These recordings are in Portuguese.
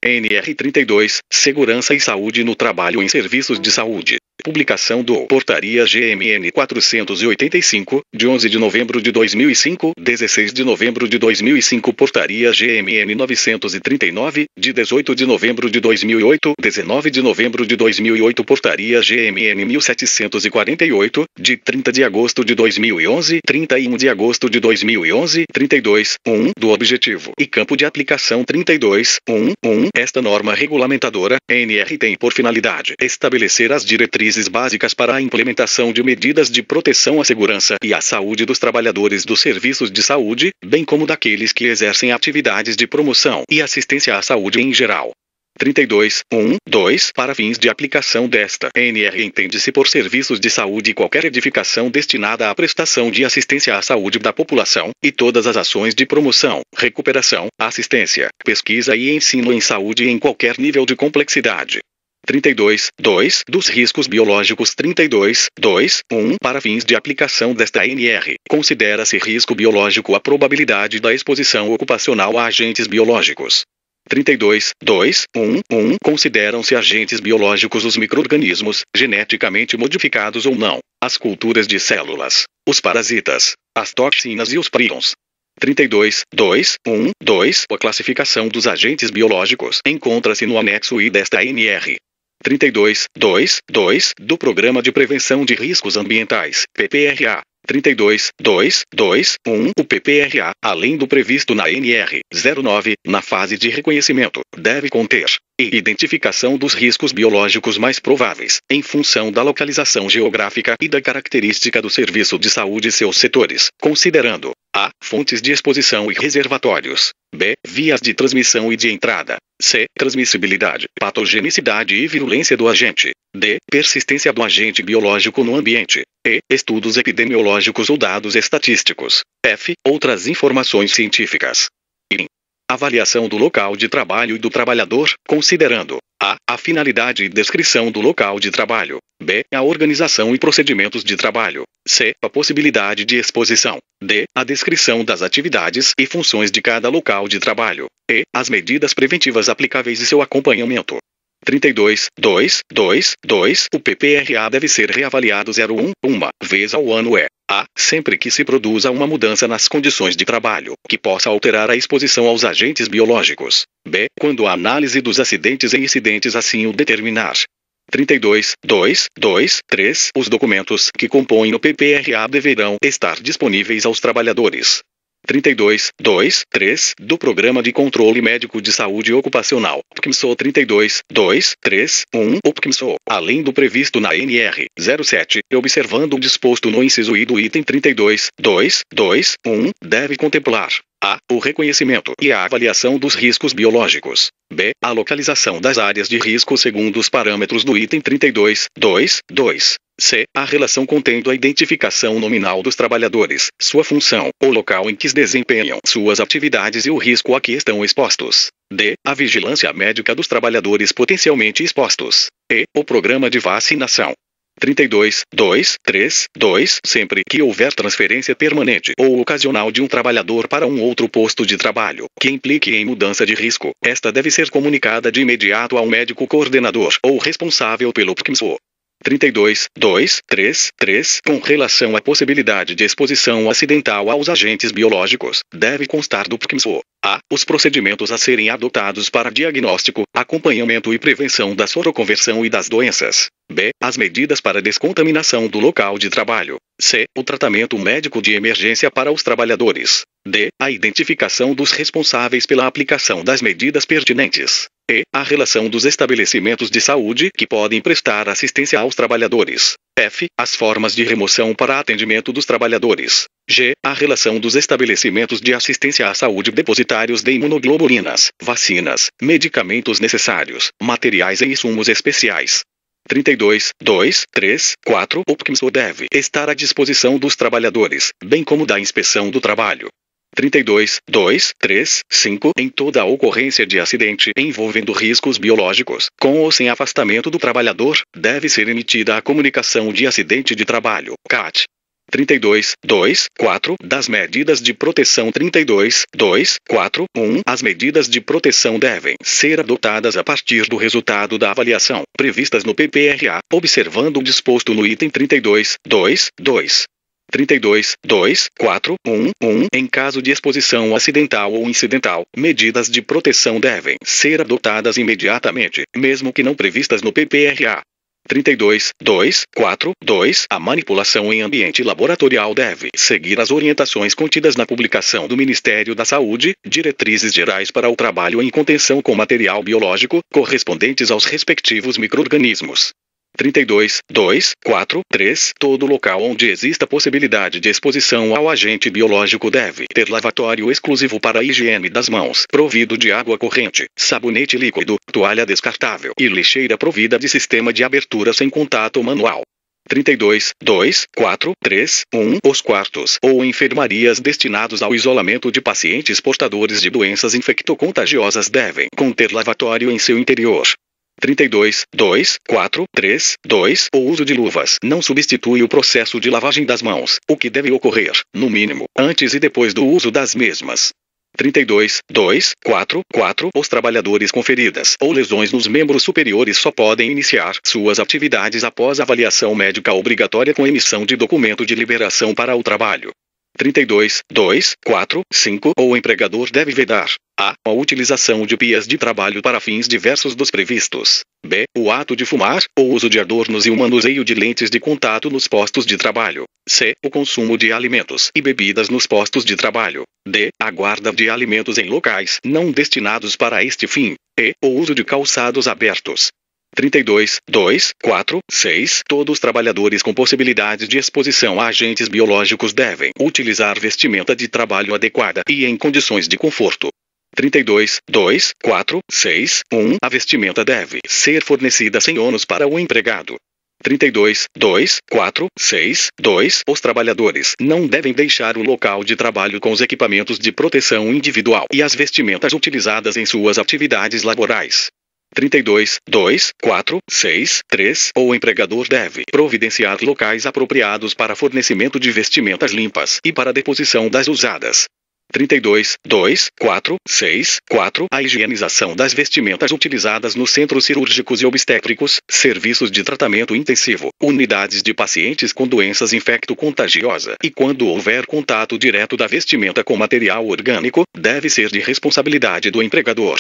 NR 32, Segurança e Saúde no Trabalho em Serviços de Saúde. Publicação do Portaria GMN 485, de 11 de novembro de 2005, 16 de novembro de 2005. Portaria GMN 939, de 18 de novembro de 2008, 19 de novembro de 2008. Portaria GMN 1748, de 30 de agosto de 2011, 31 de agosto de 2011. 32, 1, do objetivo e campo de aplicação. 32, 1, 1. Esta norma regulamentadora, NR, tem por finalidade estabelecer as diretrizes básicas para a implementação de medidas de proteção à segurança e à saúde dos trabalhadores dos serviços de saúde, bem como daqueles que exercem atividades de promoção e assistência à saúde em geral. 32, 1, 2. Para fins de aplicação desta NR, entende-se por serviços de saúde qualquer edificação destinada à prestação de assistência à saúde da população, e todas as ações de promoção, recuperação, assistência, pesquisa e ensino em saúde em qualquer nível de complexidade. 32, 2. Dos riscos biológicos. 32, 2, 1. Para fins de aplicação desta NR, considera-se risco biológico a probabilidade da exposição ocupacional a agentes biológicos. 32, 2, 1, 1. Consideram-se agentes biológicos os micro-organismos, geneticamente modificados ou não, as culturas de células, os parasitas, as toxinas e os prions. 32, 2, 1, 2. A classificação dos agentes biológicos encontra-se no anexo I desta NR. 32, 2, 2. Do Programa de Prevenção de Riscos Ambientais, PPRA. 32, 2, 2, 1. O PPRA, além do previsto na NR 09, na fase de reconhecimento, deve conter e identificação dos riscos biológicos mais prováveis, em função da localização geográfica e da característica do serviço de saúde e seus setores, considerando a. Fontes de exposição e reservatórios. B. Vias de transmissão e de entrada. C. Transmissibilidade, patogenicidade e virulência do agente. D. Persistência do agente biológico no ambiente. E. Estudos epidemiológicos ou dados estatísticos. F. Outras informações científicas. I. Avaliação do local de trabalho e do trabalhador, considerando a. A finalidade e descrição do local de trabalho. B. A organização e procedimentos de trabalho. C. A possibilidade de exposição. D. A descrição das atividades e funções de cada local de trabalho. E. As medidas preventivas aplicáveis e seu acompanhamento. 32, 2, 2, 2. O PPRA deve ser reavaliado 01, uma vez ao ano a. Sempre que se produza uma mudança nas condições de trabalho, que possa alterar a exposição aos agentes biológicos. B. Quando a análise dos acidentes e incidentes assim o determinar. 32, 2, 2, 3. Os documentos que compõem o PPRA deverão estar disponíveis aos trabalhadores. 32, 2, 3. Do Programa de Controle Médico de Saúde Ocupacional, PCMSO. 32, 2, 3, 1. O PCMSO, além do previsto na NR 07, observando o disposto no inciso I do item 32, 2, 2, 1, deve contemplar a. O reconhecimento e a avaliação dos riscos biológicos. B. A localização das áreas de risco segundo os parâmetros do item 32, 2, 2. C. A relação contendo a identificação nominal dos trabalhadores, sua função, o local em que desempenham suas atividades e o risco a que estão expostos. D. A vigilância médica dos trabalhadores potencialmente expostos. E. O programa de vacinação. 32, 2, 3, 2. Sempre que houver transferência permanente ou ocasional de um trabalhador para um outro posto de trabalho, que implique em mudança de risco, esta deve ser comunicada de imediato ao médico coordenador ou responsável pelo PCMSO. 32, 2, 3, 3. Com relação à possibilidade de exposição acidental aos agentes biológicos, deve constar do PCMSO a. Os procedimentos a serem adotados para diagnóstico, acompanhamento e prevenção da soroconversão e das doenças. B. As medidas para descontaminação do local de trabalho. C. O tratamento médico de emergência para os trabalhadores. D. A identificação dos responsáveis pela aplicação das medidas pertinentes. E. A relação dos estabelecimentos de saúde que podem prestar assistência aos trabalhadores. F. As formas de remoção para atendimento dos trabalhadores. G. A relação dos estabelecimentos de assistência à saúde depositários de imunoglobulinas, vacinas, medicamentos necessários, materiais e insumos especiais. 32, 2, 3, 4. O PCMSO deve estar à disposição dos trabalhadores, bem como da inspeção do trabalho. 32, 2, 3, 5. Em toda a ocorrência de acidente envolvendo riscos biológicos, com ou sem afastamento do trabalhador, deve ser emitida a comunicação de acidente de trabalho, CAT. 32.2.4 das medidas de proteção. 32.2.4.1 As medidas de proteção devem ser adotadas a partir do resultado da avaliação previstas no PPRA, observando o disposto no item 32.2.2. 32.2.4.1.1 Em caso de exposição acidental ou incidental, medidas de proteção devem ser adotadas imediatamente, mesmo que não previstas no PPRA. 32.2.4.2 A manipulação em ambiente laboratorial deve seguir as orientações contidas na publicação do Ministério da Saúde, Diretrizes Gerais para o Trabalho em Contenção com Material Biológico, correspondentes aos respectivos micro-organismos. 32.2.4.3 Todo local onde exista possibilidade de exposição ao agente biológico deve ter lavatório exclusivo para a higiene das mãos, provido de água corrente, sabonete líquido, toalha descartável e lixeira provida de sistema de abertura sem contato manual. 32.2.4.3.1 Os quartos ou enfermarias destinados ao isolamento de pacientes portadores de doenças infectocontagiosas devem conter lavatório em seu interior. 32.2.4.3.2 O uso de luvas não substitui o processo de lavagem das mãos, o que deve ocorrer, no mínimo, antes e depois do uso das mesmas. 32.2.4.4 Os trabalhadores com feridas ou lesões nos membros superiores só podem iniciar suas atividades após avaliação médica obrigatória com emissão de documento de liberação para o trabalho. 32.2.4.5 O empregador deve vedar a utilização de pias de trabalho para fins diversos dos previstos. B. O ato de fumar, o uso de adornos e o manuseio de lentes de contato nos postos de trabalho. C. O consumo de alimentos e bebidas nos postos de trabalho. D. A guarda de alimentos em locais não destinados para este fim. E. O uso de calçados abertos. 32.2.4.6 Todos os trabalhadores com possibilidade de exposição a agentes biológicos devem utilizar vestimenta de trabalho adequada e em condições de conforto. 32.2.4.6.1 A vestimenta deve ser fornecida sem ônus para o empregado. 32.2.4.6.2 Os trabalhadores não devem deixar o local de trabalho com os equipamentos de proteção individual e as vestimentas utilizadas em suas atividades laborais. 32.2.4.6.3 O empregador deve providenciar locais apropriados para fornecimento de vestimentas limpas e para deposição das usadas. 32.2.4.6.4 A higienização das vestimentas utilizadas nos centros cirúrgicos e obstétricos, serviços de tratamento intensivo, unidades de pacientes com doenças infecto-contagiosa e quando houver contato direto da vestimenta com material orgânico, deve ser de responsabilidade do empregador.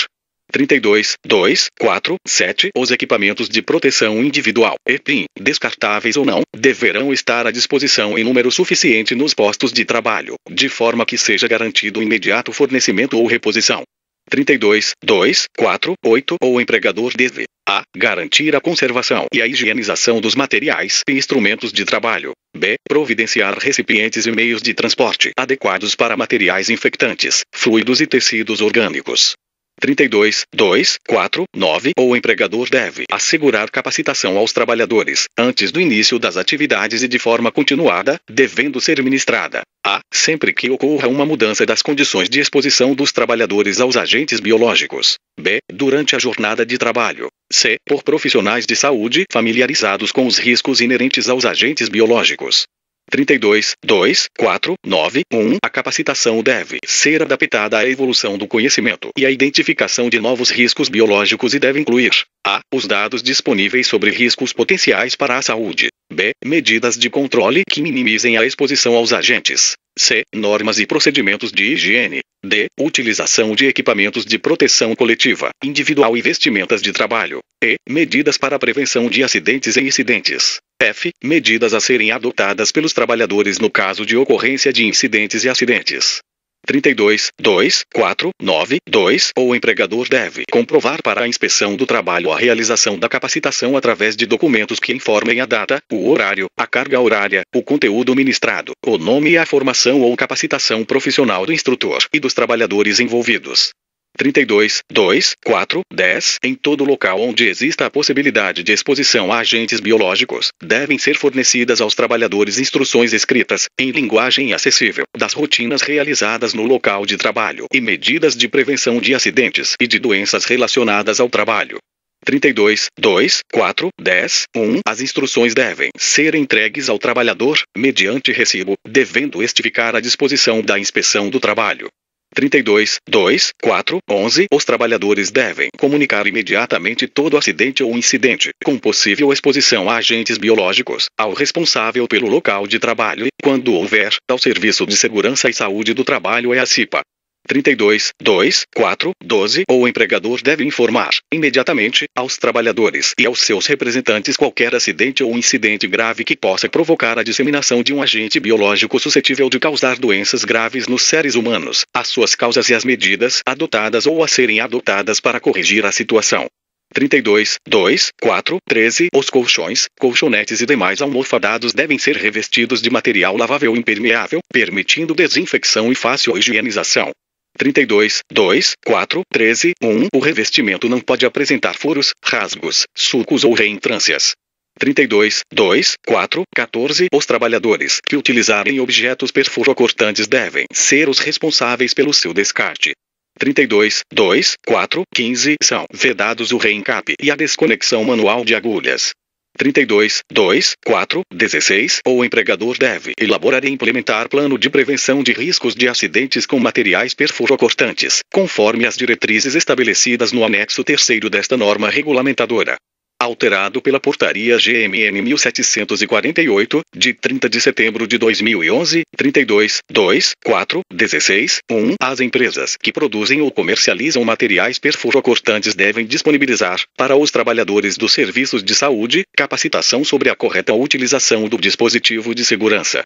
32.2.4.7 Os equipamentos de proteção individual, EPIM, descartáveis ou não, deverão estar à disposição em número suficiente nos postos de trabalho, de forma que seja garantido imediato fornecimento ou reposição. 32.2.4.8 O empregador deve a. Garantir a conservação e a higienização dos materiais e instrumentos de trabalho. B. Providenciar recipientes e meios de transporte adequados para materiais infectantes, fluidos e tecidos orgânicos. 32.2.4.9 O empregador deve assegurar capacitação aos trabalhadores, antes do início das atividades e de forma continuada, devendo ser ministrada a. Sempre que ocorra uma mudança das condições de exposição dos trabalhadores aos agentes biológicos. B. Durante a jornada de trabalho. C. Por profissionais de saúde familiarizados com os riscos inerentes aos agentes biológicos. 32.2.4.9.1 A capacitação deve ser adaptada à evolução do conhecimento e à identificação de novos riscos biológicos e deve incluir a. Os dados disponíveis sobre riscos potenciais para a saúde. B. Medidas de controle que minimizem a exposição aos agentes. C. Normas e procedimentos de higiene. D. Utilização de equipamentos de proteção coletiva, individual e vestimentas de trabalho. E. Medidas para a prevenção de acidentes e incidentes. F. Medidas a serem adotadas pelos trabalhadores no caso de ocorrência de incidentes e acidentes. 32.2.4.9.2 O empregador deve comprovar para a inspeção do trabalho a realização da capacitação através de documentos que informem a data, o horário, a carga horária, o conteúdo ministrado, o nome e a formação ou capacitação profissional do instrutor e dos trabalhadores envolvidos. 32.2.4.10 Em todo local onde exista a possibilidade de exposição a agentes biológicos, devem ser fornecidas aos trabalhadores instruções escritas, em linguagem acessível, das rotinas realizadas no local de trabalho e medidas de prevenção de acidentes e de doenças relacionadas ao trabalho. 32.2, 4, 10, 1. As instruções devem ser entregues ao trabalhador, mediante recibo, devendo este ficar à disposição da inspeção do trabalho. 32.2, 4, 11. Os trabalhadores devem comunicar imediatamente todo acidente ou incidente, com possível exposição a agentes biológicos, ao responsável pelo local de trabalho e, quando houver, ao Serviço de Segurança e Saúde do Trabalho e à CIPA. 32.2, 4, 12. O empregador deve informar, imediatamente, aos trabalhadores e aos seus representantes qualquer acidente ou incidente grave que possa provocar a disseminação de um agente biológico suscetível de causar doenças graves nos seres humanos, as suas causas e as medidas adotadas ou a serem adotadas para corrigir a situação. 32.2, 4, 13. Os colchões, colchonetes e demais almofadados devem ser revestidos de material lavável impermeável, permitindo desinfecção e fácil higienização. 32.2, 4, 13, 1. O revestimento não pode apresentar furos, rasgos, sulcos ou reentrâncias. 32.2, 4, 14. Os trabalhadores que utilizarem objetos perfurocortantes devem ser os responsáveis pelo seu descarte. 32.2, 4, 15. São vedados o reencape e a desconexão manual de agulhas. 32.2, 4, 16. O empregador deve elaborar e implementar plano de prevenção de riscos de acidentes com materiais perfurocortantes, conforme as diretrizes estabelecidas no anexo 3º desta norma regulamentadora. Alterado pela Portaria GMN 1748, de 30 de setembro de 2011, 32.2, 4, 16, 1. As empresas que produzem ou comercializam materiais perfurocortantes devem disponibilizar, para os trabalhadores dos serviços de saúde, capacitação sobre a correta utilização do dispositivo de segurança.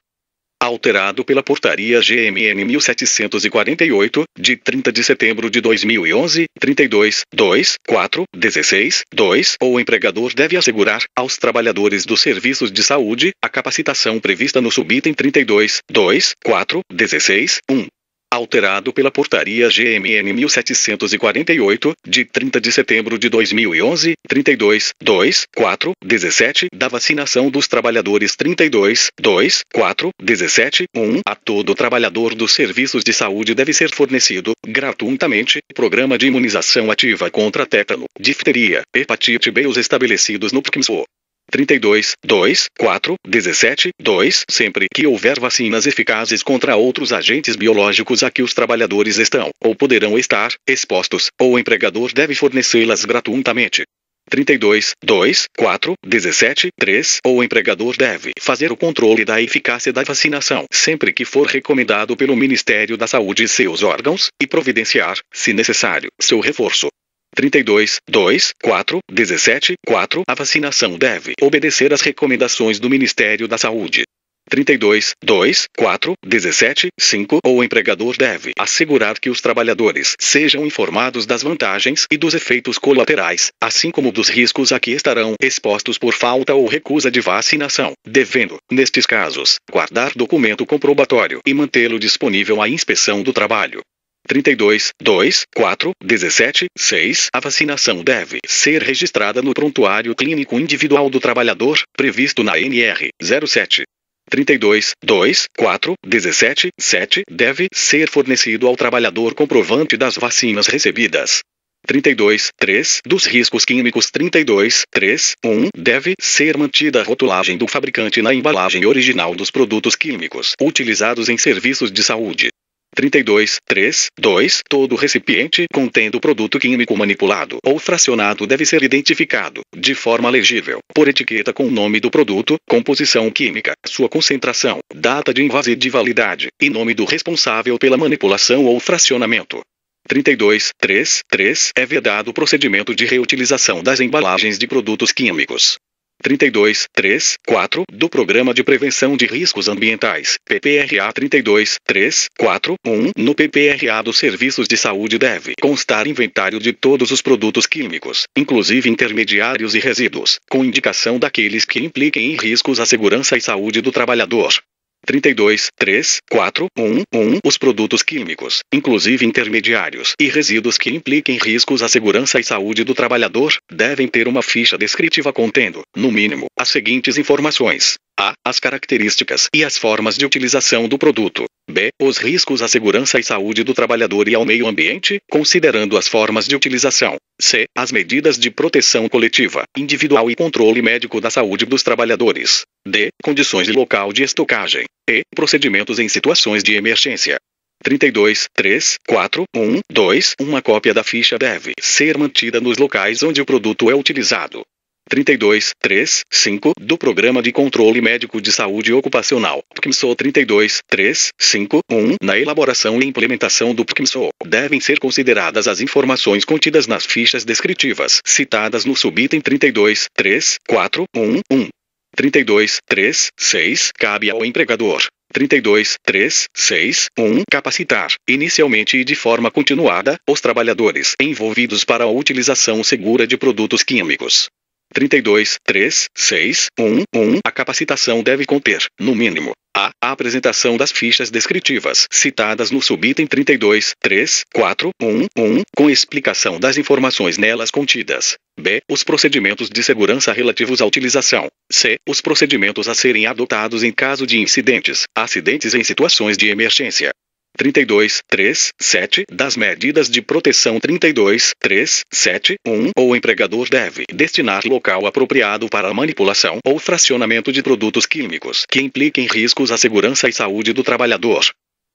Alterado pela Portaria GMN 1748, de 30 de setembro de 2011, 32.2, 4, 16, 2. O empregador deve assegurar, aos trabalhadores dos serviços de saúde, a capacitação prevista no subitem 32.2, 4, 16, 1. Alterado pela Portaria GMN 1748, de 30 de setembro de 2011, 32.2, 4, 17, da vacinação dos trabalhadores 32.2, 4, 17, 1. A todo trabalhador dos serviços de saúde deve ser fornecido, gratuitamente, programa de imunização ativa contra tétano, difteria, hepatite B os estabelecidos no PCMSO. 32.2, 4, 17, 2. Sempre que houver vacinas eficazes contra outros agentes biológicos a que os trabalhadores estão, ou poderão estar, expostos, o empregador deve fornecê-las gratuitamente. 32.2, 4, 17, 3. O empregador deve fazer o controle da eficácia da vacinação, sempre que for recomendado pelo Ministério da Saúde e seus órgãos, e providenciar, se necessário, seu reforço. 32.2, 4, 17, 4. A vacinação deve obedecer às recomendações do Ministério da Saúde. 32.2, 4, 17, 5. O empregador deve assegurar que os trabalhadores sejam informados das vantagens e dos efeitos colaterais, assim como dos riscos a que estarão expostos por falta ou recusa de vacinação, devendo, nestes casos, guardar documento comprobatório e mantê-lo disponível à inspeção do trabalho. 32.2, 4, 17, 6. A vacinação deve ser registrada no prontuário clínico individual do trabalhador, previsto na NR 07. 32.2, 4, 17, 7. Deve ser fornecido ao trabalhador comprovante das vacinas recebidas. 32.3. Dos riscos químicos 32.3, 1. Deve ser mantida a rotulagem do fabricante na embalagem original dos produtos químicos utilizados em serviços de saúde. 32.3, 2. Todo recipiente contendo produto químico manipulado ou fracionado deve ser identificado, de forma legível, por etiqueta com o nome do produto, composição química, sua concentração, data de invase e de validade, e nome do responsável pela manipulação ou fracionamento. 32.3, 3. É vedado o procedimento de reutilização das embalagens de produtos químicos. 32.3, 4. Do Programa de Prevenção de Riscos Ambientais, PPRA 32.3, 4, 1. No PPRA dos Serviços de Saúde deve constar inventário de todos os produtos químicos, inclusive intermediários e resíduos, com indicação daqueles que impliquem em riscos à segurança e saúde do trabalhador. 32.3, 4, 1, 1. Os produtos químicos, inclusive intermediários e resíduos que impliquem riscos à segurança e saúde do trabalhador, devem ter uma ficha descritiva contendo, no mínimo, as seguintes informações. A. As características e as formas de utilização do produto. B. Os riscos à segurança e saúde do trabalhador e ao meio ambiente, considerando as formas de utilização. C. As medidas de proteção coletiva, individual e controle médico da saúde dos trabalhadores. D. Condições de local de estocagem. E. Procedimentos em situações de emergência. 32, 3, 4, 1, 2. Uma cópia da ficha deve ser mantida nos locais onde o produto é utilizado. 32, 3, 5. Do Programa de Controle Médico de Saúde Ocupacional, PCMSO 32, 3, 5, 1. Na elaboração e implementação do PCMSO, devem ser consideradas as informações contidas nas fichas descritivas, citadas no subitem 32, 3, 4, 1, 1. 32, 3, 6. Cabe ao empregador. 32, 3, 6, 1. Capacitar, inicialmente e de forma continuada, os trabalhadores envolvidos para a utilização segura de produtos químicos. 32, 3, 6, 1, 1. A capacitação deve conter, no mínimo, a apresentação das fichas descritivas, citadas no subitem 32, 3, 4, 1, 1, com explicação das informações nelas contidas. B. Os procedimentos de segurança relativos à utilização. C. Os procedimentos a serem adotados em caso de incidentes, acidentes em situações de emergência. 32, 3, 7. Das medidas de proteção 32, 3, 7, 1. O empregador deve destinar local apropriado para a manipulação ou fracionamento de produtos químicos que impliquem riscos à segurança e saúde do trabalhador.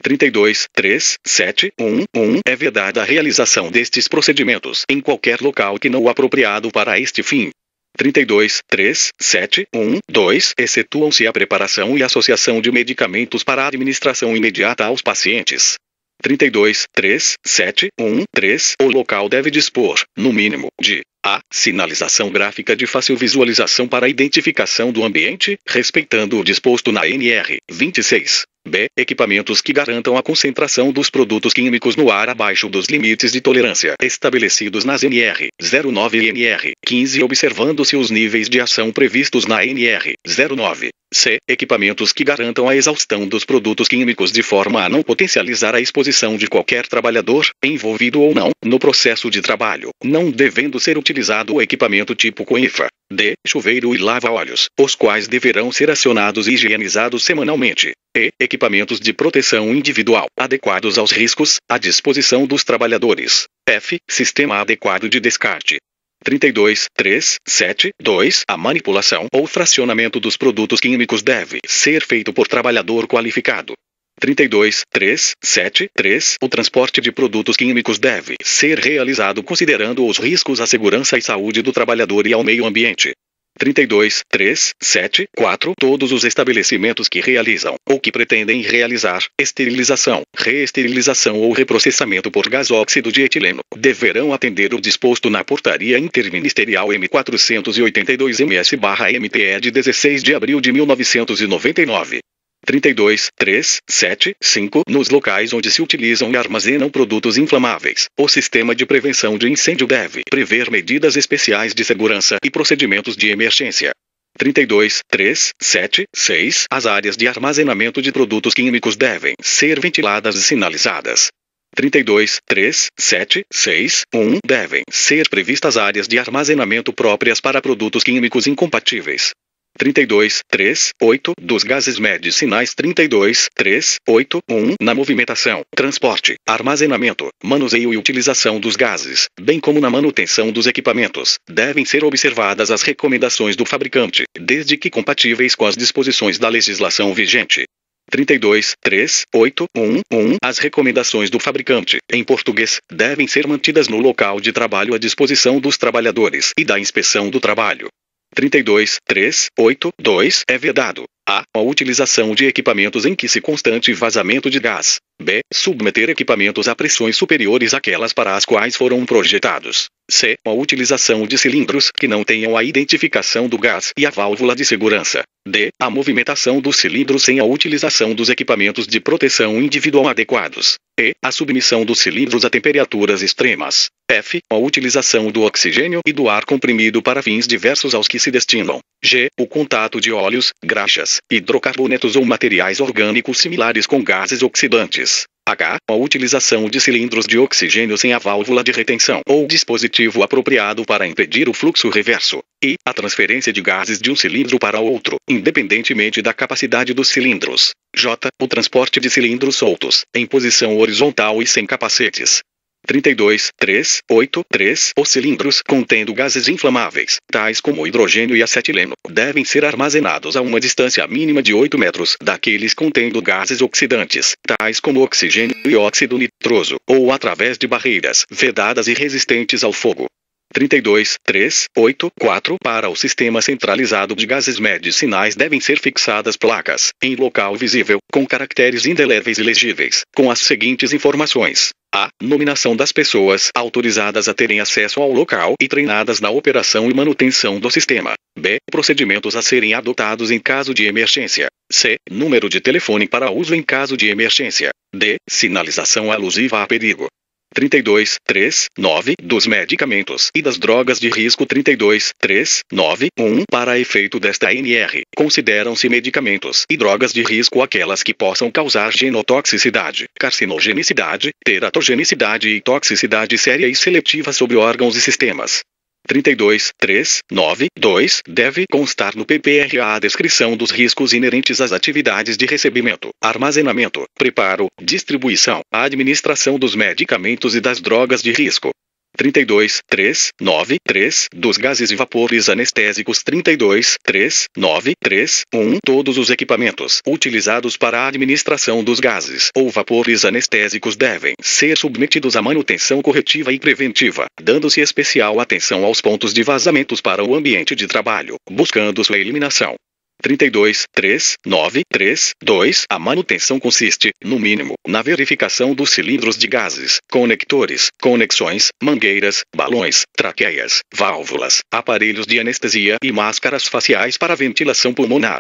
32, 3, 7, 1, 1. É vedada a realização destes procedimentos em qualquer local que não o apropriado para este fim. 32, 3, 7, 1, 2. Excetuam-se a preparação e associação de medicamentos para a administração imediata aos pacientes. 32, 3, 7, 1, 3. O local deve dispor, no mínimo, de a. Sinalização gráfica de fácil visualização para a identificação do ambiente, respeitando o disposto na NR 26. B. Equipamentos que garantam a concentração dos produtos químicos no ar abaixo dos limites de tolerância estabelecidos nas NR 09 e NR 15, observando-se os níveis de ação previstos na NR 09. C. Equipamentos que garantam a exaustão dos produtos químicos de forma a não potencializar a exposição de qualquer trabalhador, envolvido ou não, no processo de trabalho, não devendo ser utilizado o equipamento tipo coifa. D. Chuveiro e lava-óleos, os quais deverão ser acionados e higienizados semanalmente. E. Equipamentos de proteção individual, adequados aos riscos, à disposição dos trabalhadores. F. Sistema adequado de descarte. 32, 3, 7, 2. A manipulação ou fracionamento dos produtos químicos deve ser feito por trabalhador qualificado. 32, 3, 7, 3. O transporte de produtos químicos deve ser realizado considerando os riscos à segurança e saúde do trabalhador e ao meio ambiente. 32, 3, 7, 4. Todos os estabelecimentos que realizam, ou que pretendem realizar, esterilização, reesterilização ou reprocessamento por gasóxido de etileno, deverão atender o disposto na Portaria Interministerial M482-MS/MPE de 16 de abril de 1999. 32, 3, 7, 5. Nos locais onde se utilizam e armazenam produtos inflamáveis, o sistema de prevenção de incêndio deve prever medidas especiais de segurança e procedimentos de emergência. 32, 3, 7, 6. As áreas de armazenamento de produtos químicos devem ser ventiladas e sinalizadas. 32, 3, 7, 6, 1. Devem ser previstas áreas de armazenamento próprias para produtos químicos incompatíveis. 32, 3, 8. Dos gases medicinais 32, 3, 8, 1. Na movimentação, transporte, armazenamento, manuseio e utilização dos gases, bem como na manutenção dos equipamentos, devem ser observadas as recomendações do fabricante, desde que compatíveis com as disposições da legislação vigente. 32, 3, 8, 1, 1. As recomendações do fabricante, em português, devem ser mantidas no local de trabalho à disposição dos trabalhadores e da inspeção do trabalho. 32, 3, 8, 2. É vedado a utilização de equipamentos em que se constate vazamento de gás. B. Submeter equipamentos a pressões superiores àquelas para as quais foram projetados. C. A utilização de cilindros que não tenham a identificação do gás e a válvula de segurança. D. A movimentação dos cilindros sem a utilização dos equipamentos de proteção individual adequados. E. A submissão dos cilindros a temperaturas extremas. F. A utilização do oxigênio e do ar comprimido para fins diversos aos que se destinam. G. O contato de óleos, graxas, hidrocarbonetos ou materiais orgânicos similares com gases oxidantes. H. A utilização de cilindros de oxigênio sem a válvula de retenção ou dispositivo apropriado para impedir o fluxo reverso. I. A transferência de gases de um cilindro para outro, independentemente da capacidade dos cilindros. J. O transporte de cilindros soltos, em posição horizontal e sem capacetes. 32.3.8.3 Os cilindros contendo gases inflamáveis, tais como hidrogênio e acetileno, devem ser armazenados a uma distância mínima de 8 metros daqueles contendo gases oxidantes, tais como oxigênio e óxido nitroso, ou através de barreiras vedadas e resistentes ao fogo. 32.3.8.4 Para o sistema centralizado de gases medicinais devem ser fixadas placas, em local visível, com caracteres indeléveis e legíveis, com as seguintes informações. A. Nominação das pessoas autorizadas a terem acesso ao local e treinadas na operação e manutenção do sistema. B. Procedimentos a serem adotados em caso de emergência. C. Número de telefone para uso em caso de emergência. D. Sinalização alusiva a perigo. 32.3.9 Dos medicamentos e das drogas de risco. 32.3.9.1 Para efeito desta ANR, consideram-se medicamentos e drogas de risco aquelas que possam causar genotoxicidade, carcinogenicidade, teratogenicidade e toxicidade séria e seletiva sobre órgãos e sistemas. 32.3.9.2 Deve constar no PPRA a descrição dos riscos inerentes às atividades de recebimento, armazenamento, preparo, distribuição, administração dos medicamentos e das drogas de risco. 32.3.9.3 Dos gases e vapores anestésicos. 32.3.9.3.1 Todos os equipamentos utilizados para a administração dos gases ou vapores anestésicos devem ser submetidos a manutenção corretiva e preventiva, dando-se especial atenção aos pontos de vazamentos para o ambiente de trabalho, buscando sua eliminação. 32.3.9.3.2 A manutenção consiste, no mínimo, na verificação dos cilindros de gases, conectores, conexões, mangueiras, balões, traqueias, válvulas, aparelhos de anestesia e máscaras faciais para ventilação pulmonar.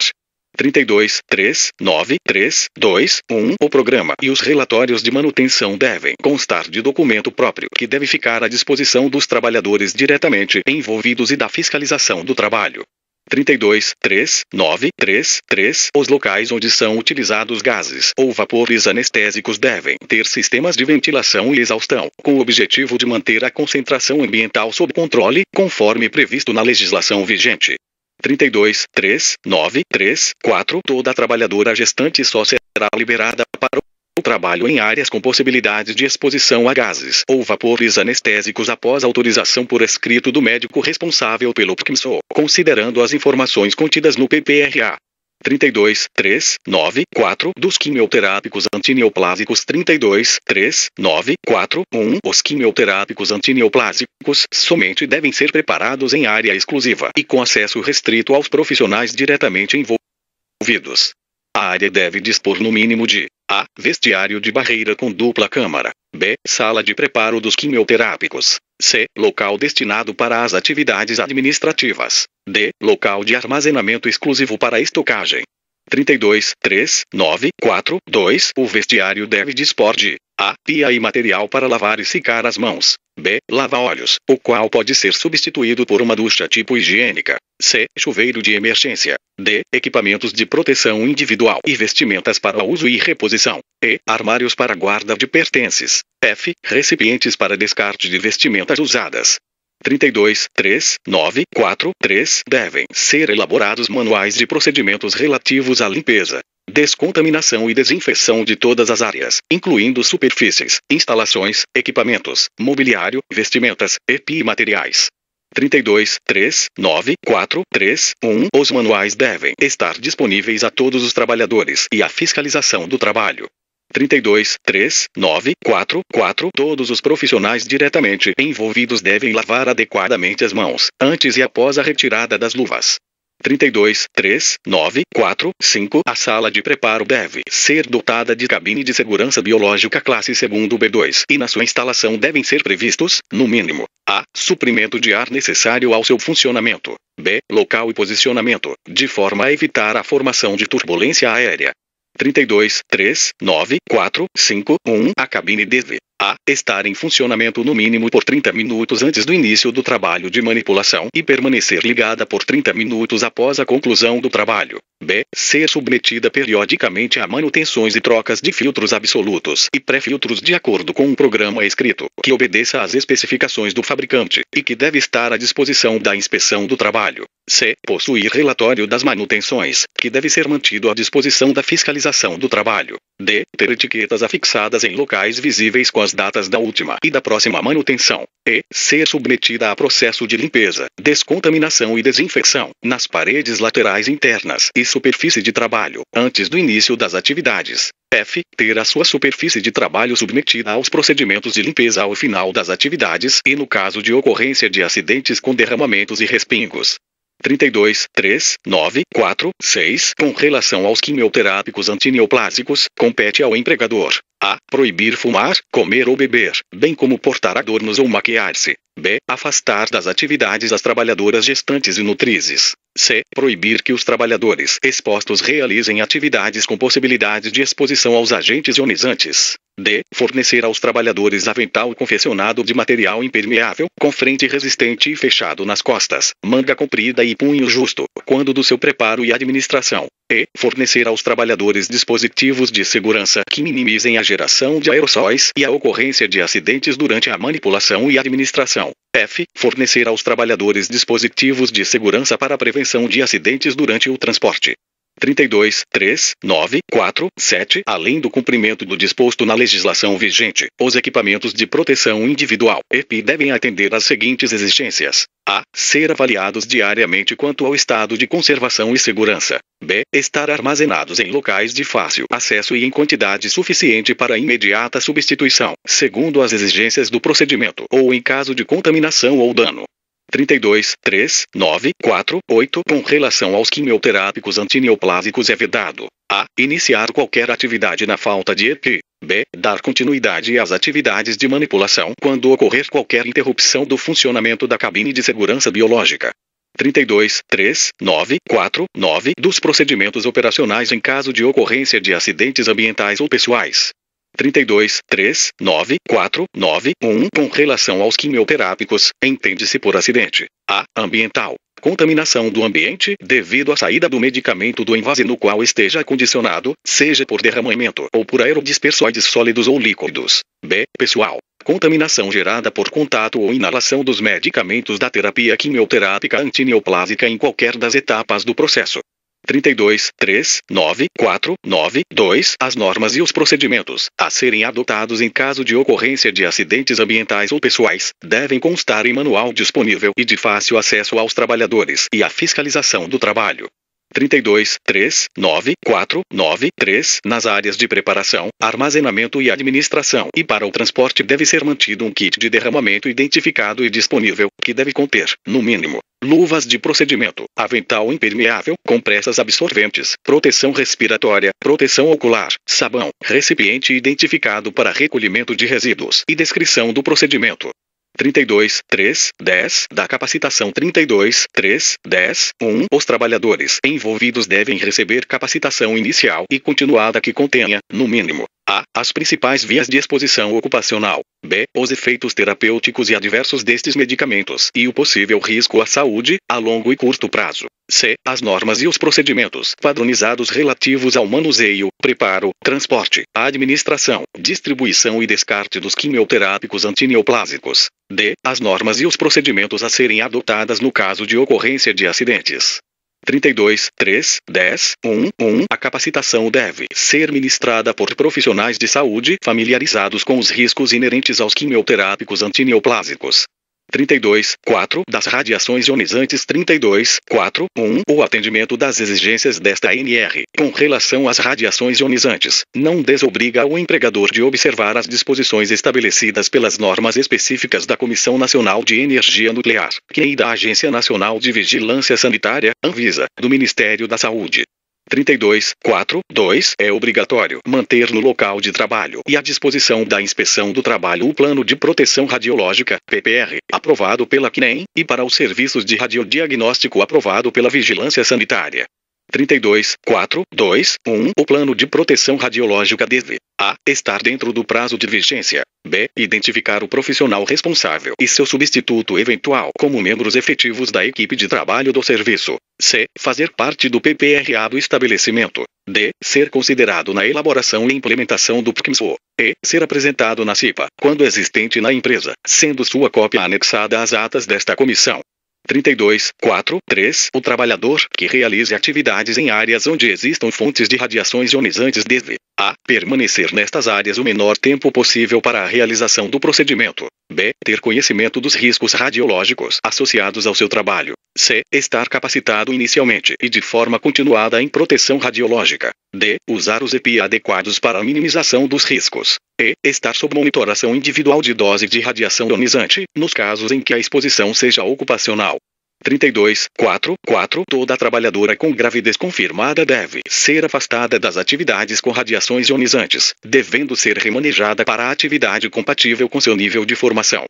32.3.9.3.2.1 O programa e os relatórios de manutenção devem constar de documento próprio que deve ficar à disposição dos trabalhadores diretamente envolvidos e da fiscalização do trabalho. 32.3.9.3.3 Os locais onde são utilizados gases ou vapores anestésicos devem ter sistemas de ventilação e exaustão, com o objetivo de manter a concentração ambiental sob controle, conforme previsto na legislação vigente. 32.3.9.3.4 Toda trabalhadora gestante só será liberada para o trabalho em áreas com possibilidade de exposição a gases ou vapores anestésicos após autorização por escrito do médico responsável pelo PCMSO, considerando as informações contidas no PPRA. 32.3.9.4 Dos quimioterápicos antineoplásicos. 32.3.9.4.1 Os quimioterápicos antineoplásicos somente devem ser preparados em área exclusiva e com acesso restrito aos profissionais diretamente envolvidos. A área deve dispor no mínimo de A. Vestiário de barreira com dupla câmara. B. Sala de preparo dos quimioterápicos. C. Local destinado para as atividades administrativas. D. Local de armazenamento exclusivo para estocagem. 32.3.9.4.2 O vestiário deve dispor de A. Pia e material para lavar e secar as mãos. B. Lava-olhos, o qual pode ser substituído por uma ducha tipo higiênica. C. Chuveiro de emergência. D. Equipamentos de proteção individual e vestimentas para uso e reposição. E. Armários para guarda de pertences. F. Recipientes para descarte de vestimentas usadas. 32.3.9.4.3 Devem ser elaborados manuais de procedimentos relativos à limpeza, descontaminação e desinfecção de todas as áreas, incluindo superfícies, instalações, equipamentos, mobiliário, vestimentas, e materiais. 32.3.9.4.3.1 Os manuais devem estar disponíveis a todos os trabalhadores e a fiscalização do trabalho. 32.3.9.4.4 Todos os profissionais diretamente envolvidos devem lavar adequadamente as mãos, antes e após a retirada das luvas. 32.3.9.4.5 A sala de preparo deve ser dotada de cabine de segurança biológica classe segundo B2 e na sua instalação devem ser previstos, no mínimo, A. Suprimento de ar necessário ao seu funcionamento. B. Local e posicionamento, de forma a evitar a formação de turbulência aérea. 32.3.9.4.5.1 A cabine deve A. Estar em funcionamento no mínimo por 30 minutos antes do início do trabalho de manipulação e permanecer ligada por 30 minutos após a conclusão do trabalho. B. Ser submetida periodicamente a manutenções e trocas de filtros absolutos e pré-filtros de acordo com um programa escrito, que obedeça às especificações do fabricante, e que deve estar à disposição da inspeção do trabalho. C. Possuir relatório das manutenções, que deve ser mantido à disposição da fiscalização do trabalho. D. Ter etiquetas afixadas em locais visíveis com as datas da última e da próxima manutenção. E. Ser submetida a processo de limpeza, descontaminação e desinfecção, nas paredes laterais internas e superfície de trabalho, antes do início das atividades. F. Ter a sua superfície de trabalho submetida aos procedimentos de limpeza ao final das atividades e no caso de ocorrência de acidentes com derramamentos e respingos. 32, 3, 9, 4, 6. Com relação aos quimioterápicos antineoplásicos, compete ao empregador: A. Proibir fumar, comer ou beber, bem como portar adornos ou maquiar-se. B. Afastar das atividades as trabalhadoras gestantes e nutrizes. C. Proibir que os trabalhadores expostos realizem atividades com possibilidade de exposição aos agentes ionizantes. D. Fornecer aos trabalhadores avental confeccionado de material impermeável, com frente resistente e fechado nas costas, manga comprida e punho justo, quando do seu preparo e administração. E. Fornecer aos trabalhadores dispositivos de segurança que minimizem a geração de aerossóis e a ocorrência de acidentes durante a manipulação e administração. F. Fornecer aos trabalhadores dispositivos de segurança para a prevenção de acidentes durante o transporte. 32, 3, 9, 4, 7. Além do cumprimento do disposto na legislação vigente, os equipamentos de proteção individual (EPI) devem atender às seguintes exigências: A. Ser avaliados diariamente quanto ao estado de conservação e segurança. B. Estar armazenados em locais de fácil acesso e em quantidade suficiente para imediata substituição, segundo as exigências do procedimento, ou em caso de contaminação ou dano. 32, 3, 9, 4, 8. Com relação aos quimioterápicos antineoplásicos é vedado: A. Iniciar qualquer atividade na falta de EPI. B. Dar continuidade às atividades de manipulação quando ocorrer qualquer interrupção do funcionamento da cabine de segurança biológica. 32, 3, 9, 4, 9. Dos procedimentos operacionais em caso de ocorrência de acidentes ambientais ou pessoais. 32, 3, 9, 4, 9, 1. Com relação aos quimioterápicos, entende-se por acidente: A. Ambiental: contaminação do ambiente devido à saída do medicamento do envase no qual esteja acondicionado, seja por derramamento ou por aerodispersóides sólidos ou líquidos. B. Pessoal: contaminação gerada por contato ou inalação dos medicamentos da terapia quimioterápica antineoplásica em qualquer das etapas do processo. 32, 3, 9, 4, 9, 2. As normas e os procedimentos a serem adotados em caso de ocorrência de acidentes ambientais ou pessoais devem constar em manual disponível e de fácil acesso aos trabalhadores e à fiscalização do trabalho. 32, 3, 9, 4, 9, 3. Nas áreas de preparação, armazenamento e administração e para o transporte deve ser mantido um kit de derramamento identificado e disponível, que deve conter, no mínimo, luvas de procedimento, avental impermeável, compressas absorventes, proteção respiratória, proteção ocular, sabão, recipiente identificado para recolhimento de resíduos e descrição do procedimento. 32, 3, 10. Da capacitação 32, 3, 10, 1. Os trabalhadores envolvidos devem receber capacitação inicial e continuada que contenha, no mínimo: A. As principais vias de exposição ocupacional. B. Os efeitos terapêuticos e adversos destes medicamentos e o possível risco à saúde, a longo e curto prazo. C. As normas e os procedimentos padronizados relativos ao manuseio, preparo, transporte, administração, distribuição e descarte dos quimioterápicos antineoplásicos. D. As normas e os procedimentos a serem adotadas no caso de ocorrência de acidentes. 32, 3, 10, 1, 1. A capacitação deve ser ministrada por profissionais de saúde familiarizados com os riscos inerentes aos quimioterápicos antineoplásicos. 32, 4. Das radiações ionizantes 32, 4, 1. O atendimento das exigências desta ANR com relação às radiações ionizantes não desobriga o empregador de observar as disposições estabelecidas pelas normas específicas da Comissão Nacional de Energia Nuclear, e da Agência Nacional de Vigilância Sanitária, Anvisa, do Ministério da Saúde. 32, 4, 2. É obrigatório manter no local de trabalho e à disposição da inspeção do trabalho o plano de proteção radiológica, PPR, aprovado pela CNEM, e para os serviços de radiodiagnóstico aprovado pela Vigilância Sanitária. 32, 4, 2, 1. O plano de proteção radiológica deve: A. Estar dentro do prazo de vigência. B. Identificar o profissional responsável e seu substituto eventual como membros efetivos da equipe de trabalho do serviço. C. Fazer parte do PPRA do estabelecimento. D. Ser considerado na elaboração e implementação do PCMSO. E. Ser apresentado na CIPA, quando existente na empresa, sendo sua cópia anexada às atas desta comissão. 32.4.3. O trabalhador que realize atividades em áreas onde existam fontes de radiações ionizantes deve: a. Permanecer nestas áreas o menor tempo possível para a realização do procedimento. B. Ter conhecimento dos riscos radiológicos associados ao seu trabalho. C. Estar capacitado inicialmente e de forma continuada em proteção radiológica. D. Usar os EPI adequados para a minimização dos riscos. E. Estar sob monitoração individual de dose de radiação ionizante, nos casos em que a exposição seja ocupacional. 32.4.4. Toda trabalhadora com gravidez confirmada deve ser afastada das atividades com radiações ionizantes, devendo ser remanejada para a atividade compatível com seu nível de formação.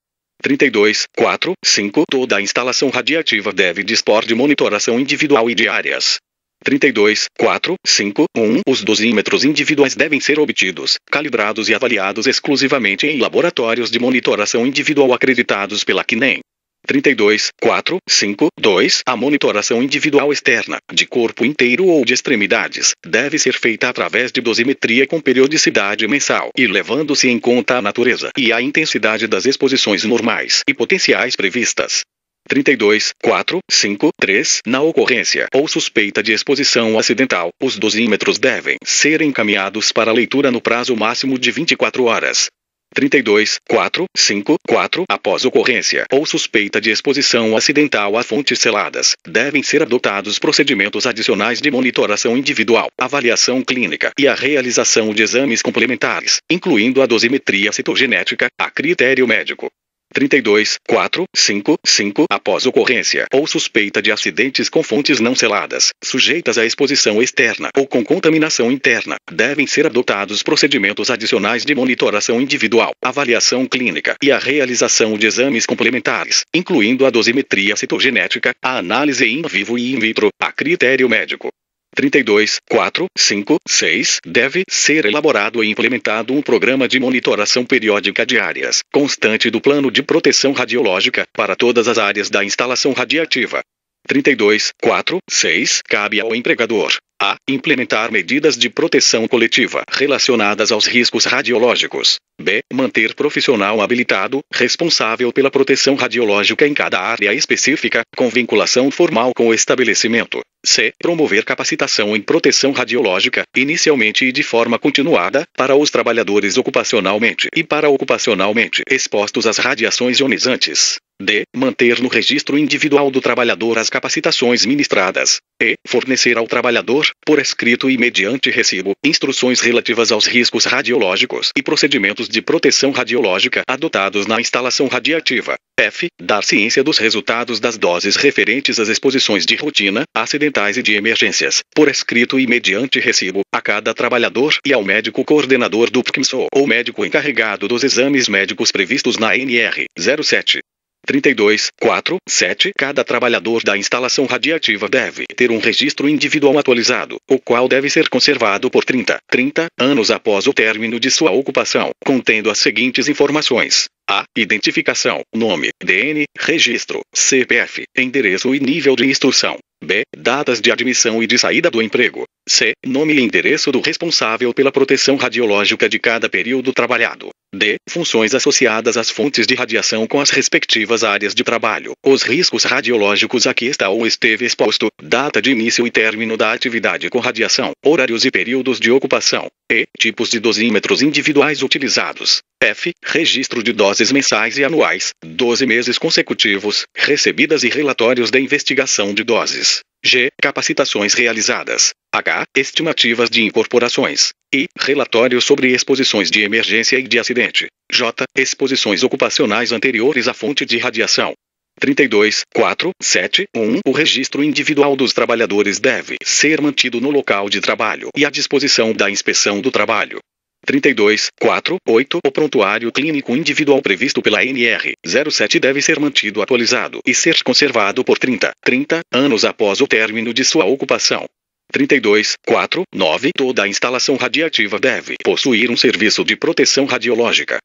32.4.5. Toda a instalação radiativa deve dispor de monitoração individual e diárias. 32.4.5.1. Os dosímetros individuais devem ser obtidos, calibrados e avaliados exclusivamente em laboratórios de monitoração individual acreditados pela CNEM. 32.4.5.2. A monitoração individual externa, de corpo inteiro ou de extremidades, deve ser feita através de dosimetria com periodicidade mensal e levando-se em conta a natureza e a intensidade das exposições normais e potenciais previstas. 32.4.5.3. Na ocorrência ou suspeita de exposição acidental, os dosímetros devem ser encaminhados para leitura no prazo máximo de 24 horas. 32.4.5.4. Após ocorrência ou suspeita de exposição acidental a fontes seladas, devem ser adotados procedimentos adicionais de monitoração individual, avaliação clínica e a realização de exames complementares, incluindo a dosimetria citogenética, a critério médico. 32.4.5.5. Após ocorrência ou suspeita de acidentes com fontes não seladas, sujeitas à exposição externa ou com contaminação interna, devem ser adotados procedimentos adicionais de monitoração individual, avaliação clínica e a realização de exames complementares, incluindo a dosimetria citogenética, a análise in vivo e in vitro, a critério médico. 32.4.5.6. Deve ser elaborado e implementado um programa de monitoração periódica diárias, constante do plano de proteção radiológica, para todas as áreas da instalação radiativa. 32.4.6. Cabe ao empregador: a. Implementar medidas de proteção coletiva relacionadas aos riscos radiológicos. B. Manter profissional habilitado, responsável pela proteção radiológica em cada área específica, com vinculação formal com o estabelecimento. C. Promover capacitação em proteção radiológica, inicialmente e de forma continuada, para os trabalhadores ocupacionalmente expostos às radiações ionizantes. D. Manter no registro individual do trabalhador as capacitações ministradas. E. Fornecer ao trabalhador, por escrito e mediante recibo, instruções relativas aos riscos radiológicos e procedimentos de proteção radiológica adotados na instalação radiativa. F. Dar ciência dos resultados das doses referentes às exposições de rotina, acidentais e de emergências, por escrito e mediante recibo, a cada trabalhador e ao médico coordenador do PCMSO ou médico encarregado dos exames médicos previstos na NR 07. 32.4.7. Cada trabalhador da instalação radiativa deve ter um registro individual atualizado, o qual deve ser conservado por 30 anos após o término de sua ocupação, contendo as seguintes informações: a. Identificação, nome, DN, registro, CPF, endereço e nível de instrução. B. Datas de admissão e de saída do emprego. C. Nome e endereço do responsável pela proteção radiológica de cada período trabalhado. D. Funções associadas às fontes de radiação com as respectivas áreas de trabalho, os riscos radiológicos a que está ou esteve exposto, data de início e término da atividade com radiação, horários e períodos de ocupação. E. Tipos de dosímetros individuais utilizados. F. Registro de doses mensais e anuais, 12 meses consecutivos, recebidas e relatórios da investigação de doses. G. Capacitações realizadas. H. Estimativas de incorporações. I. Relatórios sobre exposições de emergência e de acidente. J. Exposições ocupacionais anteriores à fonte de radiação. 32.4.7.1. O registro individual dos trabalhadores deve ser mantido no local de trabalho e à disposição da inspeção do trabalho. 32.4.8. O prontuário clínico individual previsto pela NR 07 deve ser mantido atualizado e ser conservado por 30 anos após o término de sua ocupação. 32.4.9. Toda a instalação radiativa deve possuir um serviço de proteção radiológica.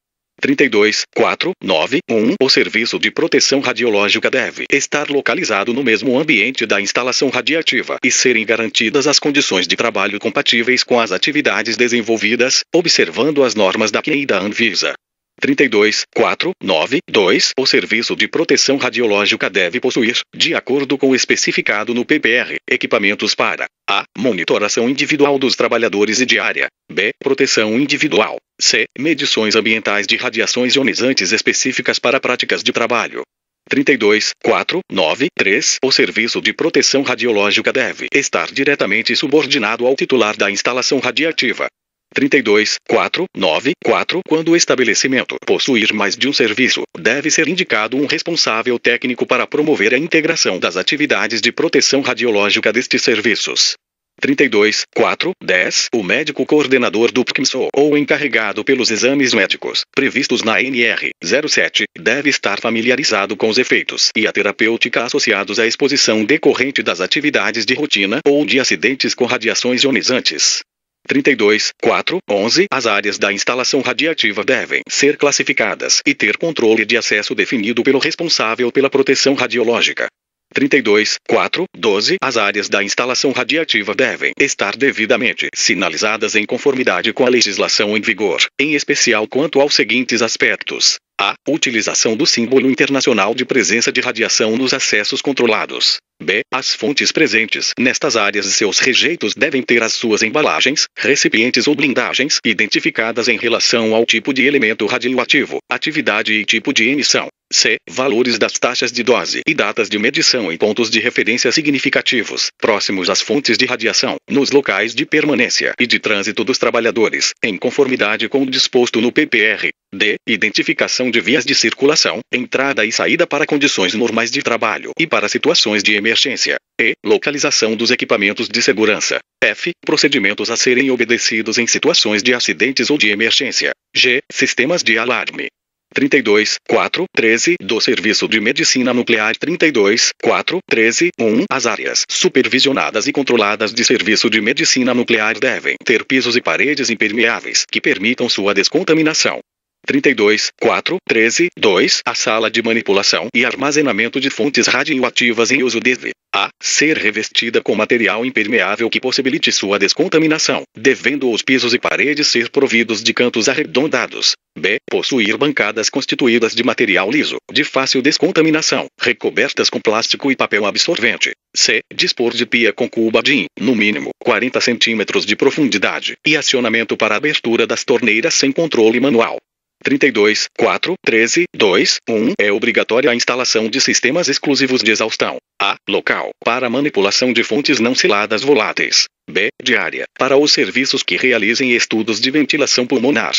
32.4.9.1 O serviço de proteção radiológica deve estar localizado no mesmo ambiente da instalação radiativa e serem garantidas as condições de trabalho compatíveis com as atividades desenvolvidas, observando as normas da CNEA e da Anvisa. 32.4.9.2 O serviço de proteção radiológica deve possuir, de acordo com o especificado no PPR, equipamentos para a. Monitoração individual dos trabalhadores e diária. B. Proteção individual. C. Medições ambientais de radiações ionizantes específicas para práticas de trabalho. 32.4.9.3 O serviço de proteção radiológica deve estar diretamente subordinado ao titular da instalação radiativa. 32.4.9.4 Quando o estabelecimento possuir mais de um serviço, deve ser indicado um responsável técnico para promover a integração das atividades de proteção radiológica destes serviços. 32.4.10 O médico coordenador do PCMSO ou encarregado pelos exames médicos, previstos na NR 07, deve estar familiarizado com os efeitos e a terapêutica associados à exposição decorrente das atividades de rotina ou de acidentes com radiações ionizantes. 32.4.11 As áreas da instalação radiativa devem ser classificadas e ter controle de acesso definido pelo responsável pela proteção radiológica. 32.4.12 As áreas da instalação radiativa devem estar devidamente sinalizadas em conformidade com a legislação em vigor, em especial quanto aos seguintes aspectos: a. Utilização do símbolo internacional de presença de radiação nos acessos controlados. B. As fontes presentes nestas áreas e seus rejeitos devem ter as suas embalagens, recipientes ou blindagens identificadas em relação ao tipo de elemento radioativo, atividade e tipo de emissão. C. Valores das taxas de dose e datas de medição em pontos de referência significativos, próximos às fontes de radiação, nos locais de permanência e de trânsito dos trabalhadores, em conformidade com o disposto no PPR. D. Identificação de vias de circulação, entrada e saída para condições normais de trabalho e para situações de emergência. E. Localização dos equipamentos de segurança. F. Procedimentos a serem obedecidos em situações de acidentes ou de emergência. G. Sistemas de alarme. 32.4.13 do Serviço de Medicina Nuclear. 32.4.13.1 As áreas supervisionadas e controladas de serviço de medicina nuclear devem ter pisos e paredes impermeáveis que permitam sua descontaminação. 32.4.13.2 A sala de manipulação e armazenamento de fontes radioativas em uso deve a. Ser revestida com material impermeável que possibilite sua descontaminação, devendo os pisos e paredes ser providos de cantos arredondados. B. Possuir bancadas constituídas de material liso, de fácil descontaminação, recobertas com plástico e papel absorvente. C. Dispor de pia com cuba de, no mínimo, 40 cm de profundidade, e acionamento para abertura das torneiras sem controle manual. 32.4.13.2.1 É obrigatória a instalação de sistemas exclusivos de exaustão. A. Local, para manipulação de fontes não seladas voláteis. B. Diária, para os serviços que realizem estudos de ventilação pulmonar.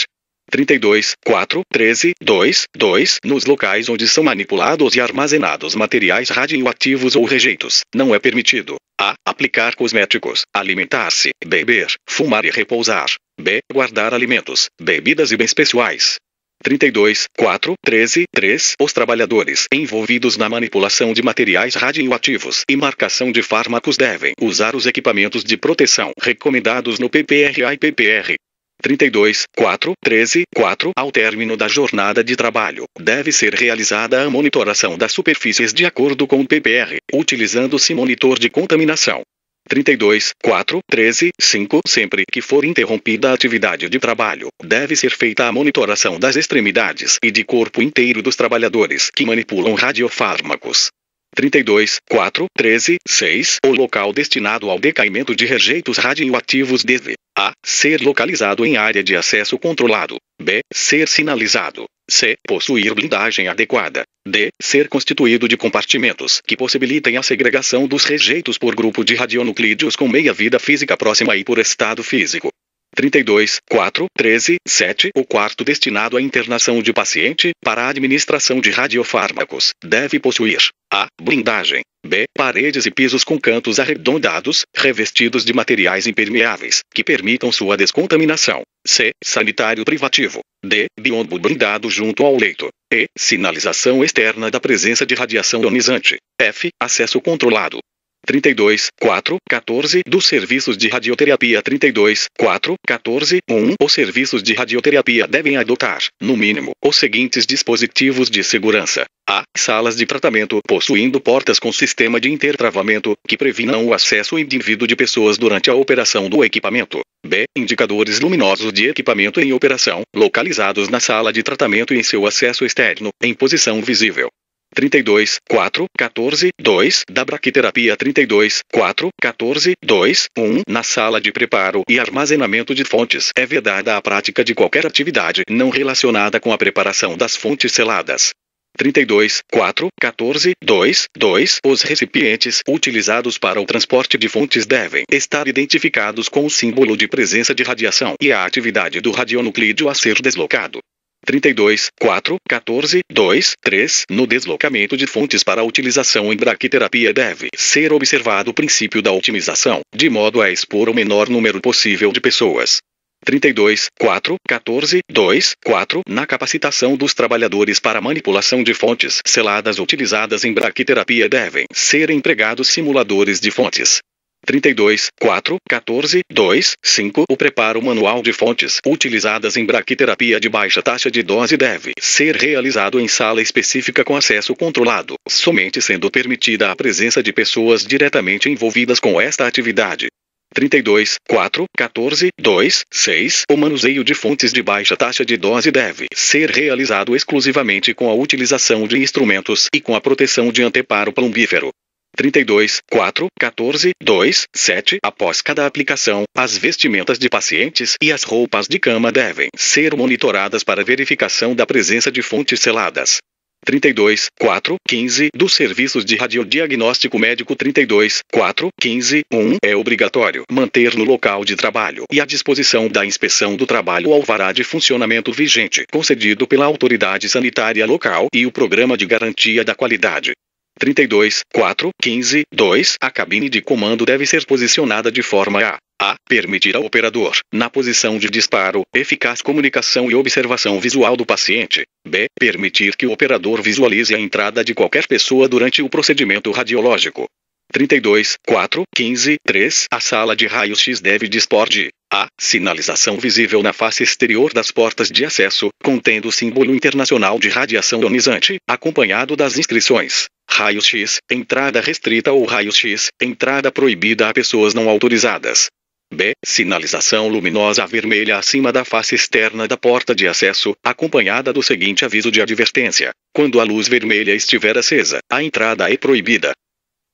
32.4.13.2.2 Nos locais onde são manipulados e armazenados materiais radioativos ou rejeitos, não é permitido a. Aplicar cosméticos, alimentar-se, beber, fumar e repousar. B. Guardar alimentos, bebidas e bens pessoais. 32.4.13.3 Os trabalhadores envolvidos na manipulação de materiais radioativos e marcação de fármacos devem usar os equipamentos de proteção recomendados no PPRA e PPR. 32.4.13.4 Ao término da jornada de trabalho, deve ser realizada a monitoração das superfícies de acordo com o PPR, utilizando-se monitor de contaminação. 32.4.13.5 Sempre que for interrompida a atividade de trabalho, deve ser feita a monitoração das extremidades e de corpo inteiro dos trabalhadores que manipulam radiofármacos. 32.4.13.6 O local destinado ao decaimento de rejeitos radioativos deve a. Ser localizado em área de acesso controlado. B. Ser sinalizado. C. Possuir blindagem adequada. D. Ser constituído de compartimentos que possibilitem a segregação dos rejeitos por grupo de radionuclídeos com meia-vida física próxima e por estado físico. 32.4.13.7 O quarto destinado à internação de paciente para a administração de radiofármacos deve possuir a. Blindagem. B. Paredes e pisos com cantos arredondados, revestidos de materiais impermeáveis, que permitam sua descontaminação. C. Sanitário privativo. D. Biombo blindado junto ao leito. E. Sinalização externa da presença de radiação ionizante. F. Acesso controlado. 32.4.14 dos serviços de radioterapia. 32.4.14.1 Os serviços de radioterapia devem adotar, no mínimo, os seguintes dispositivos de segurança. A. Salas de tratamento possuindo portas com sistema de intertravamento, que previnam o acesso indevido de pessoas durante a operação do equipamento. B. Indicadores luminosos de equipamento em operação, localizados na sala de tratamento e em seu acesso externo, em posição visível. 32.4.14.2 da braquiterapia. 32.4.14.2.1 Na sala de preparo e armazenamento de fontes é vedada a prática de qualquer atividade não relacionada com a preparação das fontes seladas. 32.4.14.2.2 Os recipientes utilizados para o transporte de fontes devem estar identificados com o símbolo de presença de radiação e a atividade do radionuclídeo a ser deslocado. 32.4.14.2.3 No deslocamento de fontes para a utilização em braquiterapia deve ser observado o princípio da otimização, de modo a expor o menor número possível de pessoas. 32.4.14.2.4 Na capacitação dos trabalhadores para manipulação de fontes seladas utilizadas em braquiterapia devem ser empregados simuladores de fontes. 32.4.14.2.5 O preparo manual de fontes utilizadas em braquiterapia de baixa taxa de dose deve ser realizado em sala específica com acesso controlado, somente sendo permitida a presença de pessoas diretamente envolvidas com esta atividade. 32.4.14.2.6 O manuseio de fontes de baixa taxa de dose deve ser realizado exclusivamente com a utilização de instrumentos e com a proteção de anteparo plombífero. 32.4.14.2.7 Após cada aplicação, as vestimentas de pacientes e as roupas de cama devem ser monitoradas para verificação da presença de fontes seladas. 32.4.15 dos serviços de radiodiagnóstico médico. 32.4.15.1 É obrigatório manter no local de trabalho e à disposição da inspeção do trabalho o alvará de funcionamento vigente, concedido pela autoridade sanitária local e o programa de garantia da qualidade. 32.4.15.2 A cabine de comando deve ser posicionada de forma a permitir ao operador, na posição de disparo, eficaz comunicação e observação visual do paciente. B. Permitir que o operador visualize a entrada de qualquer pessoa durante o procedimento radiológico. 32.4.15.3 A sala de raios-x deve dispor de a. Sinalização visível na face exterior das portas de acesso, contendo o símbolo internacional de radiação ionizante, acompanhado das inscrições: Raios-X, entrada restrita ou Raios-X, entrada proibida a pessoas não autorizadas. B. Sinalização luminosa vermelha acima da face externa da porta de acesso, acompanhada do seguinte aviso de advertência: quando a luz vermelha estiver acesa, a entrada é proibida.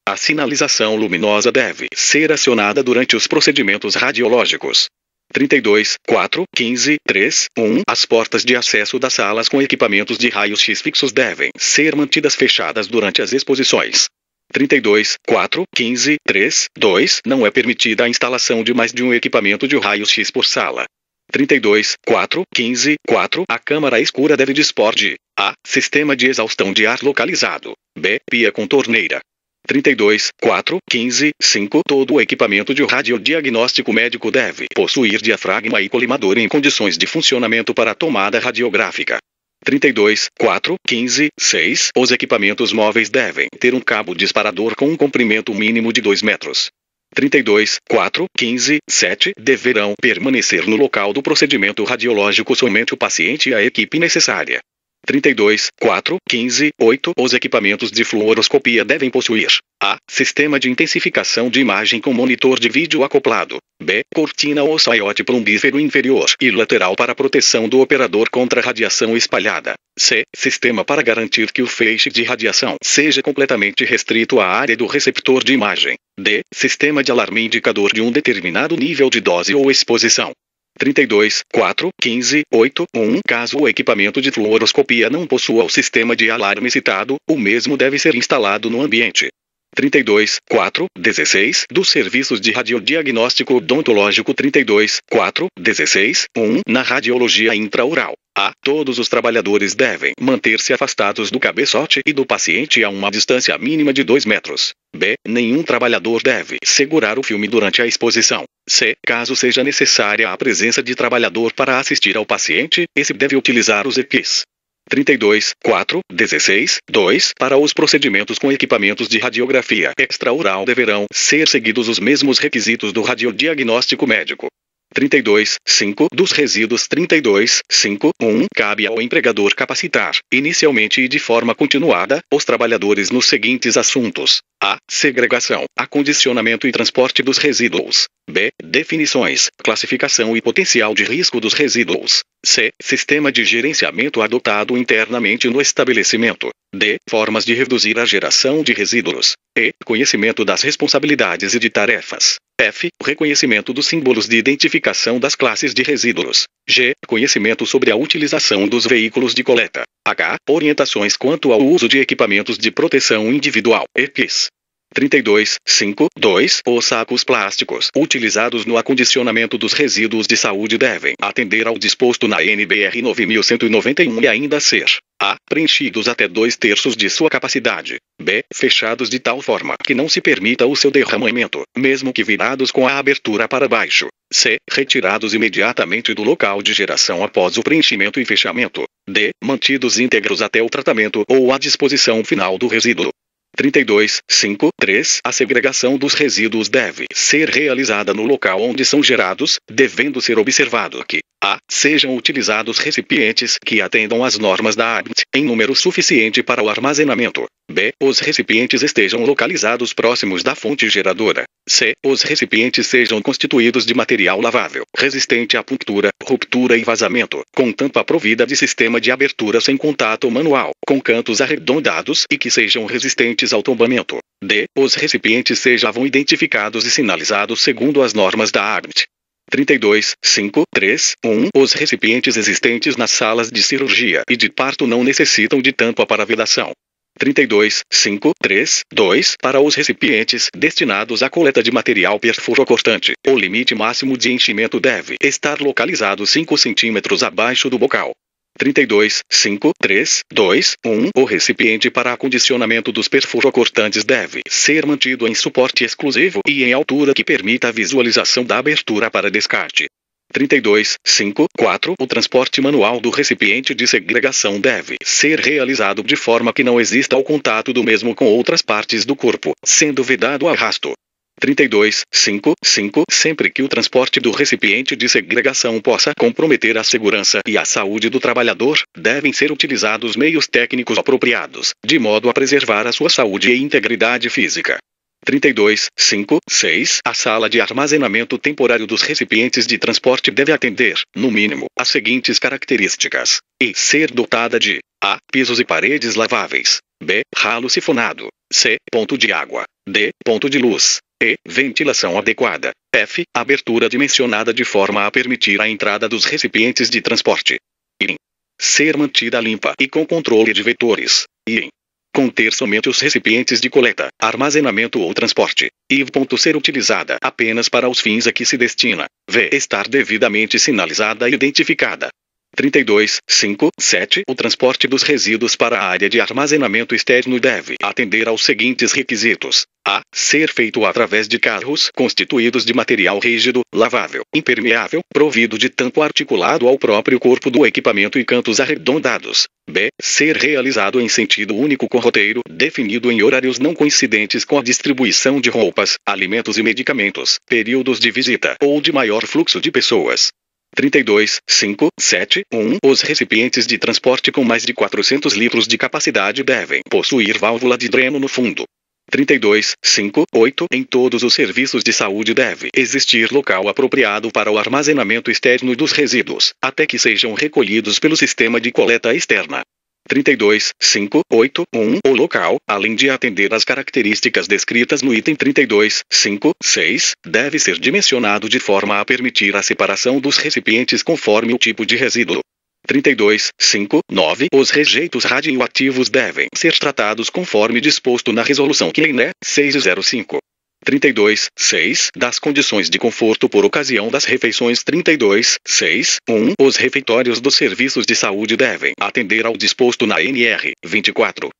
A sinalização luminosa deve ser acionada durante os procedimentos radiológicos. 32.4.15.3.1 As portas de acesso das salas com equipamentos de raios-x fixos devem ser mantidas fechadas durante as exposições. 32.4.15.3.2 Não é permitida a instalação de mais de um equipamento de raios-x por sala. 32.4.15.4 A câmara escura deve dispor de a. Sistema de exaustão de ar localizado. B. Pia com torneira. 32.4.15.5 Todo o equipamento de radiodiagnóstico médico deve possuir diafragma e colimador em condições de funcionamento para a tomada radiográfica. 32.4.15.6 Os equipamentos móveis devem ter um cabo disparador com um comprimento mínimo de 2 metros. 32.4.15.7 Deverão permanecer no local do procedimento radiológico somente o paciente e a equipe necessária. 32.4.15.8 Os equipamentos de fluoroscopia devem possuir a. Sistema de intensificação de imagem com monitor de vídeo acoplado. B. Cortina ou saiote plombífero inferior e lateral para proteção do operador contra radiação espalhada. C. Sistema para garantir que o feixe de radiação seja completamente restrito à área do receptor de imagem. D. Sistema de alarme indicador de um determinado nível de dose ou exposição. 32.4.15.8.1 Caso o equipamento de fluoroscopia não possua o sistema de alarme citado, o mesmo deve ser instalado no ambiente. 32.4.16 Dos serviços de radiodiagnóstico odontológico. 32.4.16.1 Na radiologia intraoral. A. Todos os trabalhadores devem manter-se afastados do cabeçote e do paciente a uma distância mínima de 2 metros. B. Nenhum trabalhador deve segurar o filme durante a exposição. C. Caso seja necessária a presença de trabalhador para assistir ao paciente, esse deve utilizar os EPIs. 32.4.16.2 Para os procedimentos com equipamentos de radiografia extraoral deverão ser seguidos os mesmos requisitos do radiodiagnóstico médico. 32.5 Dos resíduos 32.5.1 Cabe ao empregador capacitar, inicialmente e de forma continuada, os trabalhadores nos seguintes assuntos: a. Segregação, acondicionamento e transporte dos resíduos. B. Definições, classificação e potencial de risco dos resíduos. C. Sistema de gerenciamento adotado internamente no estabelecimento. D. Formas de reduzir a geração de resíduos. E. Conhecimento das responsabilidades e de tarefas. F. Reconhecimento dos símbolos de identificação das classes de resíduos. G. Conhecimento sobre a utilização dos veículos de coleta. H. Orientações quanto ao uso de equipamentos de proteção individual. EPIs. 32.5.2 Os sacos plásticos utilizados no acondicionamento dos resíduos de saúde devem atender ao disposto na NBR 9191 e ainda ser: a. Preenchidos até 2/3 de sua capacidade. B. Fechados de tal forma que não se permita o seu derramamento, mesmo que virados com a abertura para baixo. C. Retirados imediatamente do local de geração após o preenchimento e fechamento. D. Mantidos íntegros até o tratamento ou a disposição final do resíduo. 32.5.3 A segregação dos resíduos deve ser realizada no local onde são gerados, devendo ser observado que: a. Sejam utilizados recipientes que atendam às normas da ABNT em número suficiente para o armazenamento. B. Os recipientes estejam localizados próximos da fonte geradora. C. Os recipientes sejam constituídos de material lavável, resistente à punctura, ruptura e vazamento, com tampa provida de sistema de abertura sem contato manual, com cantos arredondados e que sejam resistentes ao tombamento. D. Os recipientes sejam identificados e sinalizados segundo as normas da ABNT. 32.5.3.1 Os recipientes existentes nas salas de cirurgia e de parto não necessitam de tampa para vedação. 32.5.3.2 Para os recipientes destinados à coleta de material perfurocortante, o limite máximo de enchimento deve estar localizado 5 centímetros abaixo do bocal. 32.5.3.2.1 O recipiente para acondicionamento dos perfurocortantes deve ser mantido em suporte exclusivo e em altura que permita a visualização da abertura para descarte. 32.5.4 O transporte manual do recipiente de segregação deve ser realizado de forma que não exista o contato do mesmo com outras partes do corpo, sendo vedado o arrasto. 32.5.5 Sempre que o transporte do recipiente de segregação possa comprometer a segurança e a saúde do trabalhador, devem ser utilizados meios técnicos apropriados, de modo a preservar a sua saúde e integridade física. 32.5.6 A sala de armazenamento temporário dos recipientes de transporte deve atender, no mínimo, as seguintes características: e ser dotada de: a. Pisos e paredes laváveis. B. Ralo sifonado. C. Ponto de água. D. Ponto de luz. E. Ventilação adequada. F. Abertura dimensionada de forma a permitir a entrada dos recipientes de transporte. I. Ser mantida limpa e com controle de vetores. I. Conter somente os recipientes de coleta, armazenamento ou transporte. I. Ser utilizada apenas para os fins a que se destina. V. Estar devidamente sinalizada e identificada. 32.5.7 O transporte dos resíduos para a área de armazenamento externo deve atender aos seguintes requisitos: a. Ser feito através de carros constituídos de material rígido, lavável, impermeável, provido de tampo articulado ao próprio corpo do equipamento e cantos arredondados. B. Ser realizado em sentido único com roteiro definido em horários não coincidentes com a distribuição de roupas, alimentos e medicamentos, períodos de visita ou de maior fluxo de pessoas. 32.5.7.1 Os recipientes de transporte com mais de 400 litros de capacidade devem possuir válvula de dreno no fundo. 32.5.8 Em todos os serviços de saúde deve existir local apropriado para o armazenamento externo dos resíduos, até que sejam recolhidos pelo sistema de coleta externa. 32.5.8.1 O local, além de atender às características descritas no item 32.5.6, deve ser dimensionado de forma a permitir a separação dos recipientes conforme o tipo de resíduo. 32.5.9 Os rejeitos radioativos devem ser tratados conforme disposto na resolução QNE 605. 32.6 Das condições de conforto por ocasião das refeições. 32.6.1 Os refeitórios dos serviços de saúde devem atender ao disposto na NR 24.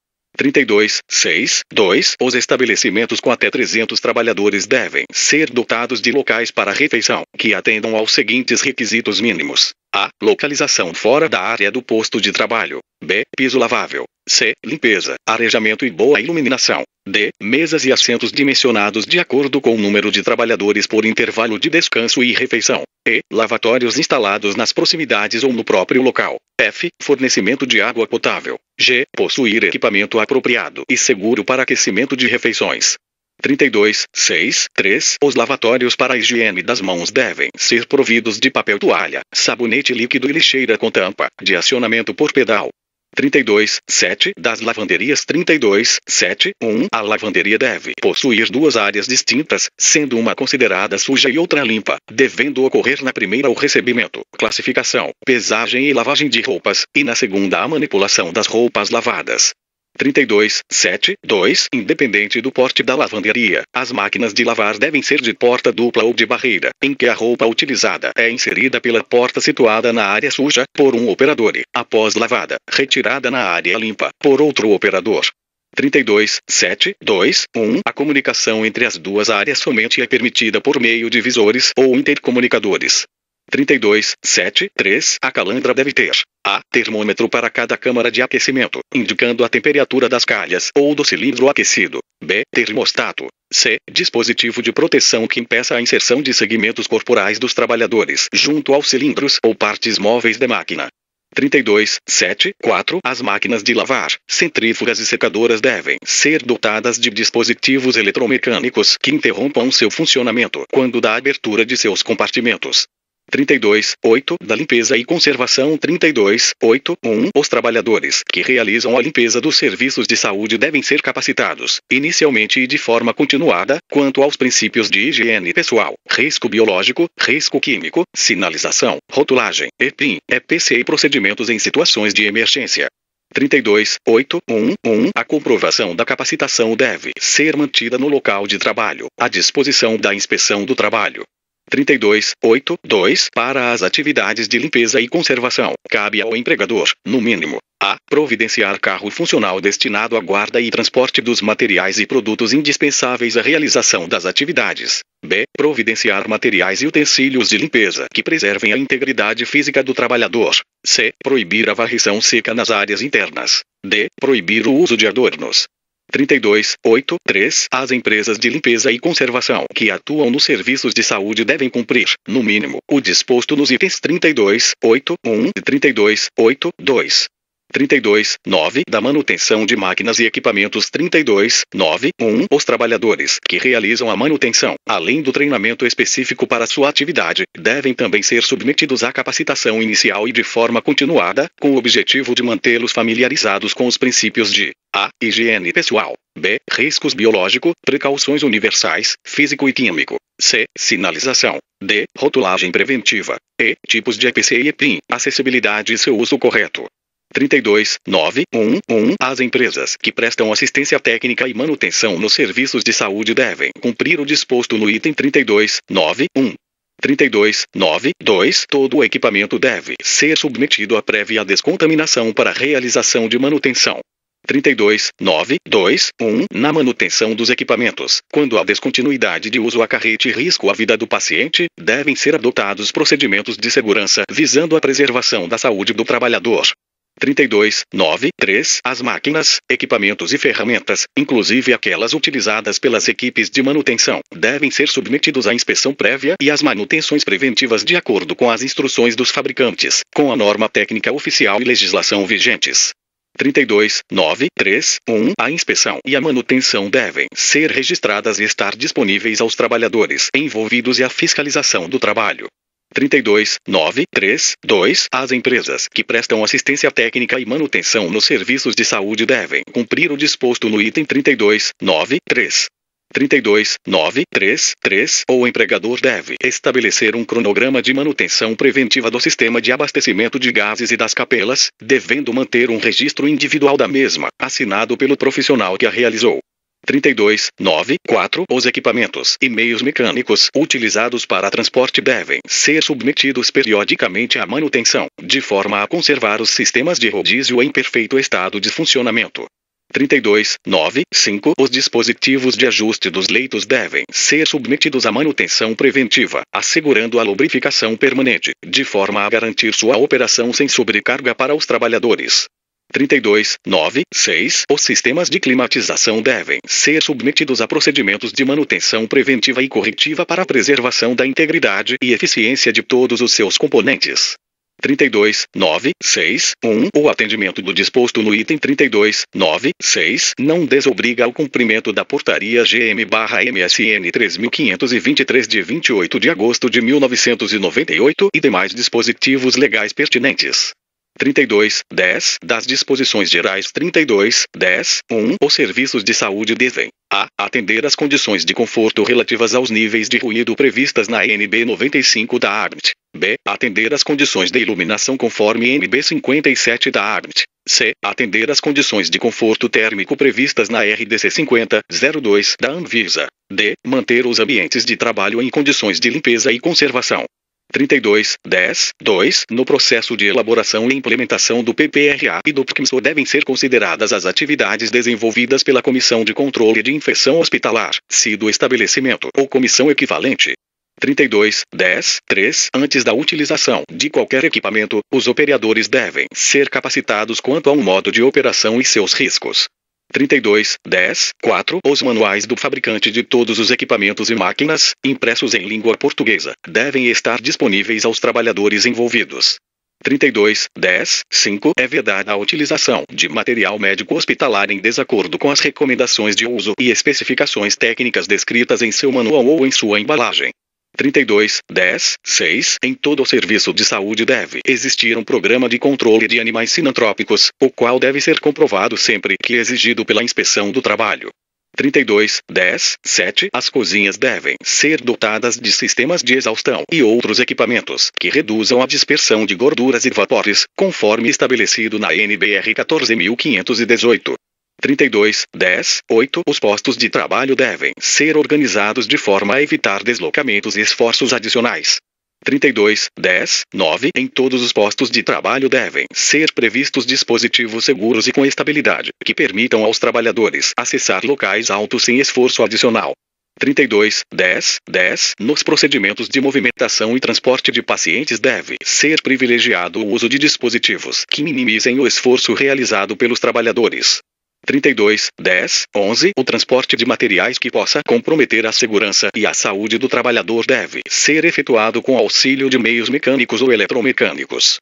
32.6.2 Os estabelecimentos com até 300 trabalhadores devem ser dotados de locais para refeição, que atendam aos seguintes requisitos mínimos: A. Localização fora da área do posto de trabalho. B. Piso lavável. C. Limpeza, arejamento e boa iluminação. D. Mesas e assentos dimensionados de acordo com o número de trabalhadores por intervalo de descanso e refeição. E. Lavatórios instalados nas proximidades ou no próprio local. F. Fornecimento de água potável. G. Possuir equipamento apropriado e seguro para aquecimento de refeições. 32.6.3 Os lavatórios para a higiene das mãos devem ser providos de papel toalha, sabonete líquido e lixeira com tampa, de acionamento por pedal. 32.7 Das lavanderias. 32.7.1 A lavanderia deve possuir duas áreas distintas, sendo uma considerada suja e outra limpa, devendo ocorrer na primeira o recebimento, classificação, pesagem e lavagem de roupas, e na segunda a manipulação das roupas lavadas. 32.7.2 Independente do porte da lavanderia, as máquinas de lavar devem ser de porta dupla ou de barreira, em que a roupa utilizada é inserida pela porta situada na área suja, por um operador e, após lavada, retirada na área limpa, por outro operador. 32.7.2.1 A comunicação entre as duas áreas somente é permitida por meio de visores ou intercomunicadores. 32.7.3 A calandra deve ter: A. Termômetro para cada câmara de aquecimento, indicando a temperatura das calhas ou do cilindro aquecido. B. Termostato. C. Dispositivo de proteção que impeça a inserção de segmentos corporais dos trabalhadores junto aos cilindros ou partes móveis da máquina. 32.7.4 As máquinas de lavar, centrífugas e secadoras devem ser dotadas de dispositivos eletromecânicos que interrompam seu funcionamento quando da abertura de seus compartimentos. 32.8 Da limpeza e conservação. 32.8.1 Os trabalhadores que realizam a limpeza dos serviços de saúde devem ser capacitados, inicialmente e de forma continuada, quanto aos princípios de higiene pessoal, risco biológico, risco químico, sinalização, rotulagem, EPIM, EPC e procedimentos em situações de emergência. 32.8.1.1 A comprovação da capacitação deve ser mantida no local de trabalho, à disposição da inspeção do trabalho. 32.8.2 Para as atividades de limpeza e conservação, cabe ao empregador, no mínimo: A. Providenciar carro funcional destinado à guarda e transporte dos materiais e produtos indispensáveis à realização das atividades. B. Providenciar materiais e utensílios de limpeza que preservem a integridade física do trabalhador. C. Proibir a varrição seca nas áreas internas. D. Proibir o uso de adornos. 32.8.3 As empresas de limpeza e conservação que atuam nos serviços de saúde devem cumprir, no mínimo, o disposto nos itens 32.8.1 e 32.8.2. 32.9 Da manutenção de máquinas e equipamentos. 32.9.1 Os trabalhadores que realizam a manutenção, além do treinamento específico para sua atividade, devem também ser submetidos à capacitação inicial e de forma continuada, com o objetivo de mantê-los familiarizados com os princípios de: A. Higiene pessoal. B. Riscos biológico, precauções universais, físico e químico. C. Sinalização. D. Rotulagem preventiva. E. Tipos de EPC e EPIM, acessibilidade e seu uso correto. 32.9.1.1 As empresas que prestam assistência técnica e manutenção nos serviços de saúde devem cumprir o disposto no item 32.9.1. 32.9.2 Todo o equipamento deve ser submetido à prévia descontaminação para realização de manutenção. 32.9.2.1 Na manutenção dos equipamentos, quando a descontinuidade de uso acarrete risco à vida do paciente, devem ser adotados procedimentos de segurança visando a preservação da saúde do trabalhador. 32.9.3 As máquinas, equipamentos e ferramentas, inclusive aquelas utilizadas pelas equipes de manutenção, devem ser submetidos à inspeção prévia e às manutenções preventivas de acordo com as instruções dos fabricantes, com a norma técnica oficial e legislação vigentes. 32.9.3.1 A inspeção e a manutenção devem ser registradas e estar disponíveis aos trabalhadores envolvidos e a fiscalização do trabalho. 32.9.3.2 As empresas que prestam assistência técnica e manutenção nos serviços de saúde devem cumprir o disposto no item 32.9.3. 32.9.3.3 O empregador deve estabelecer um cronograma de manutenção preventiva do sistema de abastecimento de gases e das capelas, devendo manter um registro individual da mesma, assinado pelo profissional que a realizou. 32.9.4 Os equipamentos e meios mecânicos utilizados para transporte devem ser submetidos periodicamente à manutenção, de forma a conservar os sistemas de rodízio em perfeito estado de funcionamento. 32.9.5 Os dispositivos de ajuste dos leitos devem ser submetidos à manutenção preventiva, assegurando a lubrificação permanente, de forma a garantir sua operação sem sobrecarga para os trabalhadores. 32.9.6 Os sistemas de climatização devem ser submetidos a procedimentos de manutenção preventiva e corretiva para a preservação da integridade e eficiência de todos os seus componentes. 32.9.6.1 O atendimento do disposto no item 32.9.6 não desobriga ao cumprimento da Portaria GM/MSN 3523 de 28 de agosto de 1998 e demais dispositivos legais pertinentes. 32.10 Das disposições gerais 32.10.1 Os serviços de saúde devem a. Atender às condições de conforto relativas aos níveis de ruído previstas na NB 95 da ABNT. B. Atender às condições de iluminação conforme NB 57 da ABNT. C. Atender às condições de conforto térmico previstas na RDC 50.02 da Anvisa. D. Manter os ambientes de trabalho em condições de limpeza e conservação. 32.10.2 No processo de elaboração e implementação do PPRA e do PCMSO devem ser consideradas as atividades desenvolvidas pela Comissão de Controle de Infecção Hospitalar, se do estabelecimento ou comissão equivalente. 32.10.3 Antes da utilização de qualquer equipamento, os operadores devem ser capacitados quanto ao modo de operação e seus riscos. 32.10.4 Os manuais do fabricante de todos os equipamentos e máquinas, impressos em língua portuguesa, devem estar disponíveis aos trabalhadores envolvidos. 32.10.5 É vedada a utilização de material médico hospitalar em desacordo com as recomendações de uso e especificações técnicas descritas em seu manual ou em sua embalagem. 32.10.6 Em todo o serviço de saúde deve existir um programa de controle de animais sinantrópicos, o qual deve ser comprovado sempre que exigido pela inspeção do trabalho. 32.10.7 As cozinhas devem ser dotadas de sistemas de exaustão e outros equipamentos que reduzam a dispersão de gorduras e vapores, conforme estabelecido na NBR 14.518. 32.10.8 Os postos de trabalho devem ser organizados de forma a evitar deslocamentos e esforços adicionais. 32.10.9 Em todos os postos de trabalho devem ser previstos dispositivos seguros e com estabilidade, que permitam aos trabalhadores acessar locais altos sem esforço adicional. 32.10.10 Nos procedimentos de movimentação e transporte de pacientes deve ser privilegiado o uso de dispositivos que minimizem o esforço realizado pelos trabalhadores. 32.10.11 O transporte de materiais que possa comprometer a segurança e a saúde do trabalhador deve ser efetuado com auxílio de meios mecânicos ou eletromecânicos.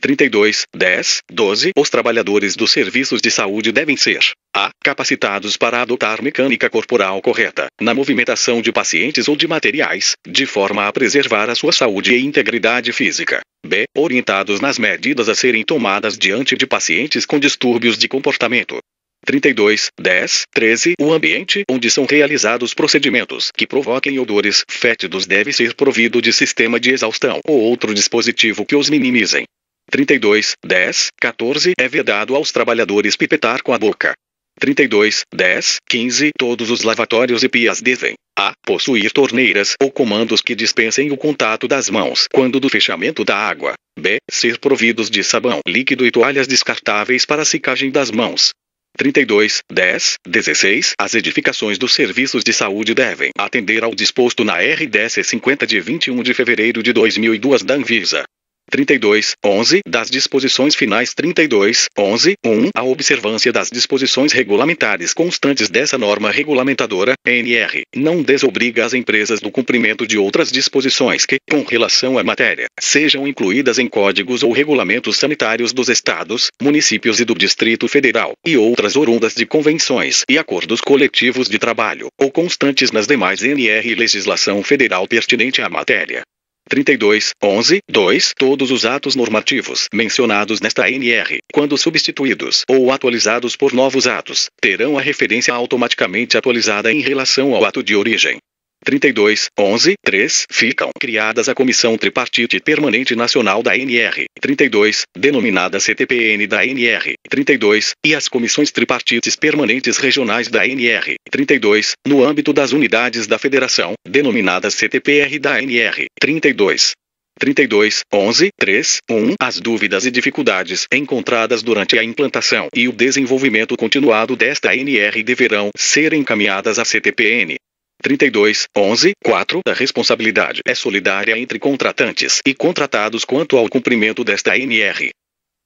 32.10.12 Os trabalhadores dos serviços de saúde devem ser a. Capacitados para adotar mecânica corporal correta na movimentação de pacientes ou de materiais, de forma a preservar a sua saúde e integridade física. B. Orientados nas medidas a serem tomadas diante de pacientes com distúrbios de comportamento. 32.10.13 O ambiente onde são realizados procedimentos que provoquem odores fétidos deve ser provido de sistema de exaustão ou outro dispositivo que os minimizem. 32.10.14 É vedado aos trabalhadores pipetar com a boca. 32.10.15 Todos os lavatórios e pias devem a. Possuir torneiras ou comandos que dispensem o contato das mãos quando do fechamento da água. B. Ser providos de sabão líquido e toalhas descartáveis para a secagem das mãos. 32.10.16 As edificações dos serviços de saúde devem atender ao disposto na RDC 50 de 21 de fevereiro de 2002 da Anvisa. 32.11 Das disposições finais 32.11.1 A observância das disposições regulamentares constantes dessa norma regulamentadora, NR, não desobriga as empresas do cumprimento de outras disposições que, com relação à matéria, sejam incluídas em códigos ou regulamentos sanitários dos estados, municípios e do Distrito Federal, e outras oriundas de convenções e acordos coletivos de trabalho, ou constantes nas demais NR e legislação federal pertinente à matéria. 32.11.2 Todos os atos normativos mencionados nesta NR, quando substituídos ou atualizados por novos atos, terão a referência automaticamente atualizada em relação ao ato de origem. 32.11.3 Ficam criadas a Comissão Tripartite Permanente Nacional da NR, 32, denominada CTPN da NR, 32, e as Comissões Tripartites Permanentes Regionais da NR, 32, no âmbito das unidades da Federação, denominadas CTPR da NR, 32. 32.11.3.1 As dúvidas e dificuldades encontradas durante a implantação e o desenvolvimento continuado desta ANR deverão ser encaminhadas à CTPN. 32.11.4 A responsabilidade é solidária entre contratantes e contratados quanto ao cumprimento desta ANR.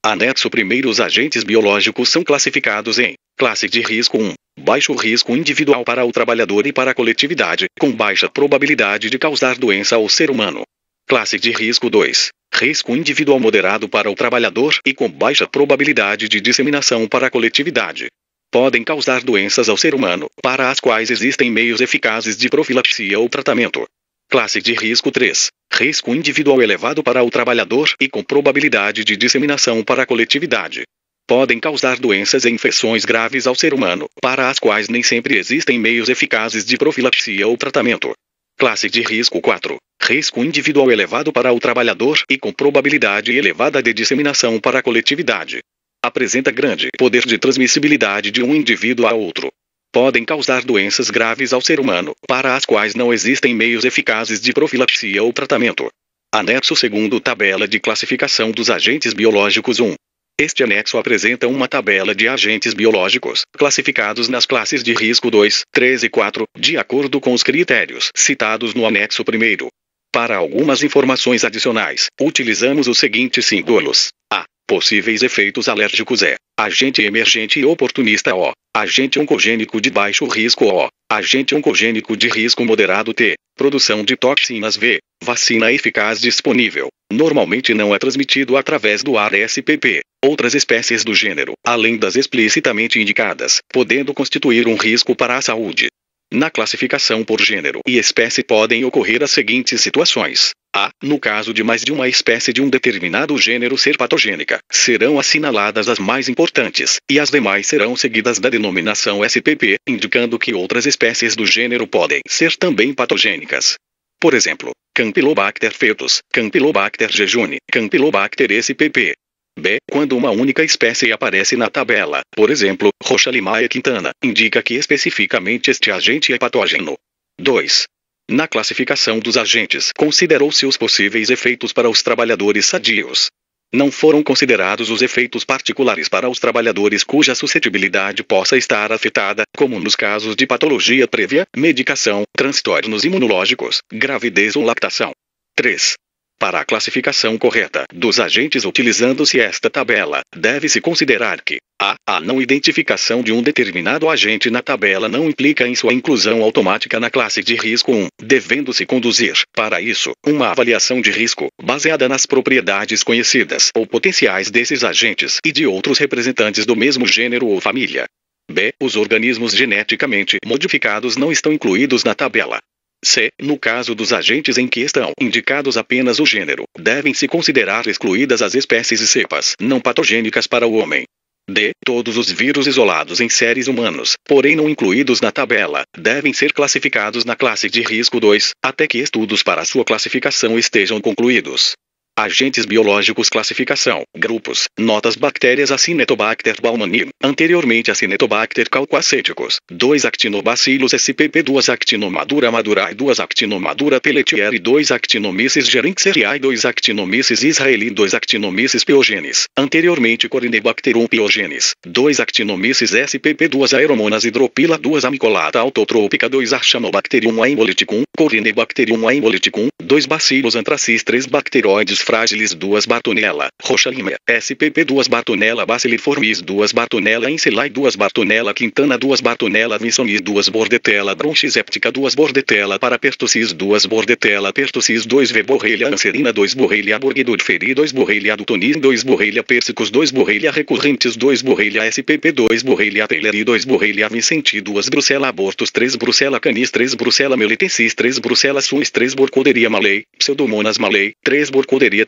Anexo 1. Os agentes biológicos são classificados em classe de risco 1. Baixo risco individual para o trabalhador e para a coletividade, com baixa probabilidade de causar doença ao ser humano. Classe de risco 2. Risco individual moderado para o trabalhador e com baixa probabilidade de disseminação para a coletividade. Podem causar doenças ao ser humano, para as quais existem meios eficazes de profilaxia ou tratamento. Classe de risco 3. Risco individual elevado para o trabalhador e com probabilidade de disseminação para a coletividade. Podem causar doenças e infecções graves ao ser humano, para as quais nem sempre existem meios eficazes de profilaxia ou tratamento. Classe de risco 4. Risco individual elevado para o trabalhador e com probabilidade elevada de disseminação para a coletividade. Apresenta grande poder de transmissibilidade de um indivíduo a outro. Podem causar doenças graves ao ser humano, para as quais não existem meios eficazes de profilaxia ou tratamento. Anexo 2. Tabela de classificação dos agentes biológicos 1. Este anexo apresenta uma tabela de agentes biológicos, classificados nas classes de risco 2, 3 e 4, de acordo com os critérios citados no anexo 1. Para algumas informações adicionais, utilizamos os seguintes símbolos. A. Possíveis efeitos alérgicos é agente emergente e oportunista O. Agente oncogênico de baixo risco O. Agente oncogênico de risco moderado T. Produção de toxinas V. Vacina eficaz disponível. Normalmente não é transmitido através do ar SPP. Outras espécies do gênero, além das explicitamente indicadas, podendo constituir um risco para a saúde. Na classificação por gênero e espécie podem ocorrer as seguintes situações. A. No caso de mais de uma espécie de um determinado gênero ser patogênica, serão assinaladas as mais importantes, e as demais serão seguidas da denominação SPP, indicando que outras espécies do gênero podem ser também patogênicas. Por exemplo, Campylobacter fetus, Campylobacter jejuni, Campylobacter SPP. B. Quando uma única espécie aparece na tabela, por exemplo, Rochalimaia quintana, indica que especificamente este agente é patógeno. 2. Na classificação dos agentes, considerou-se os possíveis efeitos para os trabalhadores sadios. Não foram considerados os efeitos particulares para os trabalhadores cuja suscetibilidade possa estar afetada, como nos casos de patologia prévia, medicação, transtornos imunológicos, gravidez ou lactação. 3. Para a classificação correta dos agentes utilizando-se esta tabela, deve-se considerar que a não identificação de um determinado agente na tabela não implica em sua inclusão automática na classe de risco 1, devendo-se conduzir, para isso, uma avaliação de risco, baseada nas propriedades conhecidas ou potenciais desses agentes e de outros representantes do mesmo gênero ou família. B. Os organismos geneticamente modificados não estão incluídos na tabela. C. No caso dos agentes em que estão indicados apenas o gênero, devem-se considerar excluídas as espécies e cepas não patogênicas para o homem. D. Todos os vírus isolados em seres humanos, porém não incluídos na tabela, devem ser classificados na classe de risco 2, até que estudos para sua classificação estejam concluídos. Agentes biológicos classificação, grupos, notas bactérias Acinetobacter baumannii, anteriormente Acinetobacter caucaceticus, 2 Actinobacillus spp 2 Actinomadura madurae 2 Actinomadura pelletieri 2 Actinomyces gerinxeriae 2 Actinomyces israeli 2 Actinomyces pyogenes, anteriormente Corynebacterium pyogenes, 2 Actinomyces spp 2 Aeromonas hidropila 2 Amicolata autotrópica 2 Archaeobacterium aemoliticum, Corynebacterium aemoliticum, 2 Bacillus anthracis 3 Bacteroides fragilis 2 Bartonella, Rochalimia, SPP 2 Bartonella bacilliformis 2 Bartonella encelai 2 Bartonella quintana 2 Bartonella vinsonis 2 Bordetella bronchiseptica 2 Bordetella parapertussis 2 Bordetella pertussis 2 V Borrelia anserina 2 Borrelia borghidodiferi 2 Borrelia dutonis 2 Borrelia persicus 2 Borrelia recurrentes 2 Borrelia SPP 2 Borrelia tayleri 2 Borrelia vincenti 2 Brucella abortus 3 Brucella canis 3 Brucella melitensis 3 Brucella suis 3 Burkholderia malei, Pseudomonas malei, 3 Burkholderia listeria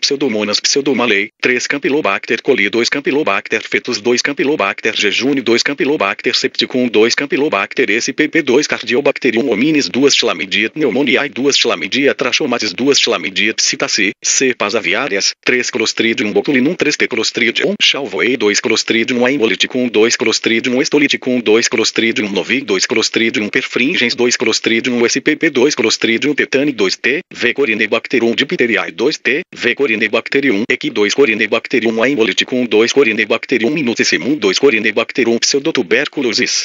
pseudomonas 3 campylobacter coli 2 campylobacter fetus 2 campylobacter jejuni 2 campylobacter septicum 2 campylobacter SPP 2 cardiobacterium hominis 2 chlamydia pneumoniae 2 chlamydia trachomatis 2 chlamydia psittaci cepas aviárias 3 clostridium botulinum 3 T clostridium chalvoei 2 clostridium aemoliticum 2 clostridium estoliticum 2 clostridium novi 2 clostridium perfringens 2 clostridium SPP 2 clostridium tetani 2 T V corinebacterium diphtheriae 2 T V corinebacterium equi 2 corinebacterium aemoliticum 2 corinebacterium minutissimum 2 corinebacterium pseudotuberculosis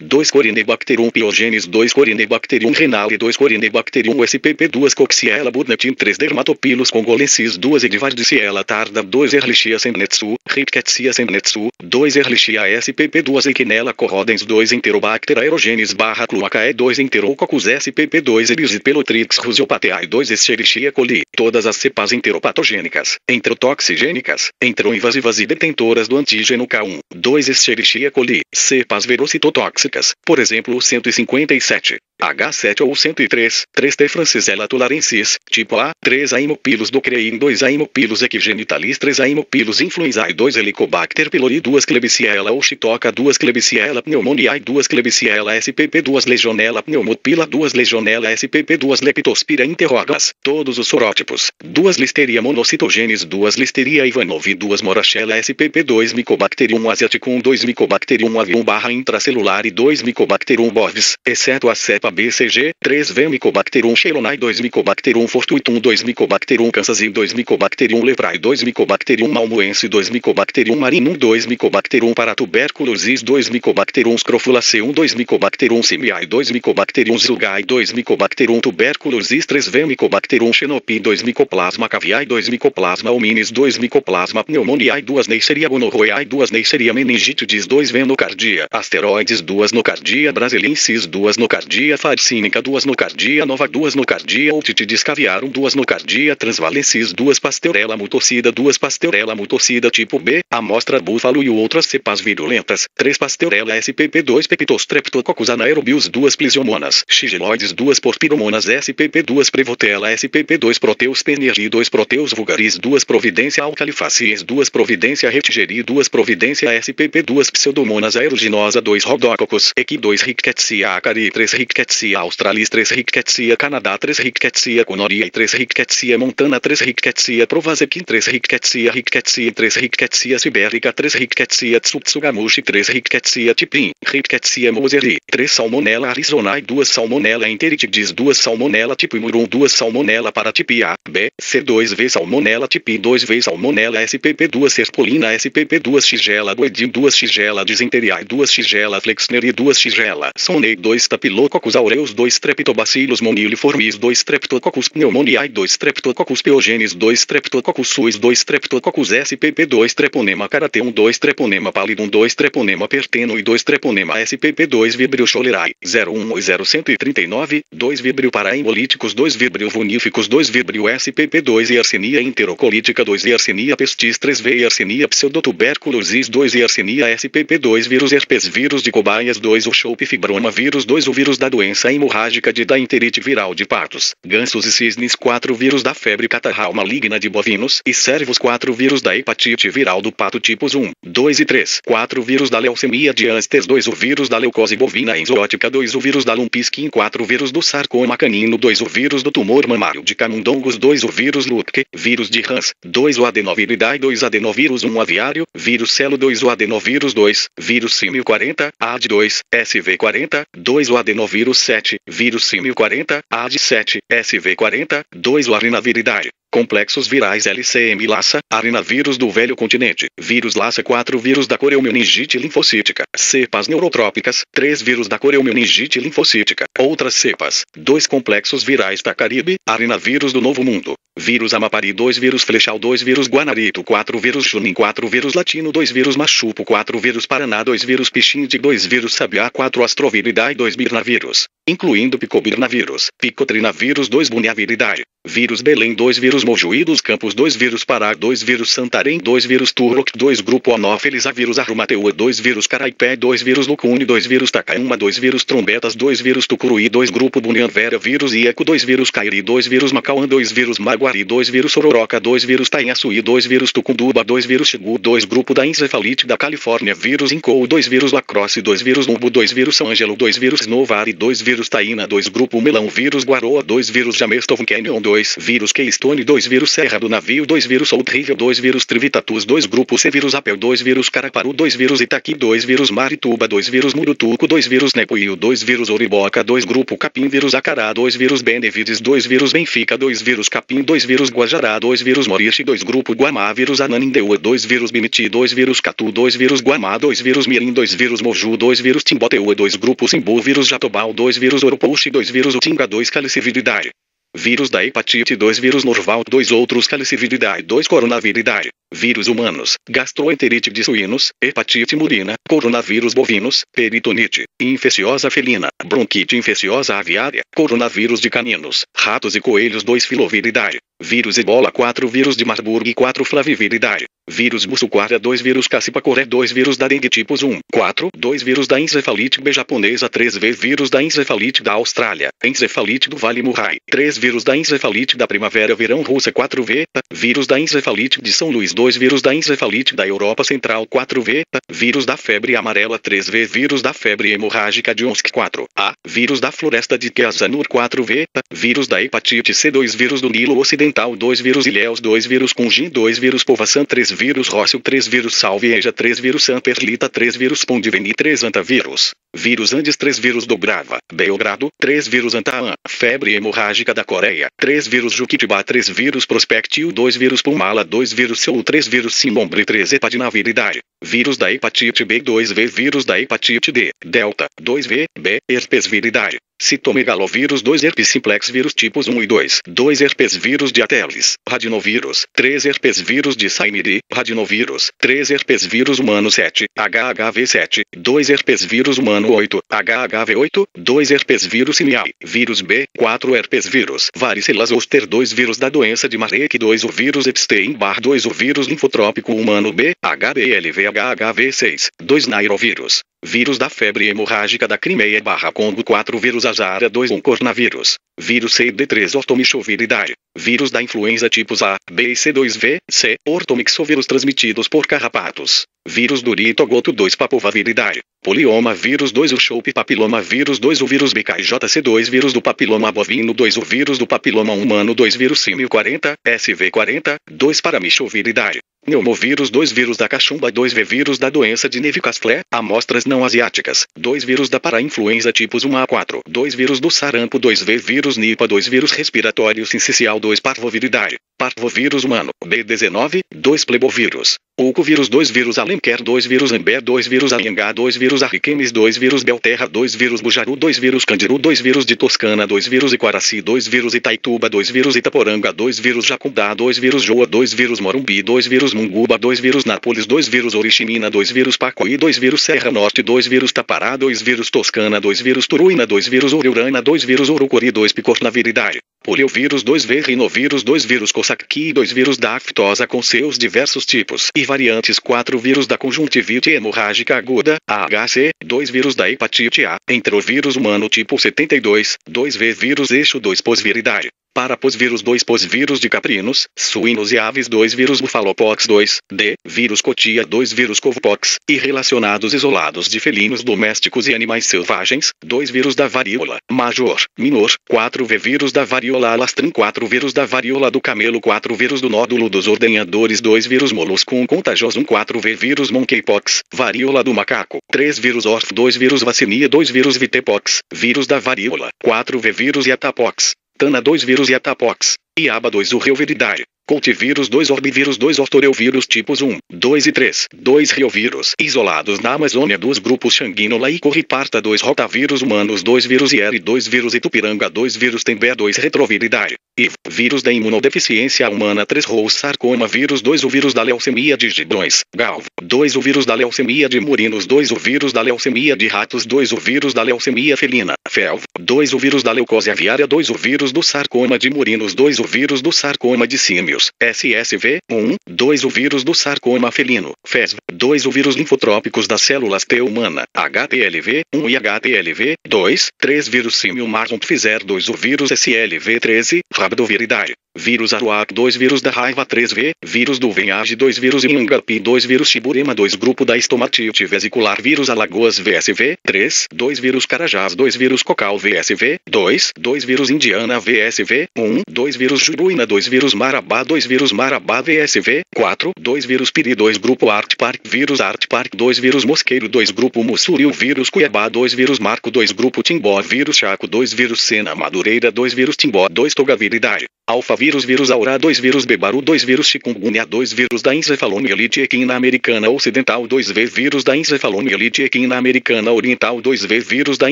2 corinebacterium pyogenes 2 corinebacterium renale 2 corinebacterium SPP 2 coxiella burnetin 3 dermatopilos congolensis 2 edivardiciella tarda 2 ehrlichia semnetsu rickettsia semnetsu 2 ehrlichia SPP 2 echinella corrodens 2 enterobacter aerogenes barra cloacae 2 enterococcus SPP 2 erysipelotrix rusiopateae 2 escherichia coli todas as cepas enteropatogênicas enterotoxigênicas enteroinvasivas e detentoras do antígeno K1 2 escherichia coli cepas verocitotóxicas por exemplo, 157, H7 ou 103, 3T Francisella tularensis, tipo A, 3 Haemophilus ducrein 2 Haemophilus equigenitalis 3 Haemophilus influenzae 2 Helicobacter pylori 2 Klebsiella ou Shitoka 2 Klebsiella pneumoniae 2 Klebsiella SPP 2 Legionella pneumopila 2 Legionella SPP 2 Leptospira interrogas, todos os sorótipos, 2 Listeria monocitogenes 2 Listeria Ivanovi 2 Morachella SPP 2 Mycobacterium asiaticum 2 Mycobacterium avium barra intracelular e 2 Mycobacterium bovis, exceto a cepa BCG, 3 V Mycobacterium chelonae 2 Mycobacterium fortuitum 2 Mycobacterium kansasi 2 Mycobacterium leprae 2 Mycobacterium malmoense 2 Mycobacterium marinum 2 Mycobacterium paratuberculosis 2 Mycobacterium scrofulaceum 2 Mycobacterium simiae 2 Mycobacterium zilgae 2 Mycobacterium tuberculosis 3 V Mycobacterium xenopi 2 Mycoplasma caviae 2 Mycoplasma hominis 2 Mycoplasma pneumoniae 2 Neisseria gonorrhoeae 2 Neisseria meningitidis 2 V nocardia asteroides 2 nocardia brasiliensis 2 nocardia farcínica 2 nocardia nova 2 nocardia otitidis caviarum 2 nocardia transvalensis 2 pasteurella mutocida 2 pasteurella mutocida tipo B, amostra búfalo e outras cepas virulentas 3 pasteurella SPP 2 Pectostreptococcus anaerobius 2 plesiomonas xigeloides 2 porpiromonas SPP 2 prevotella SPP 2 proteus peneri 2 proteus vulgaris 2 providência alcalifacies 2 providência retigeri 2 providência SPP 2 pseudomonas aeruginosa 2 rhodococcus equi 2 Rickettsia acari 3 Rickettsia australis 3 Rickettsia Canadá 3 Rickettsia conoriae 3 Rickettsia montana 3 Rickettsia provasequim 3 Rickettsia 3 Rickettsia sibérica 3 Rickettsia tsutsugamushi 3 Rickettsia tipim Rickettsia moseri 3 Salmonella arizonae 2 Salmonella enteritidis 2 Salmonella tipimurum 2 Salmonella paratipia B, C2V Salmonella tipi 2V Salmonella SPP 2 Serpolina SPP 2 Shigella duodim 2 Shigella disenteriae 2 Shigella flexneri 2 Shigella sonei 2 Staphylococcus aureus 2 Streptobacillus moniliformis 2 Streptococcus pneumoniae 2 Streptococcus pyogenes 2 Streptococcus suis 2 Streptococcus SPP 2 Treponema carateum 2 Treponema pallidum 2 Treponema perteno e 2 Treponema SPP 2 Vibrio cholerae 01 e 0139 2 Vibrio paraembolíticos 2 Vibrio vuníficos 2 Vibrio SPP 2 Yersinia enterocolítica 2 Yersinia pestis 3V Yersinia pseudotuberculosis 2 Yersinia SPP 2 vírus herpes vírus de cobaias 2 o chope fibroma vírus 2 o vírus da doença hemorrágica da enterite viral de patos, gansos e cisnes 4 vírus da febre catarral maligna de bovinos e cervos 4 vírus da hepatite viral do pato tipos 1, 2 e 3 4 vírus da leucemia de Ansters 2 o vírus da leucose bovina enzootica 2 o vírus da lumpskin 4 vírus do sarcoma canino 2 o vírus do tumor mamário de camundongos 2 o vírus Lutke, vírus de Hans 2 o adenoviridae 2 adenovírus 1 aviário, vírus celo 2 o adenovírus 2, vírus símio 40, AD2, SV40, 2 o adenovírus 7, vírus símio 40, AD7, SV40, 2 o arinaviridae. Complexos virais LCM Lassa, arinavírus do velho continente, vírus Lassa 4 vírus da coreumeningite linfocítica, cepas neurotrópicas, 3 vírus da coreumeningite linfocítica, outras cepas, 2 complexos virais da Caribe, arinavírus do Novo Mundo, vírus Amapari 2 vírus Flechal 2 vírus Guanarito 4 vírus Junin 4 vírus Latino 2 vírus Machupo 4 vírus Paraná 2 vírus Pichinde 2 vírus Sabiá 4 Astroviridae 2 Birnavírus, incluindo Picobirnavírus, Picotrinavirus 2 Buneaviridae, vírus Belém 2 vírus vírus Mojuí dos Campos, 2 vírus Pará, 2 vírus Santarém, 2 vírus Turloc, 2 grupo Anófelis, A vírus Arrumateua, 2 vírus Caraipé, 2 vírus Lucune, 2 vírus Tacaúma, 2 vírus Trombetas, 2 vírus Tucuruí, 2 grupo Bunianvera, vírus Ieco, 2 vírus Cairi, 2 vírus Macauã, 2 vírus Maguari, 2 vírus Sororoca, 2 vírus Tainhaçuí, 2 vírus Tucunduba, 2 vírus Xingu, 2 grupo da encefalite da Califórnia, vírus Incou, 2 vírus Lacrosse, 2 vírus Numbo, 2 vírus São Angelo, 2 vírus Novari, 2 vírus Taína, 2 grupo Melão, vírus Guaroa, 2 vírus Jameston Canyon, 2 vírus Keystone, 2 vírus Serra do Navio, 2 vírus South River, 2 vírus Trivitatus, 2 grupo C vírus Apel, 2 vírus Caraparu, 2 vírus Itaqui, 2 vírus Marituba, 2 vírus Murutuco, 2 vírus Nepuio, 2 vírus Oriboca, 2 grupo Capim, vírus Acará, 2 vírus Benevides, 2 vírus Benfica, 2 vírus Capim, 2 vírus Guajará, 2 vírus Moriche, 2 grupo Guamá, vírus Ananindeua, 2 vírus Biniti, 2 vírus Catu, 2 vírus Guamá, 2 vírus Mirim, 2 vírus Moju, 2 vírus Timboteua, 2 grupo Simbu, vírus Jatobal, 2 vírus Oropuxi, 2 vírus Utinga, 2 Caliciviridade. Vírus da hepatite, 2 vírus Norval, 2 outros caliciviridade, 2 coronaviridade. Vírus humanos, gastroenterite de suínos, hepatite murina, coronavírus bovinos, peritonite, infecciosa felina, bronquite infecciosa aviária, coronavírus de caninos, ratos e coelhos, 2 filoviridade. Vírus ebola, 4 vírus de Marburg, 4 flaviviridade. Vírus Mussuquara, 2 vírus Cacipacoré, 2 vírus da dengue tipos 1, 4, 2 vírus da encefalite B japonesa, 3 vírus da encefalite da Austrália, encefalite do Vale Murray, 3 vírus da encefalite da primavera-verão russa, 4V, vírus da encefalite de São Luís, 2 vírus da encefalite da Europa Central, 4V, vírus da febre amarela, 3V, vírus da febre hemorrágica de Omsk, 4A, vírus da floresta de Queazanur, 4V, vírus da hepatite C, 2 vírus do Nilo Ocidental, 2 vírus Ilhéus, 2 vírus Cungim, 2 vírus Povaçã, 3 vírus Rócio, 3 vírus Salvieja, 3 vírus Samperlita, 3 vírus Pondiveni, 3 antavírus. Vírus Andes, 3 vírus Dobrava, Belgrado, 3 vírus Antaã, febre hemorrágica da Coreia, 3 vírus Juquitibá, 3 vírus Prospectil, 2 vírus Pulmala, 2 vírus Seul, 3 vírus Simombre, 3 hepatinaviridade. Vírus da hepatite B, 2V, vírus da hepatite D, Delta, 2V, B, herpesviridade. Citomegalovírus, 2 herpes simplex, vírus tipos 1 e 2, 2 herpes vírus de Ateles, radinovírus, 3 herpes vírus de Saimiri, radinovírus, 3 herpes vírus humano 7, HHV7, 2 herpes vírus humano 8, HHV8, 2 herpes vírus simiai, vírus B, 4 herpes vírus, varicela zoster, 2 vírus da doença de Marek, 2 o vírus Epstein-Barr, 2 o vírus linfotrópico humano B, HBLV-HHV6, 2 nairovírus. Vírus da febre hemorrágica da Crimeia/Congo, 4 vírus Azara, 2 coronavírus. Vírus CD3 ortomicoviridade. Vírus da influenza tipos A, B e C2V, C, ortomixovírus transmitidos por carrapatos. Vírus do ritogoto 2 papovaviridade. Polioma vírus 2 o Chope papiloma vírus 2 o vírus BKJC2 vírus do papiloma bovino 2 o vírus do papiloma humano 2 vírus símio 40, SV40, 2 paramichoviridade. Pneumovírus 2 vírus da cachumba 2V vírus da doença de Newcastle, amostras não asiáticas, 2 vírus da parainfluenza tipos 1A4, 2 vírus do sarampo 2V vírus Nipah 2 vírus respiratório sincicial 2 parvoviridade, parvovírus humano, B19, 2 plebovírus. Ucovírus 2 vírus Alemquer 2 vírus Ambé 2 vírus Anhangá 2 vírus Arriquemes 2 vírus Belterra 2 vírus Bujaru 2 vírus Candiru 2 vírus de Toscana 2 vírus Iquaraci 2 vírus Itaituba 2 vírus Itaporanga 2 vírus Jacundá 2 vírus Joa 2 vírus Morumbi 2 vírus Munguba 2 vírus Nápoles 2 vírus Oriximina 2 vírus Pacuí 2 vírus Serra Norte 2 vírus Tapará 2 vírus Toscana 2 vírus Turuína 2 vírus Uriurana 2 vírus Urucuri 2 picornaviridade. Poliovírus 2V rinovírus 2 vírus Coxsackie 2 vírus da aftosa com seus diversos tipos e variantes 4 vírus da conjuntivite hemorrágica aguda, AHC, 2 vírus da hepatite A, entrovírus humano tipo 72, 2V vírus eixo 2 posviridade. Paraposvírus 2 posvírus de caprinos, suínos e aves 2 vírus bufalopox 2, D, vírus cotia 2 vírus covopox, e relacionados isolados de felinos domésticos e animais selvagens, 2 vírus da varíola, major, minor, 4V vírus da varíola alastrim 4 vírus da varíola do camelo 4 vírus do nódulo dos ordenhadores 2 vírus moluscum contagiosum 4V vírus monkeypox, varíola do macaco, 3 vírus orf 2 vírus vacinia 2 vírus vitepox, vírus da varíola, 4V vírus yatapox. Tana 2 vírus Yatapox, Iaba 2 urreoviridade, Coltivírus 2 orbivírus 2 ortoreuvirus tipos 1, 2 e 3, 2 riovírus isolados na Amazônia 2 grupos Xanguinola e Corriparta 2 rotavírus humanos 2 vírus IR 2 vírus Itupiranga 2 vírus Tembé 2 retroviridade. HIV, vírus da imunodeficiência humana 3 Rous sarcoma vírus 2 o vírus da leucemia de gibrões, galvo 2 o vírus da leucemia de murinos 2 o vírus da leucemia de ratos 2 o vírus da leucemia felina, felvo 2 o vírus da leucose aviária 2 o vírus do sarcoma de murinos 2 o vírus do sarcoma de símios, SSV 1, 2 o vírus do sarcoma felino, FESV 2 o vírus linfotrópicos das células T humana, HTLV 1 e HTLV 2, 3 vírus símio marrom pfizer 2 o vírus SLV 13, rabdoviridade, vírus aruac 2 vírus da raiva 3V, vírus do venhage 2 vírus inhangapi 2 vírus chiburema 2 grupo da estomatite vesicular vírus alagoas VSV 3, 2 vírus carajás 2 vírus cocal VSV 2, 2 vírus indiana VSV 1, 2 vírus juruína 2 vírus marabá 2 vírus marabá VSV 4, 2 vírus piri 2 grupo artpark vírus artpark 2 vírus mosqueiro 2 grupo mussuri vírus cuiabá 2 vírus marco 2 grupo timbó vírus chaco 2 vírus sena madureira 2 vírus timbó 2 togaviridade, alfa vírus vírus aura 2 vírus bebaru 2 vírus chikungunya 2 vírus da encefalomielite equina americana ocidental 2V vírus da encefalomielite equina americana oriental 2V vírus da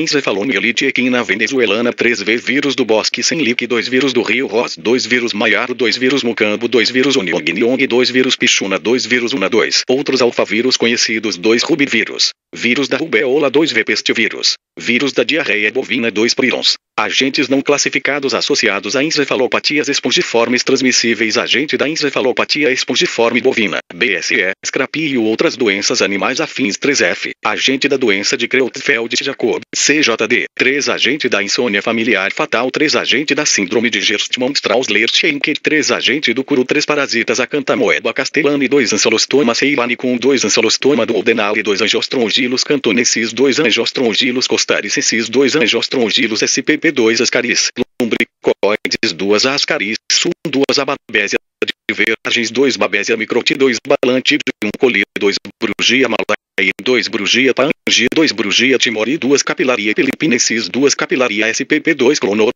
encefalomielite equina venezuelana 3V vírus do bosque sem lique 2 vírus do rio Ross 2 vírus maiaro 2 vírus mucambo 2 vírus oniong 2 vírus pichuna 2 vírus una 2 outros alfavírus conhecidos 2 rubivírus, vírus da rubeola 2V pestivírus, vírus da diarreia bovina 2 prions, agentes não classificados associados a encefalopatias espongiformes transmissíveis agente da encefalopatia espongiforme bovina, BSE, Scrapi e outras doenças animais afins 3F, agente da doença de Creutzfeldt-Jakob, CJD, 3 agente da insônia familiar fatal 3 agente da síndrome de Gerstmann-Strauss-Lerchenker 3 agente do curu 3 parasitas acantamoeba castellani 2 ancelostoma ceilanicum 2 ancelostoma duodenale 2 angiostrongilos cantonensis 2 angiostrongilos costaricensis 2 angiostrongilos SPP2 ascaris, lumbricoides 2 ascaris, sum 2 ababésia de vergens 2 babésia microti 2 balante 1 coli 2 brugia malai 2 brugia pangi 2 brugia timori 2 capilaria filipinensis 2 capilaria SPP2 clonor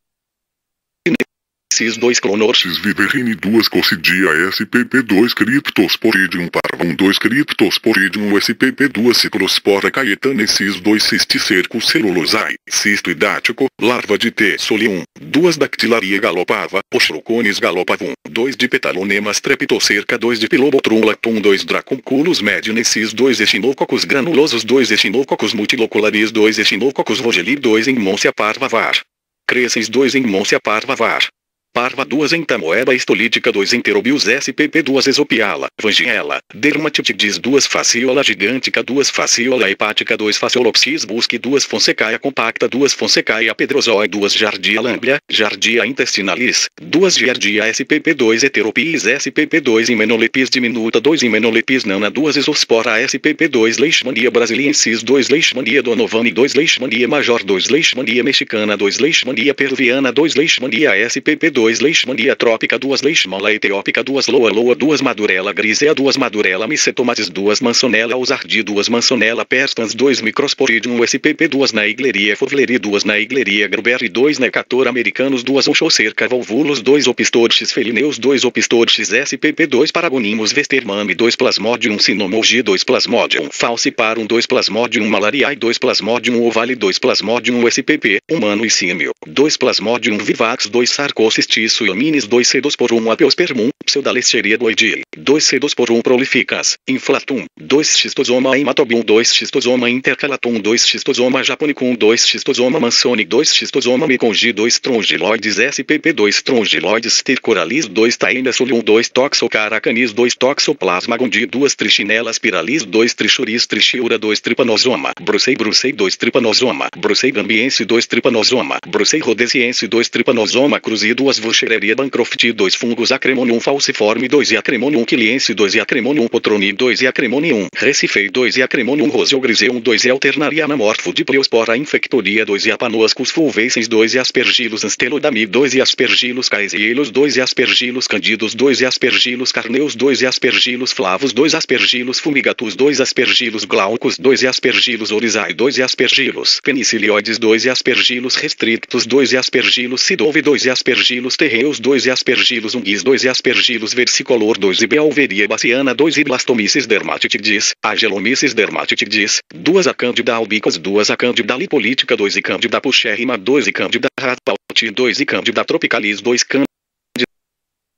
2 clonorsis viverrini 2 cocidia SPP2 Cryptosporidium parvum 2 Cryptosporidium SPP2 Ciclospora caetanensis 2 cisticerco celulosai, cisto hidático, larva de T. solium, 2 dactilaria galopava, Oxrocones galopavum, 2 Dipetalonemas streptocerca 2 Dipilobotrum lactum 2 Dracunculus medinensis 2 Echinococcus granulosus 2 Echinococcus multilocularis 2 Echinococcus vogeli 2 Emmonscia parva var. Crescens 2 Emmonscia parva var. Parva 2 entamoeba histolítica 2 enterobius SPP 2 esopiala, vangiela, dermatitidis 2 fasciola gigântica 2 fasciola hepática 2 fasciolopsis busque 2 fonsecaia compacta 2 fonsecaia pedrosoi 2 jardia lamblia, jardia intestinalis, 2 giardia SPP 2 heteropis SPP 2 imenolepis diminuta 2 imenolepis nana 2 isospora SPP 2 leishmania brasiliensis 2 leishmania donovani 2 leishmania major 2 leishmania mexicana 2 leishmania peruviana 2 leishmania SPP 2 leishmania trópica 2 leishmania etiópica 2 loa 2 madurela grisea 2 madurela micetomates 2 mansonella ausardi 2 mansonella perstans 2 microsporidium SPP 2 naigleria fovleri 2 naigleria gruberi 2 necator americanos 2 oxocerca volvulus 2 opistorchis felineus 2 opistorchis SPP 2 paragonimus vestermami 2 plasmodium sinomorgi 2 plasmodium falciparum 2 plasmodium malariae 2 plasmodium ovale 2 plasmodium SPP humano e símio 2 plasmodium vivax 2 sarcostis Suiominis 2 cedosporum apiospermum, pseudalesteria doidii, 2 cedosporum prolificas, inflatum, 2 schistosoma hematobium 2 schistosoma intercalatum 2 schistosoma japonicum 2 schistosoma mansoni 2 schistosoma mecongi 2 strongyloides SPP 2 strongyloides stercoralis 2 taenasolium 2 toxocaracanis 2 toxoplasma gondii 2 trichinelas spiralis 2 trichuris trichiura 2 trypanosoma, brucei 2 trypanosoma, brucei gambiense 2 trypanosoma, brucei rhodesiense 2 trypanosoma cruzi 2 Vuchereria Bancroft 2 fungos Acremonium falciforme 2 e Acremonium quiliense 2 e Acremonium potroni 2 e Acremonium Recifei 2 e Acremonium roseogriseum 2 e Alternaria anamorfo de Pleospora infectoria 2 e Apanoascus fulvescens 2 e Aspergillus anstelodami 2 e Aspergillus caesiolos 2 e Aspergillus candidos 2 e Aspergillus carneus 2 e Aspergillus flavus 2 Aspergillus fumigatus 2 Aspergillus glaucus 2 e Aspergillus oryzae 2 e Aspergillus penicilioides 2 e Aspergillus restrictus 2 e Aspergillus sidove 2 e Aspergillus terreus 2 e Aspergillus unguis 2 e Aspergillus versicolor 2 e Bealveria baciana 2 e Blastomices dermatitidis, Agelomices dermatitidis, 2 a Cândida albicans 2 a Cândida lipolítica 2 e Cândida puchérrima 2 e Cândida rapauti 2 e Cândida tropicalis 2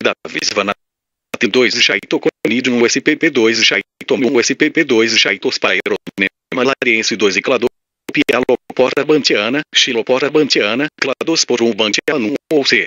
da Visvana 2 Chaitoconidum SPP2 Chaitomum SPP2 Chaitospaironema malariense 2 e Cladopora bantiana, Xilopora bantiana, Cladosporum bantianum ou C.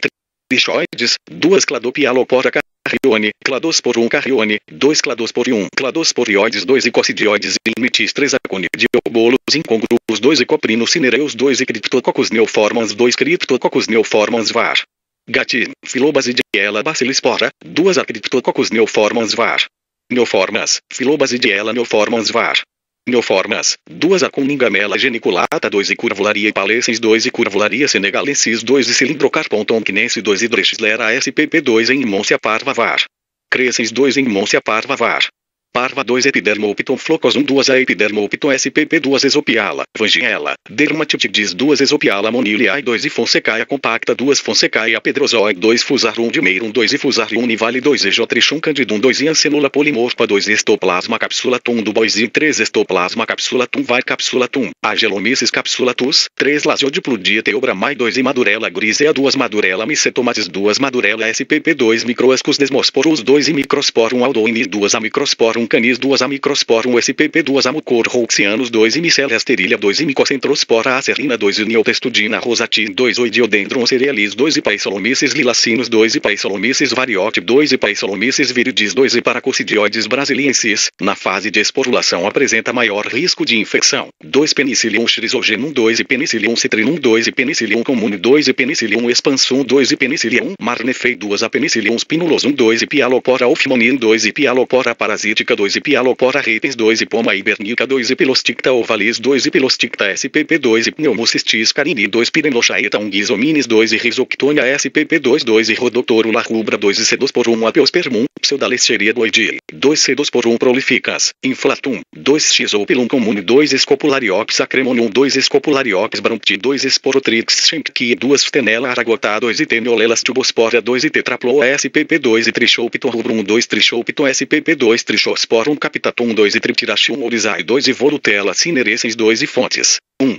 Trichoides, 2 Cladopialopora carrione, Cladosporum carrione, 2 Cladosporium, Cladosporioides 2 e Coccidioides limitis 3 Aconidiobolos incongruos 2 e Coprinos cinereus 2 e Cryptococcus neoformans 2 Cryptococcus neoformans var. Gatin, Filobasidiella bacilispora, 2 a Cryptococcus neoformans var. Neoformas, Filobasidiella neoformans var. Neoformas, 2 a Coningamela geniculata 2 e Curvularia palescens 2 e Curvularia senegalensis 2 e Cilindrocarpon tonquinense 2 e Dreschlera SPP2 em Imôncia parva var. Crescens 2 em Imôncia parva var. Parva 2 Epidermopton flocosum 2 a Epidermopton SPP2 Esopiala, Vangiela, Dermatitidis 2 Esopiala moniliae 2 e Fonsecaia compacta 2 Fonsecaia pedrozoide 2 Fusarum dimerum 2 e Fusarium nivale 2 e Jotrichum candidum 2 e Ancenula polimorfa 2 Estoplasma capsulatum do 2 e 3 Estoplasma capsulatum vai capsulatum, Agelomissis capsulatus, 3 Lasiodiplodia teobramai 2 e Madurella grisea 2 Madurella micetomatis 2 Madurella SPP2 Microascus desmosporus 2 e Microsporum aldoini 2 a Microsporum canis 2 a Microsporum SPP2 a Mucor roxianus 2 e Micelia sterilha 2 e Micocentrospora acerrina 2 e Neotestudina rosati 2 e Diodendron cerealis 2 e Paisolomissis lilacinus 2 e Paisolomissis variote 2 e Paisolomissis viridis 2 e Paracoccidioides brasiliensis, na fase de esporulação apresenta maior risco de infecção. 2 Penicillium chrysogenum 2 e Penicillium citrinum 2 e Penicillium comune 2 e Penicillium expansum 2 e Penicillium marnefei 2 a Penicillium spinulosum 2 e Pialopora ophimonine 2 e Pialopora parasítica 2 e Pialopora repens 2 e Poma hibernica 2 e Pilosticta ovalis 2 e Pilosticta SPP2 e Pneumocystis carini 2 Pirenochaeta unguisominis 2 e Rhizoctonia SPP2 2 e Rhodotorula rubra 2 e Cedosporum apiospermum Pseudalesseria doidii 2 Cedosporum prolificans inflatum 2 Xizopilum comune 2 Scopulariopsis acremonium 2 Scopulariopsis bronti 2 Sporotrix Schenkki 2 Stenella aragota 2 e Teniolelas tubospora 2 e Tetraploa SPP2 e Trichopton rubrum 2 Trichopton SPP2 Trichosporum capitatum 2 e Triptirachium oryzae 2 e Volutella cinerescens 2 e fontes. 1.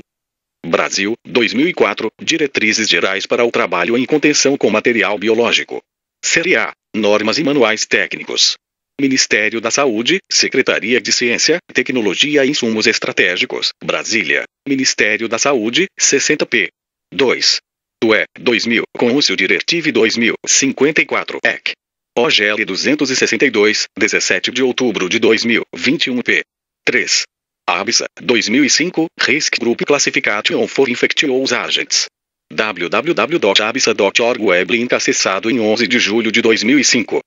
Brasil, 2004, Diretrizes Gerais para o Trabalho em Contenção com Material Biológico. Série A, Normas e Manuais Técnicos. Ministério da Saúde, Secretaria de Ciência, Tecnologia e Insumos Estratégicos, Brasília. Ministério da Saúde, 60p. 2. UE, 2000, Conúncio Diretive 2054, EC. OGL 262, 17 de outubro de 2021 p. 3. ABSA, 2005, Risk Group Classification for Infectious Agents. www.absa.org Web link acessado em 11 de julho de 2005.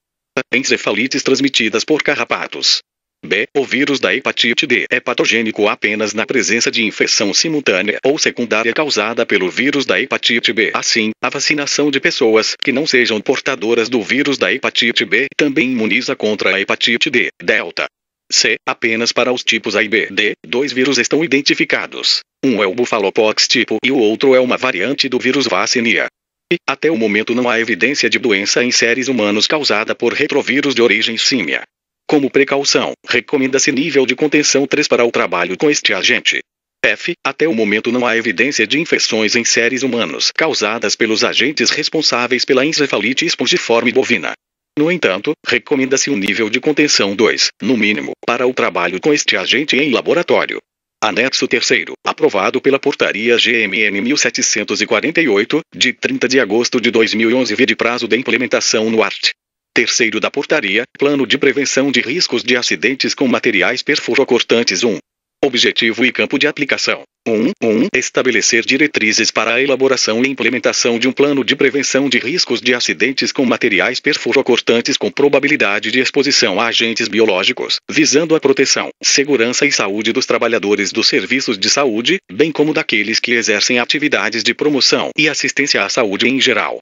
Encefalites transmitidas por carrapatos. B. O vírus da hepatite D é patogênico apenas na presença de infecção simultânea ou secundária causada pelo vírus da hepatite B. Assim, a vacinação de pessoas que não sejam portadoras do vírus da hepatite B também imuniza contra a hepatite D, delta. C. Apenas para os tipos A e B. D. 2 vírus estão identificados. Um é o Buffalopox tipo e o outro é uma variante do vírus Vaccinia. E, até o momento não há evidência de doença em seres humanos causada por retrovírus de origem símia. Como precaução, recomenda-se nível de contenção 3 para o trabalho com este agente. F. Até o momento não há evidência de infecções em seres humanos causadas pelos agentes responsáveis pela encefalite espongiforme bovina. No entanto, recomenda-se um nível de contenção 2, no mínimo, para o trabalho com este agente em laboratório. Anexo 3º, aprovado pela Portaria GMN 1748, de 30 de agosto de 2011 de prazo de implementação no art. 3º da Portaria, Plano de Prevenção de Riscos de Acidentes com Materiais Perfurocortantes 1. Objetivo e campo de aplicação. 1. Estabelecer diretrizes para a elaboração e implementação de um plano de prevenção de riscos de acidentes com materiais perfurocortantes com probabilidade de exposição a agentes biológicos, visando a proteção, segurança e saúde dos trabalhadores dos serviços de saúde, bem como daqueles que exercem atividades de promoção e assistência à saúde em geral.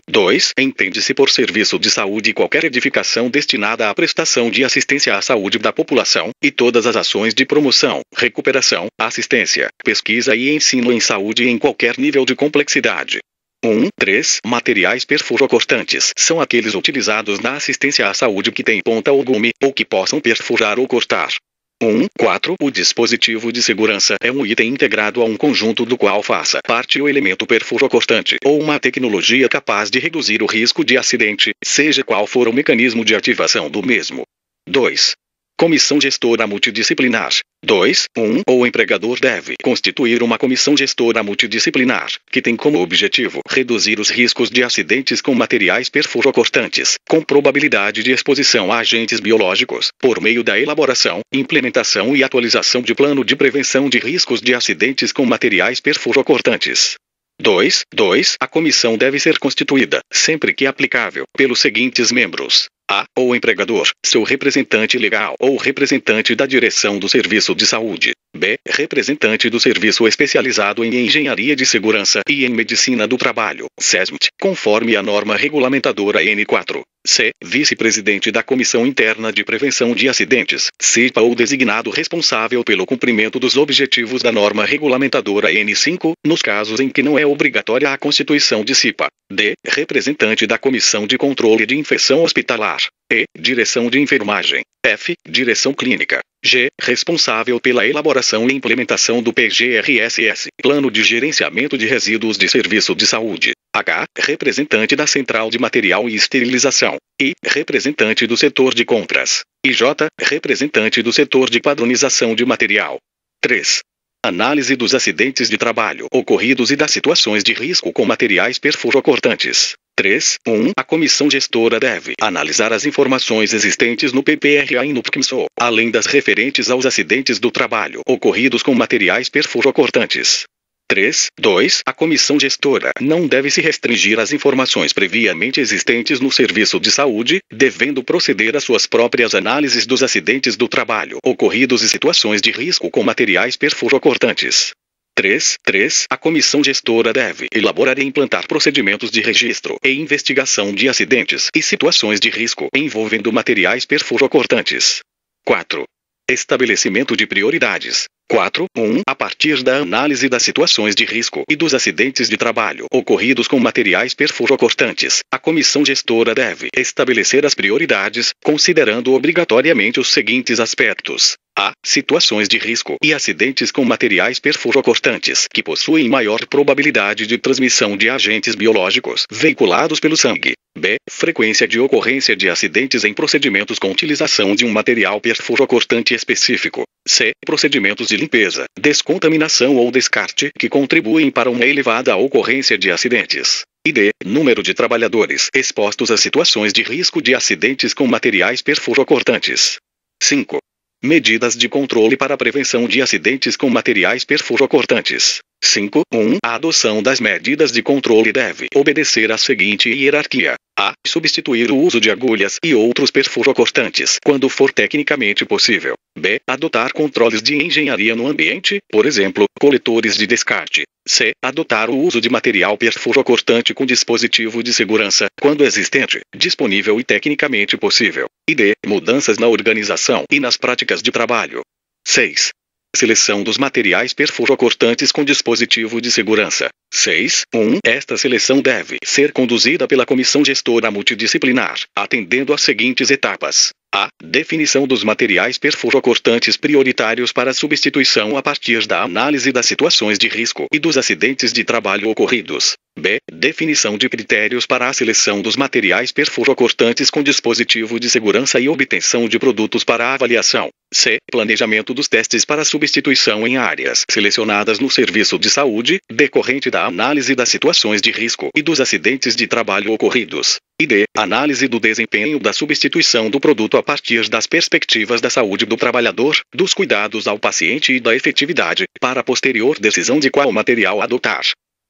2. Entende-se por serviço de saúde qualquer edificação destinada à prestação de assistência à saúde da população, e todas as ações de promoção, recuperação, assistência, pesquisa e ensino em saúde em qualquer nível de complexidade. 3. Materiais perfurocortantes são aqueles utilizados na assistência à saúde que têm ponta ou gume, ou que possam perfurar ou cortar. 4. O dispositivo de segurança é um item integrado a um conjunto do qual faça parte o elemento perfuro-cortante ou uma tecnologia capaz de reduzir o risco de acidente, seja qual for o mecanismo de ativação do mesmo. 2. Comissão gestora multidisciplinar. 2. O empregador deve constituir uma comissão gestora multidisciplinar, que tem como objetivo reduzir os riscos de acidentes com materiais perfuro-cortantes, com probabilidade de exposição a agentes biológicos, por meio da elaboração, implementação e atualização de plano de prevenção de riscos de acidentes com materiais perfuro-cortantes. 2. A comissão deve ser constituída, sempre que aplicável, pelos seguintes membros. A. O empregador, seu representante legal ou representante da direção do serviço de saúde. B. Representante do serviço especializado em engenharia de segurança e em medicina do trabalho, SESMT, conforme a norma regulamentadora N4. C. Vice-presidente da Comissão Interna de Prevenção de Acidentes, CIPA ou designado responsável pelo cumprimento dos objetivos da norma regulamentadora N5, nos casos em que não é obrigatória a constituição de CIPA. D. Representante da Comissão de Controle de Infecção Hospitalar. E. Direção de Enfermagem. F. Direção Clínica. G. Responsável pela elaboração e implementação do PGRSS, Plano de Gerenciamento de Resíduos de Serviço de Saúde. H. Representante da Central de Material e Esterilização. I. Representante do setor de compras. E J. Representante do setor de padronização de material. 3. Análise dos acidentes de trabalho ocorridos e das situações de risco com materiais perfuro-cortantes. 3. A comissão gestora deve analisar as informações existentes no PPRA e no PCMSO, além das referentes aos acidentes do trabalho ocorridos com materiais perfuro-cortantes. 3. A comissão gestora não deve se restringir às informações previamente existentes no serviço de saúde, devendo proceder às suas próprias análises dos acidentes do trabalho ocorridos e situações de risco com materiais perfuro-cortantes. 3. A comissão gestora deve elaborar e implantar procedimentos de registro e investigação de acidentes e situações de risco envolvendo materiais perfuro-cortantes. 4. Estabelecimento de prioridades. 4. A partir da análise das situações de risco e dos acidentes de trabalho ocorridos com materiais perfuro-cortantes, a comissão gestora deve estabelecer as prioridades, considerando obrigatoriamente os seguintes aspectos. A. Situações de risco e acidentes com materiais perfuro-cortantes que possuem maior probabilidade de transmissão de agentes biológicos veiculados pelo sangue. B. Frequência de ocorrência de acidentes em procedimentos com utilização de um material perfuro-cortante específico. C. Procedimentos de limpeza, descontaminação ou descarte que contribuem para uma elevada ocorrência de acidentes. E D. Número de trabalhadores expostos a situações de risco de acidentes com materiais perfuro-cortantes. 5. Medidas de controle para a prevenção de acidentes com materiais perfuro-cortantes. 5. A adoção das medidas de controle deve obedecer à seguinte hierarquia. A. Substituir o uso de agulhas e outros perfuro-cortantes quando for tecnicamente possível. B. Adotar controles de engenharia no ambiente, por exemplo, coletores de descarte. C. Adotar o uso de material perfuro-cortante com dispositivo de segurança, quando existente, disponível e tecnicamente possível. E D. Mudanças na organização e nas práticas de trabalho. 6. Seleção dos materiais perfuro-cortantes com dispositivo de segurança. 6. Esta seleção deve ser conduzida pela comissão gestora multidisciplinar, atendendo às seguintes etapas. A. Definição dos materiais perfuro-cortantes prioritários para substituição a partir da análise das situações de risco e dos acidentes de trabalho ocorridos. B. Definição de critérios para a seleção dos materiais perfuro-cortantes com dispositivo de segurança e obtenção de produtos para avaliação. C. Planejamento dos testes para substituição em áreas selecionadas no serviço de saúde, decorrente da análise das situações de risco e dos acidentes de trabalho ocorridos. E D. Análise do desempenho da substituição do produto a partir das perspectivas da saúde do trabalhador, dos cuidados ao paciente e da efetividade, para a posterior decisão de qual material adotar.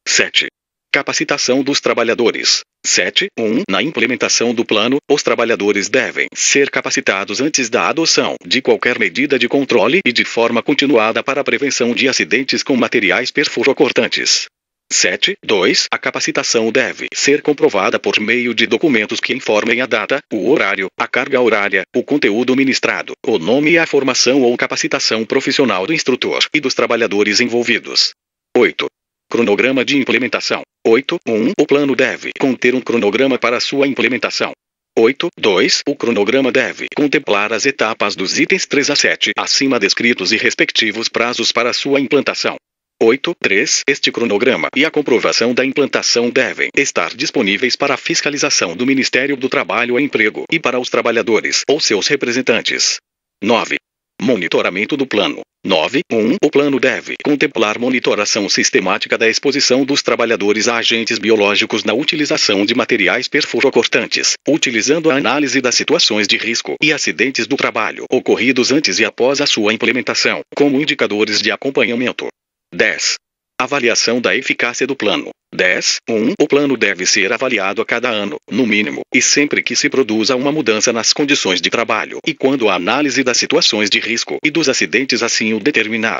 7. Capacitação dos trabalhadores. 7. Na implementação do plano, os trabalhadores devem ser capacitados antes da adoção de qualquer medida de controle e de forma continuada para a prevenção de acidentes com materiais perfuro-cortantes. 7.2. A capacitação deve ser comprovada por meio de documentos que informem a data, o horário, a carga horária, o conteúdo ministrado, o nome e a formação ou capacitação profissional do instrutor e dos trabalhadores envolvidos. 8. Cronograma de implementação. 8.1. O plano deve conter um cronograma para sua implementação. 8.2. O cronograma deve contemplar as etapas dos itens 3 a 7 acima descritos e respectivos prazos para sua implantação. 8.3. Este cronograma e a comprovação da implantação devem estar disponíveis para a fiscalização do Ministério do Trabalho e Emprego e para os trabalhadores ou seus representantes. 9. Monitoramento do plano. 9.1. O plano deve contemplar monitoração sistemática da exposição dos trabalhadores a agentes biológicos na utilização de materiais perfurocortantes, utilizando a análise das situações de risco e acidentes do trabalho ocorridos antes e após a sua implementação, como indicadores de acompanhamento. 10. Avaliação da eficácia do plano. 10.1. O plano deve ser avaliado a cada ano, no mínimo, e sempre que se produza uma mudança nas condições de trabalho e quando a análise das situações de risco e dos acidentes assim o determinar.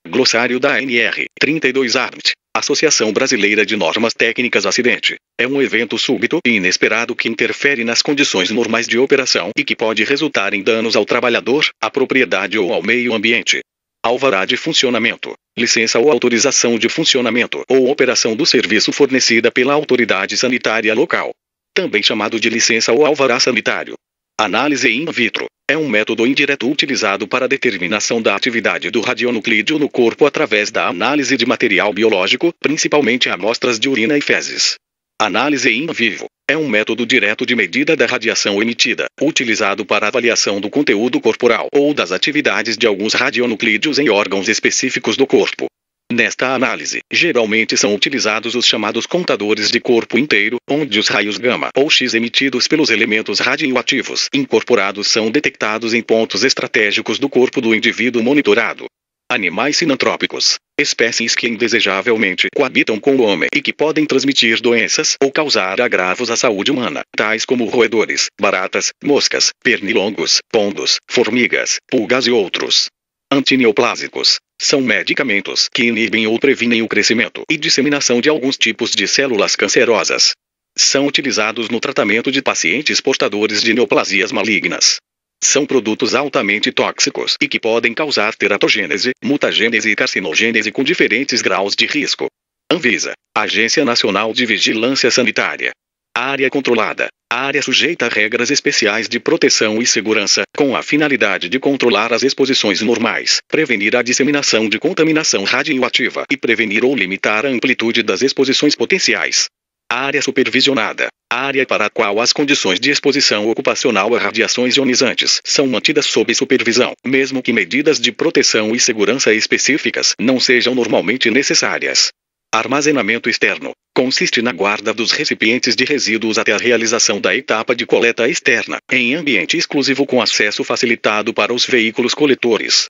Glossário da ANR 32 ARNT. Associação Brasileira de Normas Técnicas. Acidente é um evento súbito e inesperado que interfere nas condições normais de operação e que pode resultar em danos ao trabalhador, à propriedade ou ao meio ambiente. Alvará de funcionamento, licença ou autorização de funcionamento ou operação do serviço fornecida pela autoridade sanitária local. Também chamado de licença ou alvará sanitário. Análise in vitro é um método indireto utilizado para a determinação da atividade do radionuclídeo no corpo através da análise de material biológico, principalmente amostras de urina e fezes. Análise in vivo é um método direto de medida da radiação emitida, utilizado para avaliação do conteúdo corporal ou das atividades de alguns radionuclídeos em órgãos específicos do corpo. Nesta análise, geralmente são utilizados os chamados contadores de corpo inteiro, onde os raios gama ou X emitidos pelos elementos radioativos incorporados são detectados em pontos estratégicos do corpo do indivíduo monitorado. Animais sinantrópicos, espécies que indesejavelmente coabitam com o homem e que podem transmitir doenças ou causar agravos à saúde humana, tais como roedores, baratas, moscas, pernilongos, pombos, formigas, pulgas e outros. Antineoplásicos são medicamentos que inibem ou previnem o crescimento e disseminação de alguns tipos de células cancerosas. São utilizados no tratamento de pacientes portadores de neoplasias malignas. São produtos altamente tóxicos e que podem causar teratogênese, mutagênese e carcinogênese com diferentes graus de risco. Anvisa, Agência Nacional de Vigilância Sanitária. Área controlada. Área sujeita a regras especiais de proteção e segurança, com a finalidade de controlar as exposições normais, prevenir a disseminação de contaminação radioativa e prevenir ou limitar a amplitude das exposições potenciais. Área supervisionada. Área para a qual as condições de exposição ocupacional a radiações ionizantes são mantidas sob supervisão, mesmo que medidas de proteção e segurança específicas não sejam normalmente necessárias. Armazenamento externo. Consiste na guarda dos recipientes de resíduos até a realização da etapa de coleta externa, em ambiente exclusivo com acesso facilitado para os veículos coletores.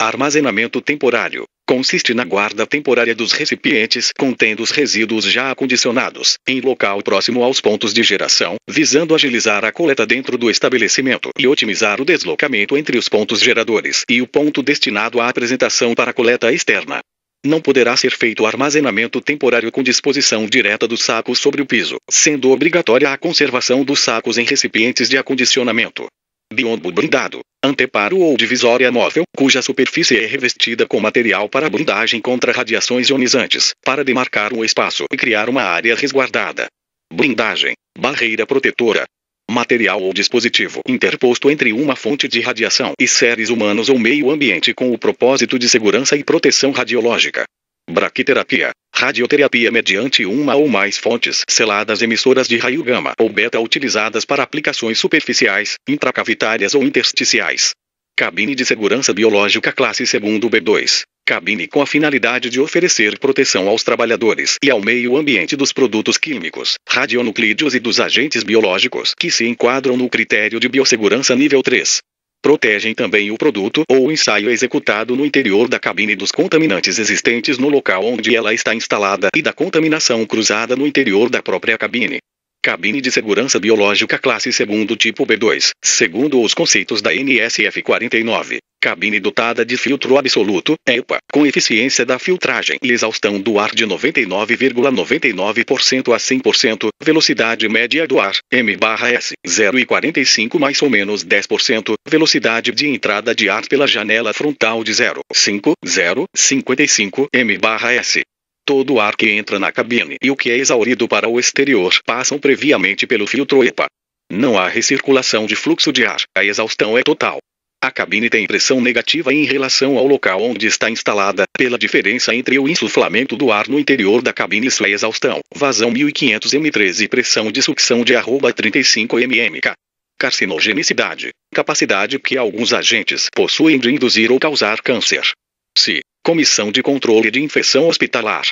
Armazenamento temporário. Consiste na guarda temporária dos recipientes contendo os resíduos já acondicionados, em local próximo aos pontos de geração, visando agilizar a coleta dentro do estabelecimento e otimizar o deslocamento entre os pontos geradores e o ponto destinado à apresentação para a coleta externa. Não poderá ser feito armazenamento temporário com disposição direta dos sacos sobre o piso, sendo obrigatória a conservação dos sacos em recipientes de acondicionamento. Biombo blindado. Anteparo ou divisória móvel, cuja superfície é revestida com material para blindagem contra radiações ionizantes, para demarcar um espaço e criar uma área resguardada. Blindagem. Barreira protetora. Material ou dispositivo interposto entre uma fonte de radiação e seres humanos ou meio ambiente com o propósito de segurança e proteção radiológica. Braquiterapia. Radioterapia mediante uma ou mais fontes seladas emissoras de raio gama ou beta utilizadas para aplicações superficiais, intracavitárias ou intersticiais. Cabine de segurança biológica classe segundo B2. Cabine com a finalidade de oferecer proteção aos trabalhadores e ao meio ambiente dos produtos químicos, radionuclídeos e dos agentes biológicos que se enquadram no critério de biossegurança nível 3. Protegem também o produto ou o ensaio executado no interior da cabine dos contaminantes existentes no local onde ela está instalada e da contaminação cruzada no interior da própria cabine. Cabine de segurança biológica classe segundo tipo B2, segundo os conceitos da NSF 49. Cabine dotada de filtro absoluto, EPA, com eficiência da filtragem e exaustão do ar de 99,99% a 100%, velocidade média do ar, M/S, 0,45 mais ou menos 10%, velocidade de entrada de ar pela janela frontal de 0,5055 M/S. Todo o ar que entra na cabine e o que é exaurido para o exterior passam previamente pelo filtro EPA. Não há recirculação de fluxo de ar. A exaustão é total. A cabine tem pressão negativa em relação ao local onde está instalada, pela diferença entre o insuflamento do ar no interior da cabine e sua exaustão. Vazão 1500 m3 e pressão de sucção de @35 mmK. Carcinogenicidade. Capacidade que alguns agentes possuem de induzir ou causar câncer. C. Comissão de Controle de Infecção Hospitalar.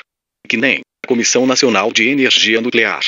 CNEM. Comissão Nacional de Energia Nuclear.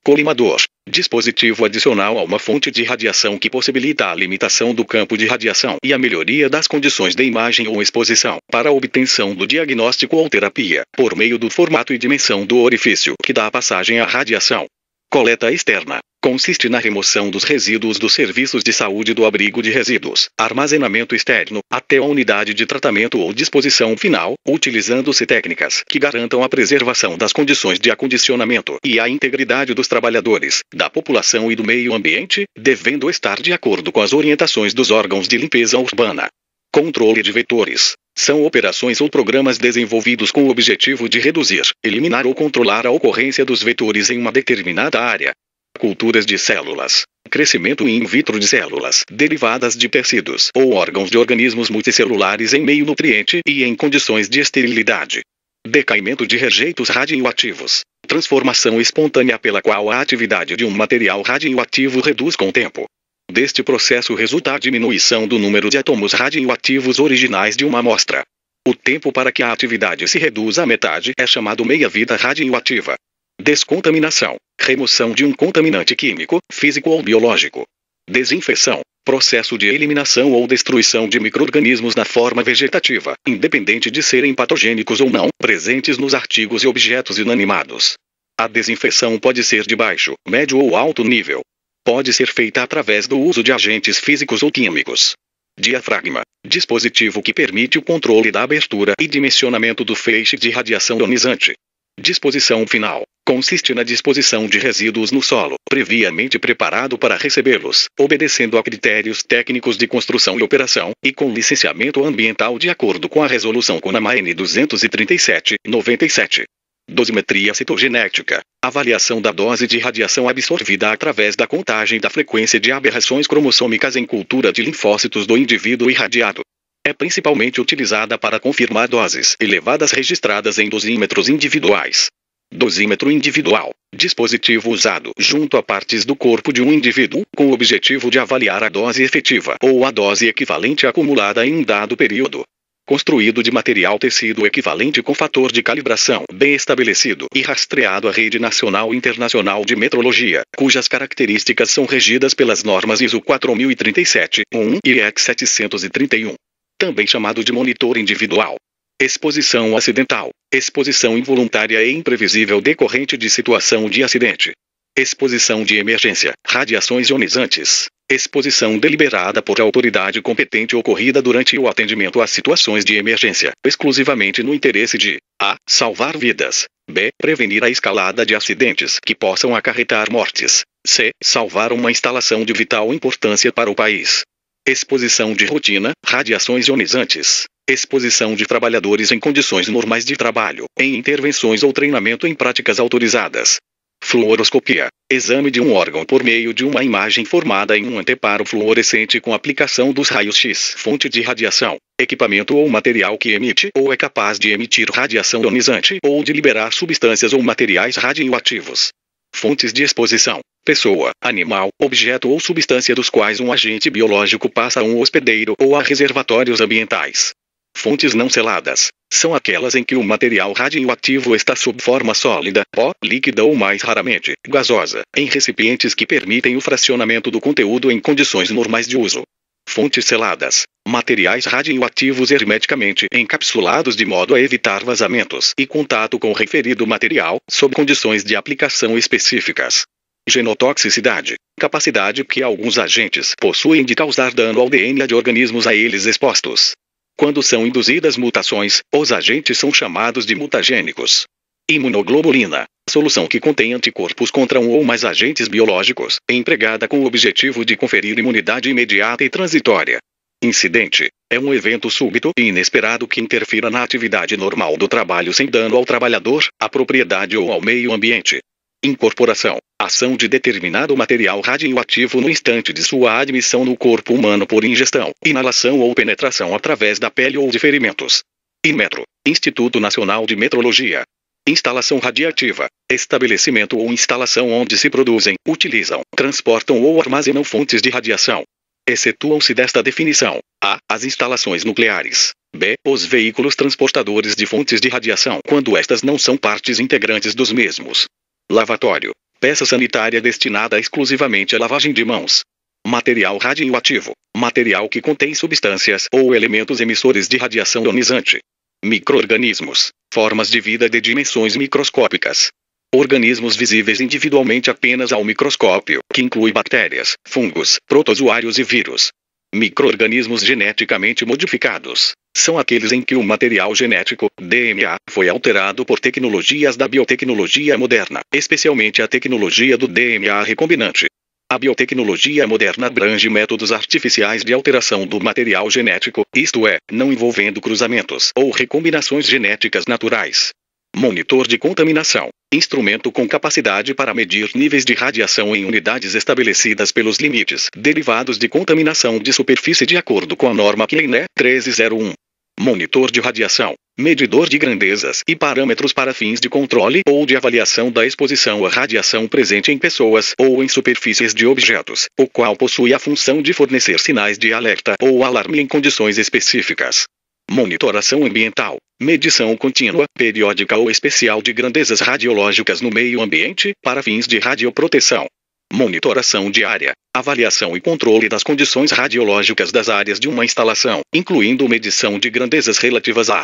Colimador. Dispositivo adicional a uma fonte de radiação que possibilita a limitação do campo de radiação e a melhoria das condições de imagem ou exposição para a obtenção do diagnóstico ou terapia, por meio do formato e dimensão do orifício que dá passagem à radiação. Coleta externa. Consiste na remoção dos resíduos dos serviços de saúde do abrigo de resíduos, armazenamento externo, até a unidade de tratamento ou disposição final, utilizando-se técnicas que garantam a preservação das condições de acondicionamento e a integridade dos trabalhadores, da população e do meio ambiente, devendo estar de acordo com as orientações dos órgãos de limpeza urbana. Controle de vetores. São operações ou programas desenvolvidos com o objetivo de reduzir, eliminar ou controlar a ocorrência dos vetores em uma determinada área. Culturas de células. Crescimento in vitro de células derivadas de tecidos ou órgãos de organismos multicelulares em meio nutriente e em condições de esterilidade. Decaimento de rejeitos radioativos. Transformação espontânea pela qual a atividade de um material radioativo reduz com o tempo. Deste processo resulta a diminuição do número de átomos radioativos originais de uma amostra. O tempo para que a atividade se reduza à metade é chamado meia-vida radioativa. Descontaminação. Remoção de um contaminante químico, físico ou biológico. Desinfecção. Processo de eliminação ou destruição de micro-organismos na forma vegetativa, independente de serem patogênicos ou não, presentes nos artigos e objetos inanimados. A desinfecção pode ser de baixo, médio ou alto nível. Pode ser feita através do uso de agentes físicos ou químicos. Diafragma. Dispositivo que permite o controle da abertura e dimensionamento do feixe de radiação ionizante. Disposição final. Consiste na disposição de resíduos no solo, previamente preparado para recebê-los, obedecendo a critérios técnicos de construção e operação, e com licenciamento ambiental de acordo com a resolução CONAMA-N 237/97. Dosimetria citogenética. Avaliação da dose de radiação absorvida através da contagem da frequência de aberrações cromossômicas em cultura de linfócitos do indivíduo irradiado. É principalmente utilizada para confirmar doses elevadas registradas em dosímetros individuais. Dosímetro individual. Dispositivo usado junto a partes do corpo de um indivíduo, com o objetivo de avaliar a dose efetiva ou a dose equivalente acumulada em um dado período. Construído de material tecido equivalente com fator de calibração bem estabelecido e rastreado à Rede Nacional e Internacional de Metrologia, cujas características são regidas pelas normas ISO 4037-1 e EC 731. Também chamado de monitor individual. Exposição acidental. Exposição involuntária e imprevisível decorrente de situação de acidente. Exposição de emergência. Radiações ionizantes. Exposição deliberada por autoridade competente ocorrida durante o atendimento a situações de emergência, exclusivamente no interesse de a. Salvar vidas. B. Prevenir a escalada de acidentes que possam acarretar mortes. C. Salvar uma instalação de vital importância para o país. Exposição de rotina, radiações ionizantes. Exposição de trabalhadores em condições normais de trabalho, em intervenções ou treinamento em práticas autorizadas. Fluoroscopia. Exame de um órgão por meio de uma imagem formada em um anteparo fluorescente com aplicação dos raios-X, fonte de radiação, equipamento ou material que emite ou é capaz de emitir radiação ionizante ou de liberar substâncias ou materiais radioativos. Fontes de exposição. Pessoa, animal, objeto ou substância dos quais um agente biológico passa a um hospedeiro ou a reservatórios ambientais. Fontes não seladas. São aquelas em que o material radioativo está sob forma sólida, pó, líquida ou mais raramente, gasosa, em recipientes que permitem o fracionamento do conteúdo em condições normais de uso. Fontes seladas. Materiais radioativos hermeticamente encapsulados de modo a evitar vazamentos e contato com o referido material, sob condições de aplicação específicas. Genotoxicidade. Capacidade que alguns agentes possuem de causar dano ao DNA de organismos a eles expostos. Quando são induzidas mutações, os agentes são chamados de mutagênicos. Imunoglobulina. Solução que contém anticorpos contra um ou mais agentes biológicos, empregada com o objetivo de conferir imunidade imediata e transitória. Incidente. É um evento súbito e inesperado que interfira na atividade normal do trabalho sem dano ao trabalhador, à propriedade ou ao meio ambiente. Incorporação. ação de determinado material radioativo no instante de sua admissão no corpo humano por ingestão, inalação ou penetração através da pele ou de ferimentos. Inmetro, Instituto Nacional de Metrologia. Instalação radiativa, estabelecimento ou instalação onde se produzem, utilizam, transportam ou armazenam fontes de radiação. Excetuam-se desta definição: a. As instalações nucleares. B. Os veículos transportadores de fontes de radiação quando estas não são partes integrantes dos mesmos. Lavatório, peça sanitária destinada exclusivamente à lavagem de mãos. Material radioativo, material que contém substâncias ou elementos emissores de radiação ionizante. Micro-organismos, formas de vida de dimensões microscópicas. Organismos visíveis individualmente apenas ao microscópio, que inclui bactérias, fungos, protozoários e vírus. Micro-organismos geneticamente modificados são aqueles em que o material genético, DNA, foi alterado por tecnologias da biotecnologia moderna, especialmente a tecnologia do DNA recombinante. A biotecnologia moderna abrange métodos artificiais de alteração do material genético, isto é, não envolvendo cruzamentos ou recombinações genéticas naturais. Monitor de contaminação, instrumento com capacidade para medir níveis de radiação em unidades estabelecidas pelos limites derivados de contaminação de superfície de acordo com a norma QINE 1301. Monitor de radiação, medidor de grandezas e parâmetros para fins de controle ou de avaliação da exposição à radiação presente em pessoas ou em superfícies de objetos, o qual possui a função de fornecer sinais de alerta ou alarme em condições específicas. Monitoração ambiental, medição contínua, periódica ou especial de grandezas radiológicas no meio ambiente, para fins de radioproteção. Monitoração diária, avaliação e controle das condições radiológicas das áreas de uma instalação, incluindo medição de grandezas relativas a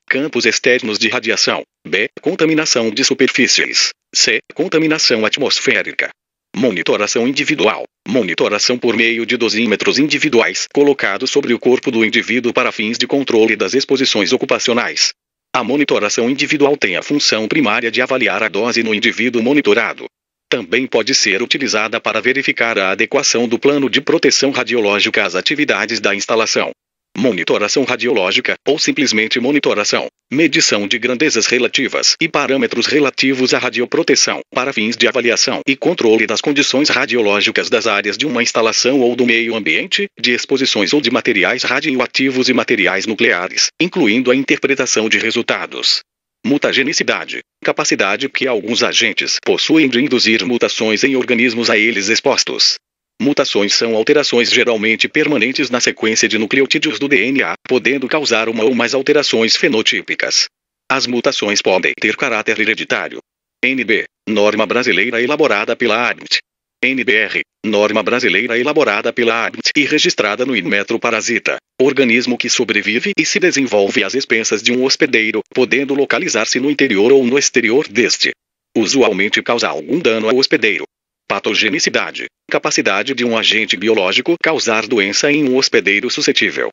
campos externos de radiação, b. Contaminação de superfícies, c. Contaminação atmosférica. Monitoração individual, monitoração por meio de dosímetros individuais colocados sobre o corpo do indivíduo para fins de controle das exposições ocupacionais. A monitoração individual tem a função primária de avaliar a dose no indivíduo monitorado. Também pode ser utilizada para verificar a adequação do plano de proteção radiológica às atividades da instalação. Monitoração radiológica, ou simplesmente monitoração, medição de grandezas relativas e parâmetros relativos à radioproteção, para fins de avaliação e controle das condições radiológicas das áreas de uma instalação ou do meio ambiente, de exposições ou de materiais radioativos e materiais nucleares, incluindo a interpretação de resultados. Mutagenicidade, capacidade que alguns agentes possuem de induzir mutações em organismos a eles expostos. Mutações são alterações geralmente permanentes na sequência de nucleotídeos do DNA, podendo causar uma ou mais alterações fenotípicas. As mutações podem ter caráter hereditário. NB, norma brasileira elaborada pela ABNT. NBR, norma brasileira elaborada pela ABNT e registrada no Inmetro Parasita, organismo que sobrevive e se desenvolve às expensas de um hospedeiro, podendo localizar-se no interior ou no exterior deste. Usualmente causa algum dano ao hospedeiro. Patogenicidade, capacidade de um agente biológico causar doença em um hospedeiro suscetível.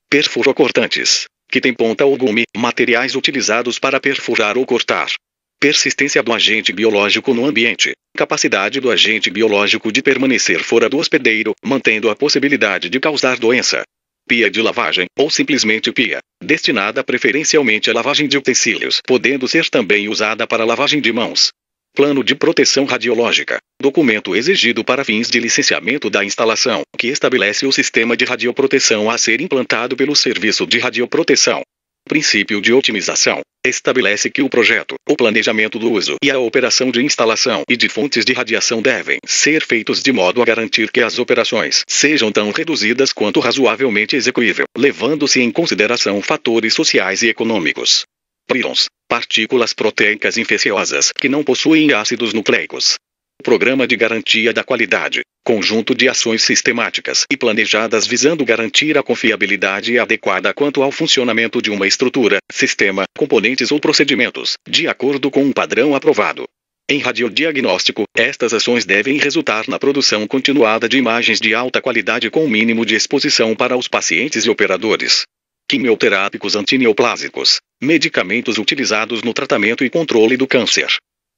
Perfurocortantes, que tem ponta ou gume, materiais utilizados para perfurar ou cortar. Persistência do agente biológico no ambiente, capacidade do agente biológico de permanecer fora do hospedeiro, mantendo a possibilidade de causar doença. Pia de lavagem, ou simplesmente pia, destinada preferencialmente à lavagem de utensílios, podendo ser também usada para lavagem de mãos. Plano de proteção radiológica, documento exigido para fins de licenciamento da instalação, que estabelece o sistema de radioproteção a ser implantado pelo Serviço de Radioproteção. Princípio de otimização, estabelece que o projeto, o planejamento do uso e a operação de instalação e de fontes de radiação devem ser feitos de modo a garantir que as operações sejam tão reduzidas quanto razoavelmente execuível, levando-se em consideração fatores sociais e econômicos. Prions, partículas proteicas infecciosas que não possuem ácidos nucleicos. Programa de garantia da qualidade, conjunto de ações sistemáticas e planejadas visando garantir a confiabilidade adequada quanto ao funcionamento de uma estrutura, sistema, componentes ou procedimentos, de acordo com um padrão aprovado. Em radiodiagnóstico, estas ações devem resultar na produção continuada de imagens de alta qualidade com o mínimo de exposição para os pacientes e operadores. Quimioterápicos antineoplásicos, medicamentos utilizados no tratamento e controle do câncer.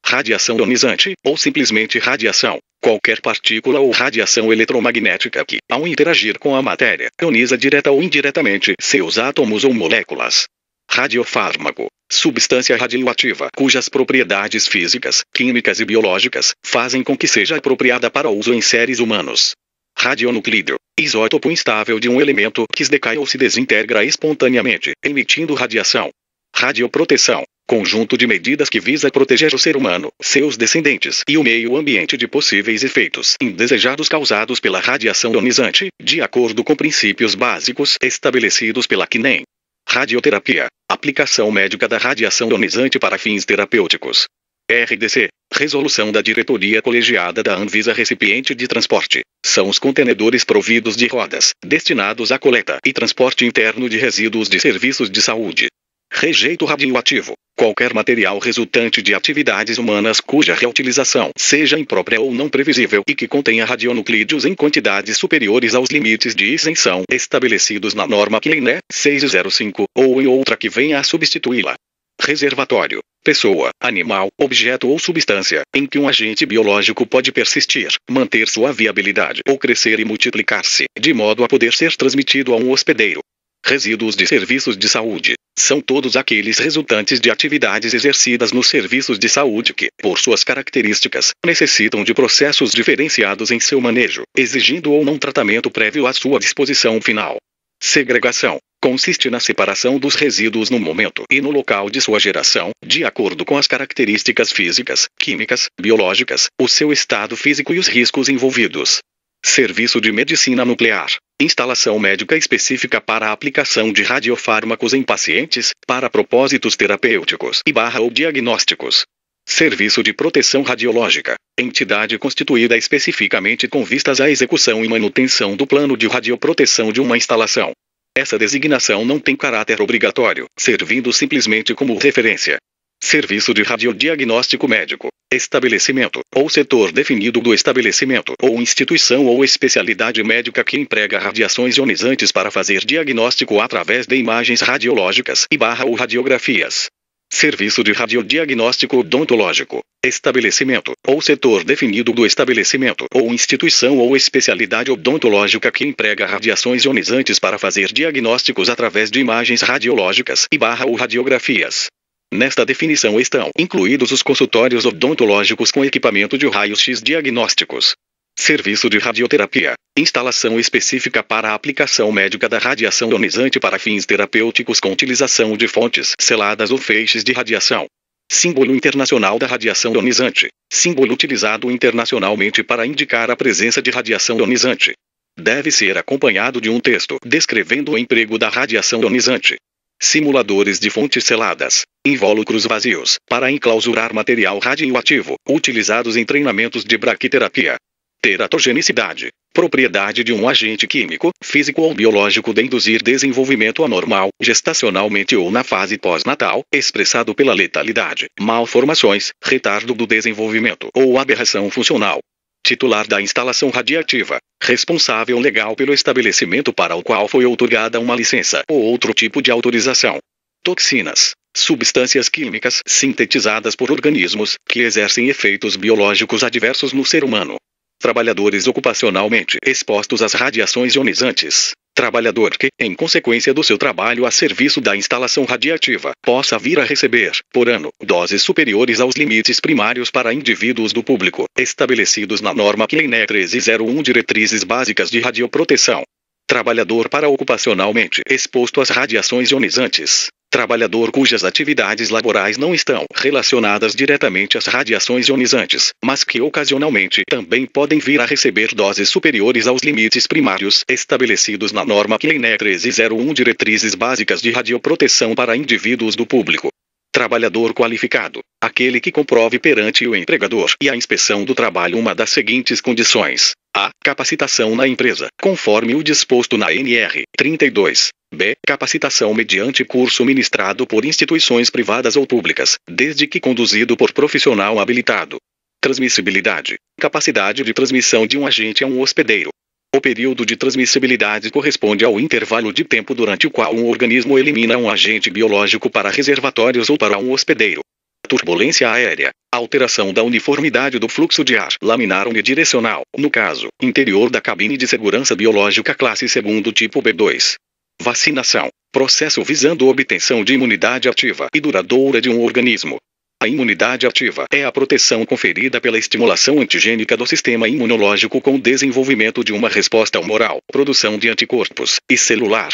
Radiação ionizante, ou simplesmente radiação, qualquer partícula ou radiação eletromagnética que, ao interagir com a matéria, ioniza direta ou indiretamente seus átomos ou moléculas. Radiofármaco. Substância radioativa cujas propriedades físicas, químicas e biológicas fazem com que seja apropriada para uso em seres humanos. Radionuclídeo. Isótopo instável de um elemento que se decai ou se desintegra espontaneamente, emitindo radiação. Radioproteção. Conjunto de medidas que visa proteger o ser humano, seus descendentes e o meio ambiente de possíveis efeitos indesejados causados pela radiação ionizante, de acordo com princípios básicos estabelecidos pela CNEM. Radioterapia. Aplicação médica da radiação ionizante para fins terapêuticos. RDC. Resolução da diretoria colegiada da Anvisa. Recipiente de transporte. São os contenedores providos de rodas, destinados à coleta e transporte interno de resíduos de serviços de saúde. Rejeito radioativo. Qualquer material resultante de atividades humanas cuja reutilização seja imprópria ou não previsível e que contenha radionuclídeos em quantidades superiores aos limites de isenção estabelecidos na norma CNE 605 ou em outra que venha a substituí-la. Reservatório. Pessoa, animal, objeto ou substância em que um agente biológico pode persistir, manter sua viabilidade ou crescer e multiplicar-se, de modo a poder ser transmitido a um hospedeiro. Resíduos de serviços de saúde. São todos aqueles resultantes de atividades exercidas nos serviços de saúde que, por suas características, necessitam de processos diferenciados em seu manejo, exigindo ou não tratamento prévio à sua disposição final. Segregação. Consiste na separação dos resíduos no momento e no local de sua geração, de acordo com as características físicas, químicas, biológicas, o seu estado físico e os riscos envolvidos. Serviço de medicina nuclear. Instalação médica específica para a aplicação de radiofármacos em pacientes, para propósitos terapêuticos ou diagnósticos. Serviço de proteção radiológica. Entidade constituída especificamente com vistas à execução e manutenção do plano de radioproteção de uma instalação. Essa designação não tem caráter obrigatório, servindo simplesmente como referência. Serviço de radiodiagnóstico médico. Estabelecimento, ou setor definido do estabelecimento, ou instituição ou especialidade médica que emprega radiações ionizantes para fazer diagnóstico através de imagens radiológicas ou radiografias. Serviço de radiodiagnóstico odontológico. Estabelecimento, ou setor definido do estabelecimento, ou instituição ou especialidade odontológica que emprega radiações ionizantes para fazer diagnósticos através de imagens radiológicas ou radiografias. Nesta definição estão incluídos os consultórios odontológicos com equipamento de raios-x diagnósticos. Serviço de radioterapia. Instalação específica para a aplicação médica da radiação ionizante para fins terapêuticos com utilização de fontes seladas ou feixes de radiação. Símbolo internacional da radiação ionizante. Símbolo utilizado internacionalmente para indicar a presença de radiação ionizante. Deve ser acompanhado de um texto descrevendo o emprego da radiação ionizante. Simuladores de fontes seladas. Invólucros vazios, para enclausurar material radioativo, utilizados em treinamentos de braquiterapia. Teratogenicidade. Propriedade de um agente químico, físico ou biológico de induzir desenvolvimento anormal, gestacionalmente ou na fase pós-natal, expressado pela letalidade, malformações, retardo do desenvolvimento ou aberração funcional. Titular da instalação radiativa. Responsável legal pelo estabelecimento para o qual foi outorgada uma licença ou outro tipo de autorização. Toxinas. Substâncias químicas sintetizadas por organismos que exercem efeitos biológicos adversos no ser humano. Trabalhadores ocupacionalmente expostos às radiações ionizantes. Trabalhador que, em consequência do seu trabalho a serviço da instalação radiativa, possa vir a receber, por ano, doses superiores aos limites primários para indivíduos do público, estabelecidos na norma CNE 1301 Diretrizes Básicas de Radioproteção. Trabalhador para ocupacionalmente exposto às radiações ionizantes. Trabalhador cujas atividades laborais não estão relacionadas diretamente às radiações ionizantes, mas que ocasionalmente também podem vir a receber doses superiores aos limites primários estabelecidos na norma CNE 1301 Diretrizes Básicas de Radioproteção para indivíduos do público. Trabalhador qualificado. Aquele que comprove perante o empregador e a inspeção do trabalho uma das seguintes condições. A. Capacitação na empresa, conforme o disposto na NR 32. B. Capacitação mediante curso ministrado por instituições privadas ou públicas, desde que conduzido por profissional habilitado. Transmissibilidade. Capacidade de transmissão de um agente a um hospedeiro. O período de transmissibilidade corresponde ao intervalo de tempo durante o qual um organismo elimina um agente biológico para reservatórios ou para um hospedeiro. Turbulência aérea. Alteração da uniformidade do fluxo de ar laminar unidirecional, no caso, interior da cabine de segurança biológica classe segundo tipo B2. Vacinação. Processo visando a obtenção de imunidade ativa e duradoura de um organismo. A imunidade ativa é a proteção conferida pela estimulação antigênica do sistema imunológico com o desenvolvimento de uma resposta humoral, produção de anticorpos, e celular.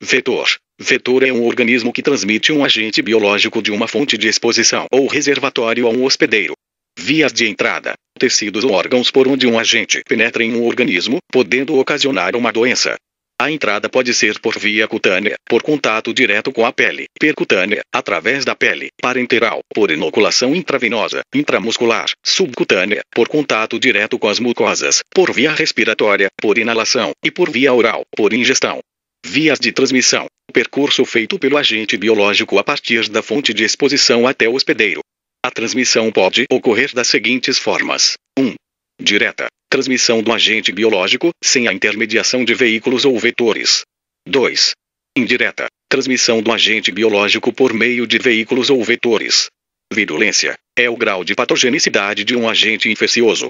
Vetor. Vetor é um organismo que transmite um agente biológico de uma fonte de exposição ou reservatório a um hospedeiro. Vias de entrada. Tecidos ou órgãos por onde um agente penetra em um organismo, podendo ocasionar uma doença. A entrada pode ser por via cutânea, por contato direto com a pele, percutânea, através da pele, parenteral, por inoculação intravenosa, intramuscular, subcutânea, por contato direto com as mucosas, por via respiratória, por inalação, e por via oral, por ingestão. Vias de transmissão. Percurso feito pelo agente biológico a partir da fonte de exposição até o hospedeiro. A transmissão pode ocorrer das seguintes formas. 1. Direta. Transmissão do agente biológico, sem a intermediação de veículos ou vetores. 2. Indireta. Transmissão do agente biológico por meio de veículos ou vetores. Virulência. É o grau de patogenicidade de um agente infeccioso.